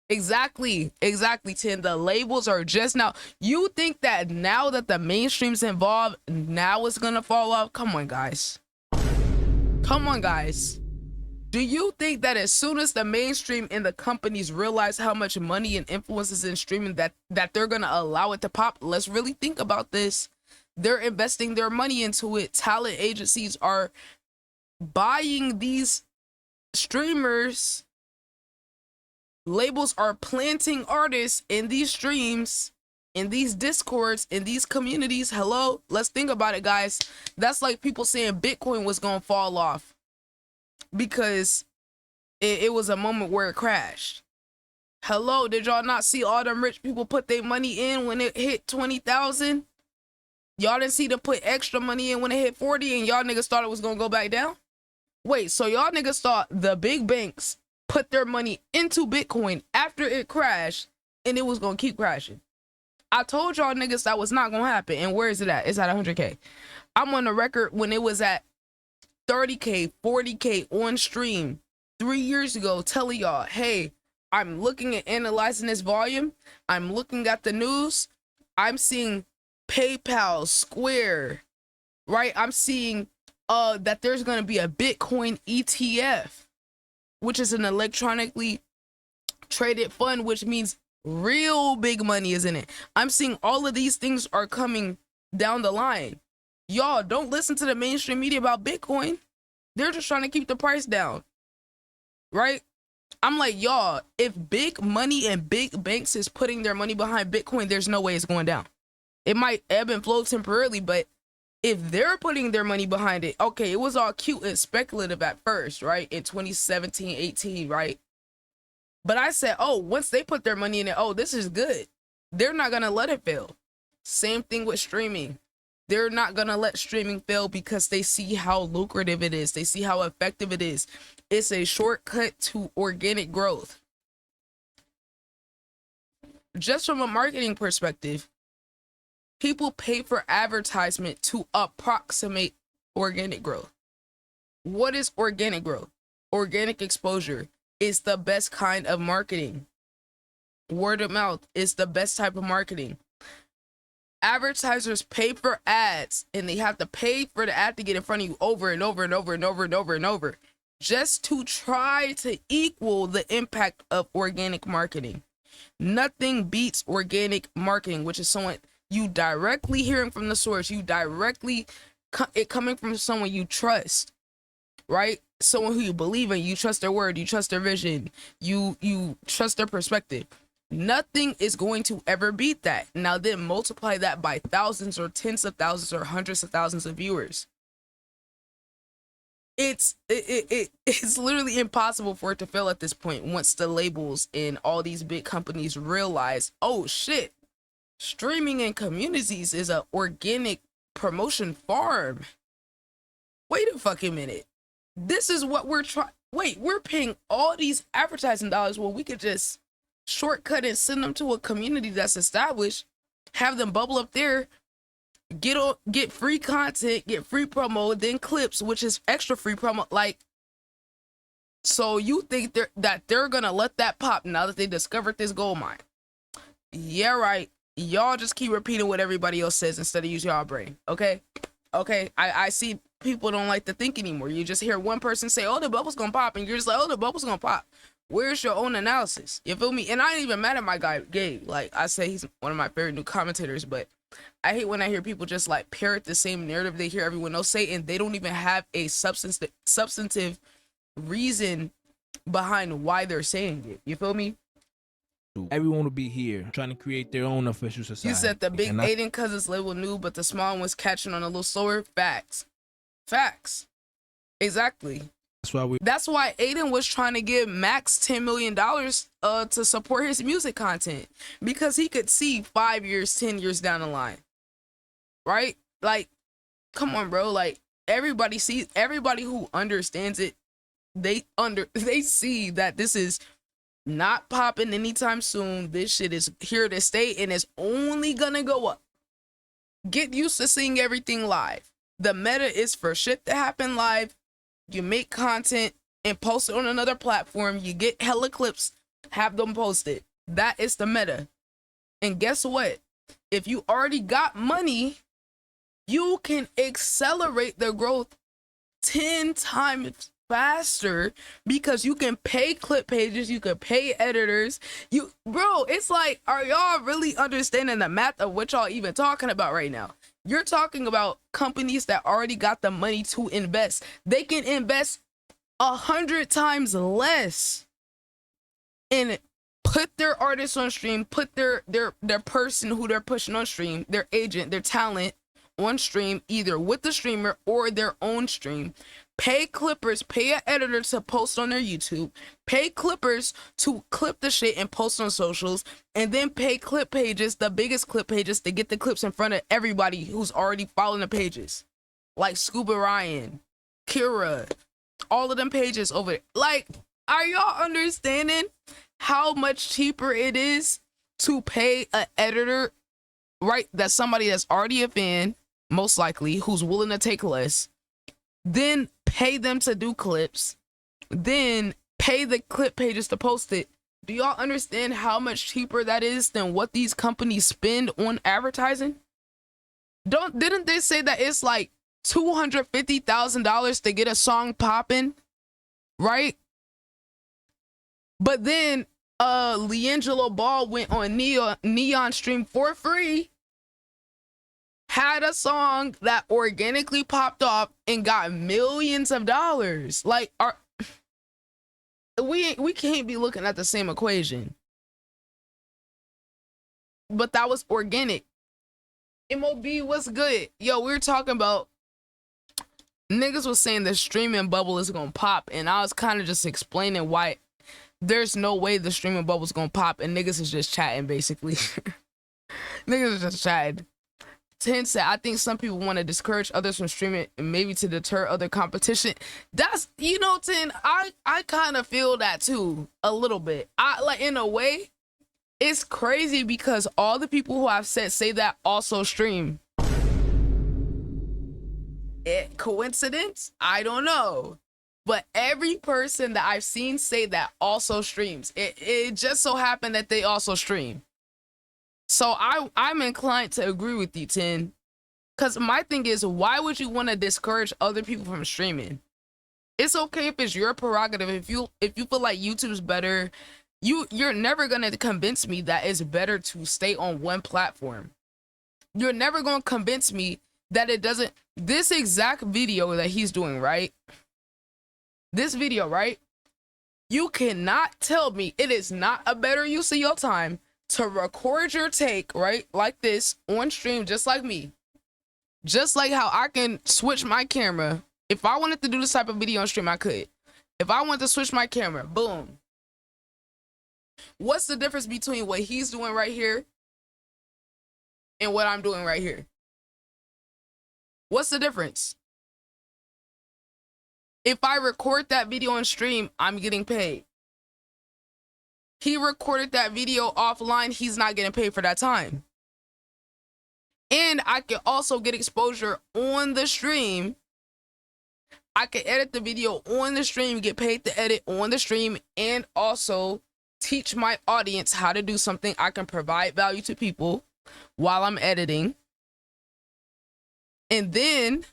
Exactly, Tim. The labels are just now. You think that now that the mainstream's involved, now it's gonna fall off? Come on, guys. Come on, guys. Do you think that as soon as the mainstream and the companies realize how much money and influence is in streaming, that they're gonna allow it to pop? Let's really think about this. They're investing their money into it. Talent agencies are buying these streamers. Labels are planting artists in these streams, in these discords, in these communities. Hello, let's think about it, guys. That's like people saying Bitcoin was gonna fall off because it was a moment where it crashed. Hello, did y'all not see all them rich people put their money in when it hit 20,000? Y'all didn't see them put extra money in when it hit 40, and y'all niggas thought it was gonna go back down? Wait, so y'all niggas thought the big banks put their money into Bitcoin after it crashed and it was gonna keep crashing? I told y'all niggas that was not gonna happen. And where is it at? It's at 100K. I'm on the record when it was at 30K, 40K on stream 3 years ago, telling y'all, hey, I'm looking at analyzing this volume. I'm looking at the news. I'm seeing PayPal, Square, right? I'm seeing that there's gonna be a Bitcoin ETF, which is an electronically traded fund, which means real big money is in it. I'm seeing all of these things are coming down the line. Y'all don't listen to the mainstream media about Bitcoin. They're just trying to keep the price down, right? I'm like, y'all, if big money and big banks is putting their money behind Bitcoin, there's no way it's going down. It might ebb and flow temporarily, but if they're putting their money behind it, okay, it was all cute and speculative at first, right? In 2017, 18, right? But I said, oh, once they put their money in it, oh, this is good. They're not going to let it fail. Same thing with streaming. They're not going to let streaming fail because they see how lucrative it is. They see how effective it is. It's a shortcut to organic growth. Just from a marketing perspective, people pay for advertisement to approximate organic growth. What is organic growth? Organic exposure is the best kind of marketing. Word of mouth is the best type of marketing. Advertisers pay for ads, and they have to pay for the ad to get in front of you over and over and over and over and over and over, just to try to equal the impact of organic marketing. Nothing beats organic marketing, which is someone you directly hearing from the source, you directly it coming from someone you trust, right? Someone who you believe in, you trust their word, you trust their vision, you trust their perspective. Nothing is going to ever beat that. Now then multiply that by thousands or tens of thousands or hundreds of thousands of viewers. It's literally impossible for it to fail at this point once the labels and all these big companies realize, oh shit, streaming and communities is a organic promotion farm. Wait a fucking minute. This is what we're trying. wait, we're paying all these advertising dollars when we could just shortcut and send them to a community that's established, have them bubble up there, get free content, get free promo, then clips, which is extra free promo. Like, so you think they're gonna let that pop now that they discovered this gold mine? Yeah, right. Y'all just keep repeating what everybody else says instead of use y'all brain. Okay? I see people don't like to think anymore. You just hear one person say, oh, the bubble's gonna pop, and you're just like, oh, the bubble's gonna pop. Where's your own analysis? You feel me? And I ain't even mad at my guy Gabe. Like, I say he's one of my favorite new commentators, but I hate when I hear people just like parrot the same narrative they hear everyone else say, and they don't even have a substantive reason behind why they're saying it. You feel me? Everyone will be here trying to create their own official society. You said the big Aiden cousins label new, but the small one's catching on a little slower. Facts. Exactly. That's why Aiden was trying to give Max $10 million to support his music content, because he could see 5 years, 10 years down the line. Right? Like, come on, bro. Like, everybody who understands it, they see that this is not popping anytime soon. This shit is here to stay, and it's only gonna go up. Get used to seeing everything live. The meta is for shit to happen live. You make content and post it on another platform. You get hella clips, have them posted. That is the meta. And guess what? If you already got money, you can accelerate the growth 10 times faster, because you can pay clip pages, you can pay editors. Bro, it's like, are y'all really understanding the math of what y'all even talking about right now? You're talking about companies that already got the money to invest. They can invest 100 times less and put their artists on stream, put their person who they're pushing on stream, their agent, their talent on stream, either with the streamer or their own stream. Pay clippers, pay an editor to post on their YouTube, pay clippers to clip the shit and post on socials, and then pay clip pages, the biggest clip pages, to get the clips in front of everybody who's already following the pages. Like Scuba Ryan, Ciara, all of them pages over there. Like, are y'all understanding how much cheaper it is to pay an editor, right? That's somebody that's already a fan, most likely, who's willing to take less. Then pay them to do clips, then pay the clip pages to post it. Do y'all understand how much cheaper that is than what these companies spend on advertising? Didn't they say that it's like $250,000 to get a song popping, right? But then Leangelo Ball went on Neon Stream for free, had a song that organically popped off and got millions of dollars. Like, we can't be looking at the same equation. But that was organic. MOB was good. Yo, we were talking about, niggas was saying the streaming bubble is gonna pop, and I was kind of just explaining why there's no way the streaming bubble is gonna pop, and niggas is just chatting, basically. Niggas is just chatting. 10 said, I think some people want to discourage others from streaming and maybe to deter other competition. That's, 10, I kind of feel that too, a little bit. Like, in a way, it's crazy because all the people who I've said say that also stream. Coincidence? I don't know. But every person that I've seen say that also streams. It just so happened that they also stream. So I'm inclined to agree with you, 10. Because my thing is, why would you want to discourage other people from streaming? It's okay if it's your prerogative. If you feel like YouTube's better, you're never going to convince me that it's better to stay on one platform. You're never going to convince me that it doesn't. This exact video that he's doing, right? This video, right? You cannot tell me it is not a better use of your time to record your take, right, like this on stream, just like me. Just like how I can switch my camera. If I wanted to do this type of video on stream, I could. If I wanted to switch my camera, boom. What's the difference between what he's doing right here and what I'm doing right here? What's the difference? If I record that video on stream, I'm getting paid. He recorded that video offline, he's not getting paid for that time. And I can also get exposure on the stream. I can edit the video on the stream, get paid to edit on the stream, and also teach my audience how to do something. I can provide value to people while I'm editing. And then,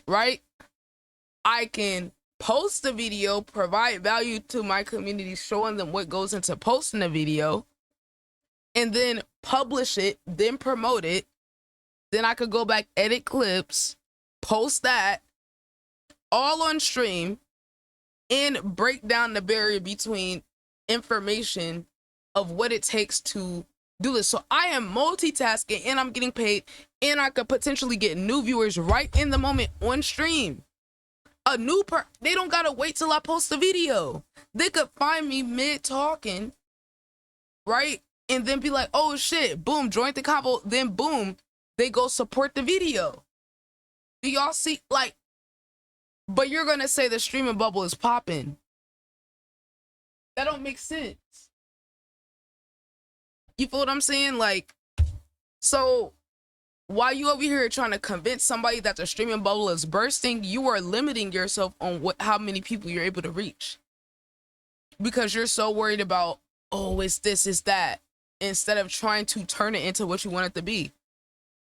right, I can post the video, provide value to my community, showing them what goes into posting the video, and then publish it, then promote it. Then I could go back, edit clips, post that, all on stream, and break down the barrier between information of what it takes to do this. So I am multitasking and I'm getting paid, and I could potentially get new viewers right in the moment on stream. They don't gotta wait till I post the video. They could find me mid talking, right? And then be like, oh shit, boom, join the combo, then boom, they go support the video. Do y'all see? Like, but you're gonna say the streaming bubble is popping. That don't make sense. You feel what I'm saying? Like, so while you over here trying to convince somebody that the streaming bubble is bursting, you are limiting yourself on how many people you're able to reach. Because you're so worried about, oh, it's this, it's that, instead of trying to turn it into what you want it to be.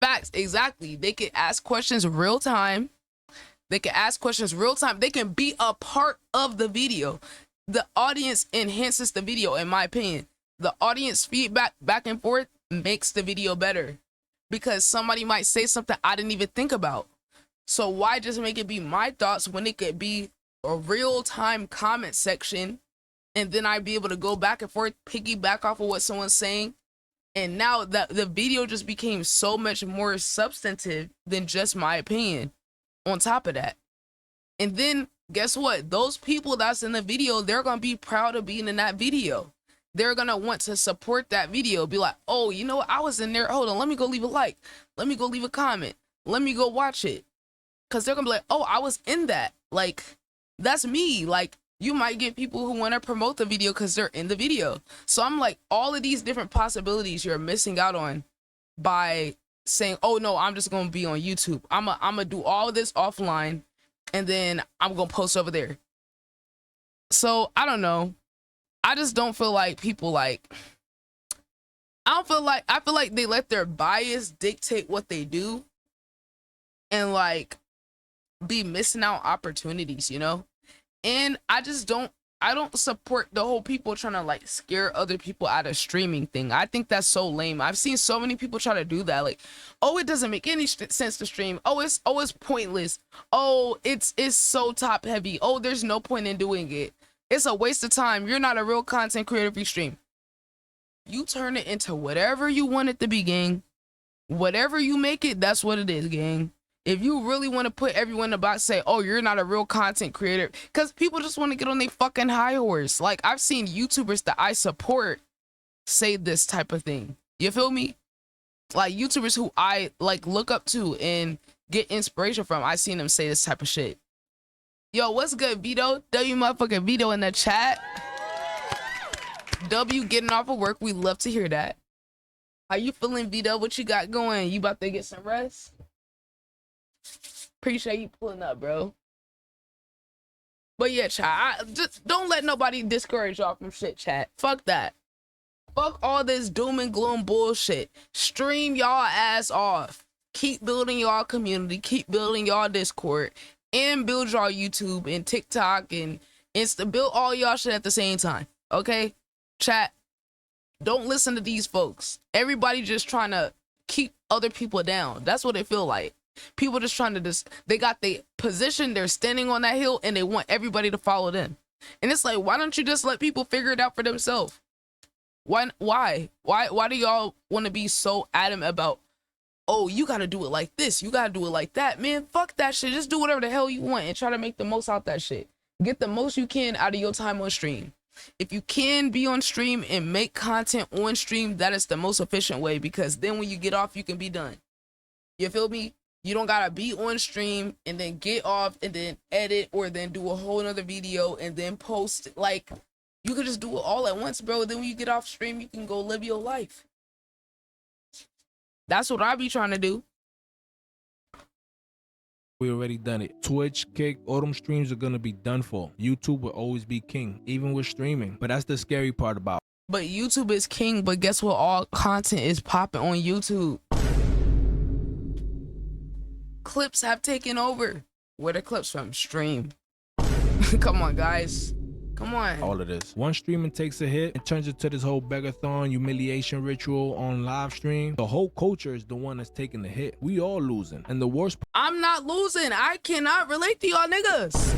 Facts, exactly. They can ask questions real time. They can ask questions real time. They can be a part of the video. The audience enhances the video, in my opinion. The audience feedback back and forth makes the video better, because somebody might say something I didn't even think about. So why just make it be my thoughts when it could be a real-time comment section, and then I'd be able to go back and forth, piggyback off of what someone's saying. And now that the video just became so much more substantive than just my opinion on top of that. And then guess what? Those people that's in the video, they're going to be proud of being in that video. They're going to want to support that video. Be like, oh, you know what? I was in there. Hold on. Let me go leave a like. Let me go leave a comment. Let me go watch it. Because they're going to be like, oh, I was in that. Like, that's me. Like, you might get people who want to promote the video because they're in the video. So I'm like, all of these different possibilities you're missing out on by saying, oh, no, I'm just going to be on YouTube. I'm going to do all of this offline, and then I'm going to post over there. So I don't know. I just don't feel like people like, I feel like they let their bias dictate what they do, and like be missing out opportunities, you know? And I don't support the whole people trying to like scare other people out of streaming thing. I think that's so lame. I've seen so many people try to do that. Like, oh, it doesn't make any sense to stream. Oh, it's pointless. Oh, it's so top heavy. Oh, there's no point in doing it. It's a waste of time. You're not a real content creator if you stream. You turn it into whatever you want it to be, gang. Whatever you make it, that's what it is, gang. If you really want to put everyone in the box, say, oh, you're not a real content creator, because people just want to get on their fucking high horse. Like, I've seen YouTubers that I support say this type of thing. You feel me? Like, YouTubers who I like look up to and get inspiration from, I seen them say this type of shit. Yo, what's good, Vito? W motherfucking Vito in the chat. W getting off of work. We love to hear that. How you feeling, Vito? What you got going? You about to get some rest? Appreciate you pulling up, bro. But yeah, chat, just don't let nobody discourage y'all from shit, chat. Fuck that. Fuck all this doom and gloom bullshit. Stream y'all ass off. Keep building y'all community. Keep building y'all Discord. And build y'all YouTube and TikTok and Insta. Build all y'all shit at the same time. Okay? Chat, don't listen to these folks. Everybody just trying to keep other people down. That's what it feel like. People just trying to they got their position, they're standing on that hill, and they want everybody to follow them. And it's like, why don't you just let people figure it out for themselves? Why do y'all want to be so adamant about, oh, you gotta do it like this, you gotta do it like that? Man, fuck that shit. Just do whatever the hell you want and try to make the most out that shit. Get the most you can out of your time on stream. If you can be on stream and make content on stream, that is the most efficient way, because then when you get off, you can be done. You feel me? You don't gotta be on stream and then get off and then edit or then do a whole nother video and then post it. Like, you could just do it all at once, bro. Then when you get off stream, you can go live your life. That's what I be trying to do. We already done it. Twitch, Kick, all them streams are gonna be done for. YouTube will always be king, even with streaming. But that's the scary part about it. But YouTube is king, but guess what? All content is popping on YouTube. Clips have taken over. Where the clips from? Stream. Come on, guys. Come on. All of this. One streamer takes a hit and turns it to this whole Beg-A-Thon humiliation ritual on live stream. The whole culture is the one that's taking the hit. We all losing. And the worst I'm not losing. I cannot relate to y'all niggas.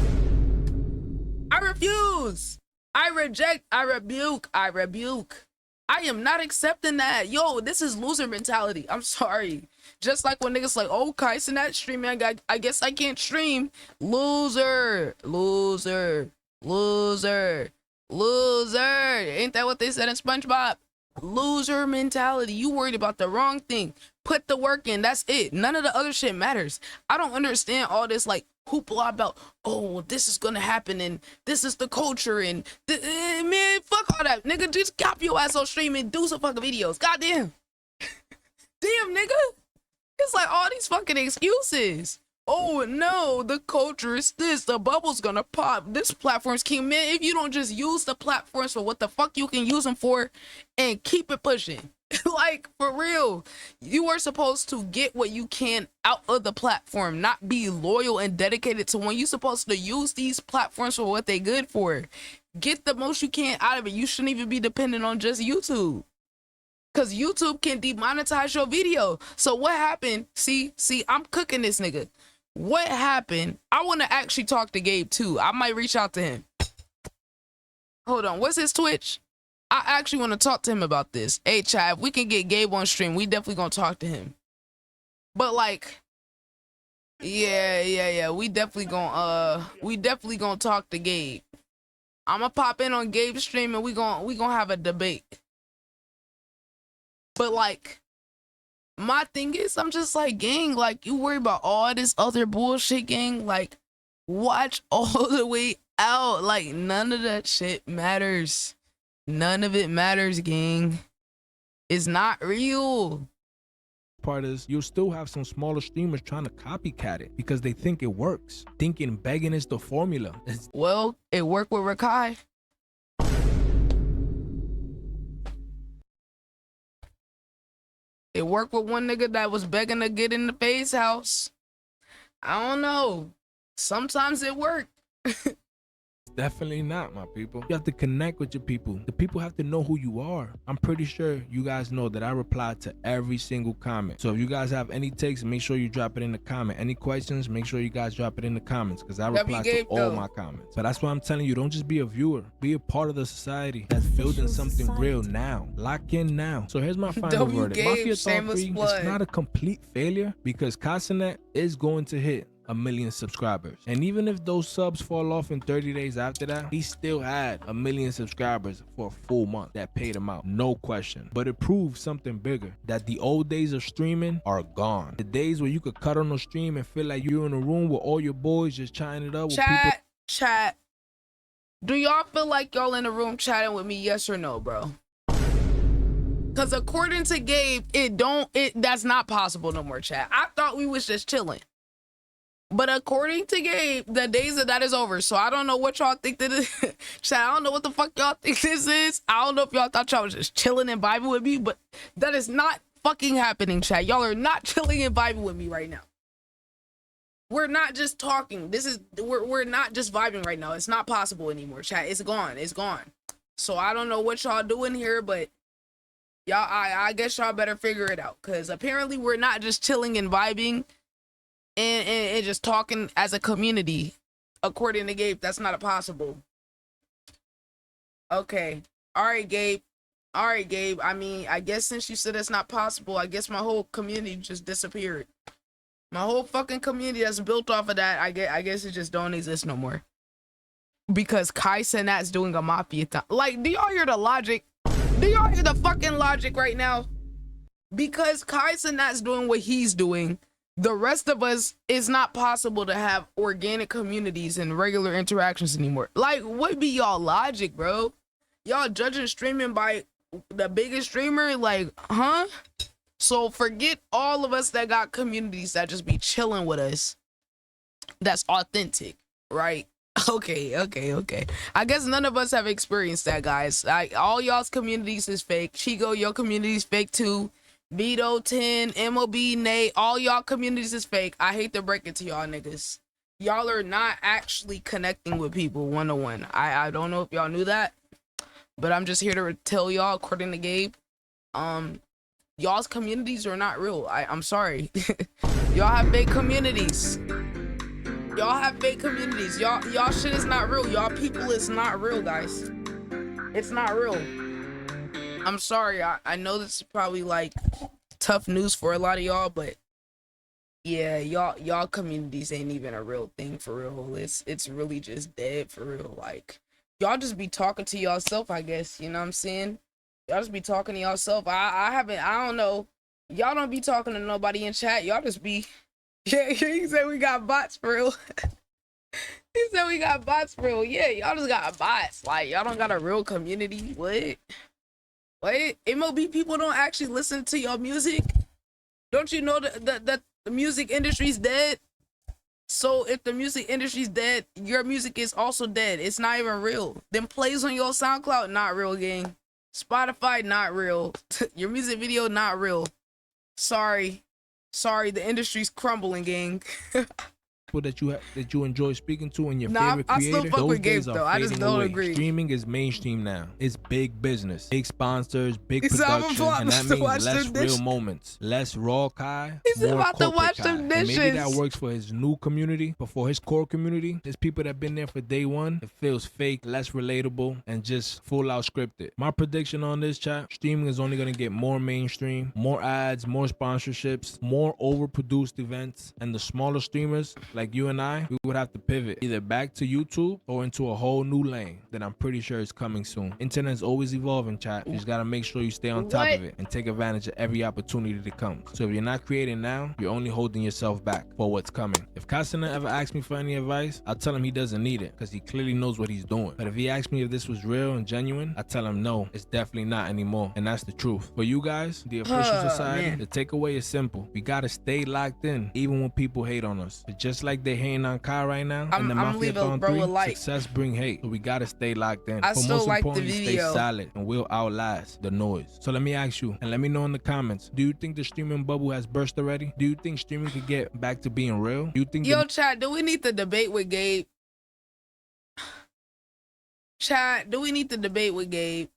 I refuse. I reject. I rebuke. I rebuke. I am not accepting that. Yo, this is loser mentality. I'm sorry. Just like when niggas like, oh, CENAT streaming, I guess I can't stream. Loser. Loser. Loser. Loser. Ain't that what they said in SpongeBob? Loser mentality. You worried about the wrong thing. Put the work in. That's it. None of the other shit matters. I don't understand all this like hoopla about, oh, well, this is gonna happen and this is the culture and man, fuck all that. Nigga, just cop your ass on stream and do some fucking videos. Goddamn. Damn, nigga. It's like all these fucking excuses. Oh no, the culture is this, the bubble's gonna pop, this platform's king. Man, if you don't just use the platforms for what the fuck you can use them for and keep it pushing. Like, for real, you are supposed to get what you can out of the platform, not be loyal and dedicated to when you're supposed to use these platforms for what they good for. Get the most you can out of it. You shouldn't even be dependent on just YouTube. Because YouTube can demonetize your video. So what happened? See, I'm cooking this nigga. What happened? I want to actually talk to Gabe too. I might reach out to him. Hold on. What's his Twitch? I actually want to talk to him about this. Hey, Chad, if we can get Gabe on stream, we definitely gonna talk to him. But like, yeah. We definitely gonna talk to Gabe. I'ma pop in on Gabe's stream and we gonna have a debate. But like, my thing is, I'm just like, gang, like, you worry about all this other bullshit, gang. Like, watch all the way out. Like, none of that shit matters. None of it matters, gang. It's not real. Part is, you'll still have some smaller streamers trying to copycat it because they think it works. Thinking begging is the formula. Well, it worked with Rakai. It worked with one nigga that was begging to get in the FaZe house. I don't know. Sometimes it worked. Definitely not, my people. You have to connect with your people. The people have to know who you are. I'm pretty sure you guys know that I reply to every single comment. So if you guys have any takes, make sure you drop it in the comment. Any questions, make sure you guys drop it in the comments because I reply to all my comments. But that's why I'm telling you, don't just be a viewer. Be a part of the society that's building something real now. Lock in now. So here's my final verdict. Mafiathon 3 is not a complete failure because CENAT is going to hit 1 million subscribers. And even if those subs fall off in 30 days after that, he still had 1 million subscribers for a full month that paid him out, no question. But it proves something bigger, that the old days of streaming are gone. The days where you could cut on a stream and feel like you're in a room with all your boys just chatting it up with people. Chat. Do y'all feel like y'all in a room chatting with me? Yes or no, bro? Because according to Gabe, that's not possible no more, chat. I thought we was just chilling. But according to Gabe, the days of that is over. So I don't know what y'all think that is. Chat, I don't know what the fuck y'all think this is. I don't know if y'all thought y'all was just chilling and vibing with me, but that is not fucking happening, chat. Y'all are not chilling and vibing with me right now. We're not just talking. We're not just vibing right now. It's not possible anymore, chat. It's gone. It's gone. So I don't know what y'all doing here, but y'all, I guess y'all better figure it out. Because apparently we're not just chilling and vibing. And just talking as a community. According to Gabe, that's not possible. Okay. All right, Gabe. I mean, I guess since you said it's not possible, I guess my whole community just disappeared. My whole fucking community that's built off of that, I guess it just don't exist no more. Because CENAT's doing a Mafiathon. Like, do y'all hear the logic? Do y'all hear the fucking logic right now? Because CENAT's doing what he's doing, the rest of us, it's not possible to have organic communities and regular interactions anymore. Like, what be y'all logic, bro? Y'all judging streaming by the biggest streamer? Like, huh? So forget all of us that got communities that just be chilling with us. That's authentic, right? Okay. I guess none of us have experienced that, guys. All y'all's communities is fake. Chico, your community's fake too. Vito, 10, MOB, Nate, all y'all communities is fake. I hate to break it to y'all niggas. Y'all are not actually connecting with people one-on-one. I don't know if y'all knew that, but I'm just here to tell y'all, according to Gabe, y'all's communities are not real. I'm sorry. Y'all have fake communities. Y'all have fake communities. Y'all shit is not real. Y'all people is not real, guys. It's not real. I'm sorry. I know this is probably like tough news for a lot of y'all, but yeah, y'all communities ain't even a real thing for real. It's really just dead for real. Like, y'all just be talking to y'allself, I guess. You know what I'm saying? Y'all just be talking to y'allself. I don't know. Y'all don't be talking to nobody in chat. Y'all just be, yeah, he said we got bots for real. He said we got bots for real. Yeah, y'all just got bots. Like, y'all don't got a real community. What? MOB people don't actually listen to your music? Don't you know that the music industry's dead? So if the music industry's dead, your music is also dead. It's not even real. Them plays on your SoundCloud, not real, gang. Spotify, not real. Your music video, not real. Sorry, the industry's crumbling, gang. That you enjoy speaking to and your I favorite creator, still fuck those with Gabe days are though. I just fading don't away. agree. Streaming is mainstream now. It's big business, big sponsors, big He said, "I'm production, about and that to watch means less them dishes." real moments, less raw Kai, He said, more "About to corporate watch Kai." them And maybe that dishes. works for his new community, but for his core community, there's people that been there for day one. It feels fake, less relatable, and just full out scripted. My prediction on this, chat: streaming is only gonna get more mainstream, more ads, more sponsorships, more overproduced events, and the smaller streamers like you and I, we would have to pivot either back to YouTube or into a whole new lane that I'm pretty sure is coming soon. Internet's always evolving, chat. You just gotta make sure you stay on top of it and take advantage of every opportunity that comes. So if you're not creating now, you're only holding yourself back for what's coming. If Kasana ever asks me for any advice, I'll tell him he doesn't need it because he clearly knows what he's doing. But if he asks me if this was real and genuine, I tell him no, it's definitely not anymore. And that's the truth. For you guys, the official society, man. the takeaway is simple. We gotta stay locked in even when people hate on us. But just like they hating on Kai right now, in the I'm leaving Mafiathon bro 3, a like. success bring hate. So we gotta stay locked in. I But still most like the importantly, stay video. silent and we'll outlast the noise. So let me ask you, and let me know in the comments, do you think the streaming bubble has burst already? Do you think streaming could get back to being real? Do you think Yo, chat, do we need to debate with Gabe? Chat, do we need to debate with Gabe?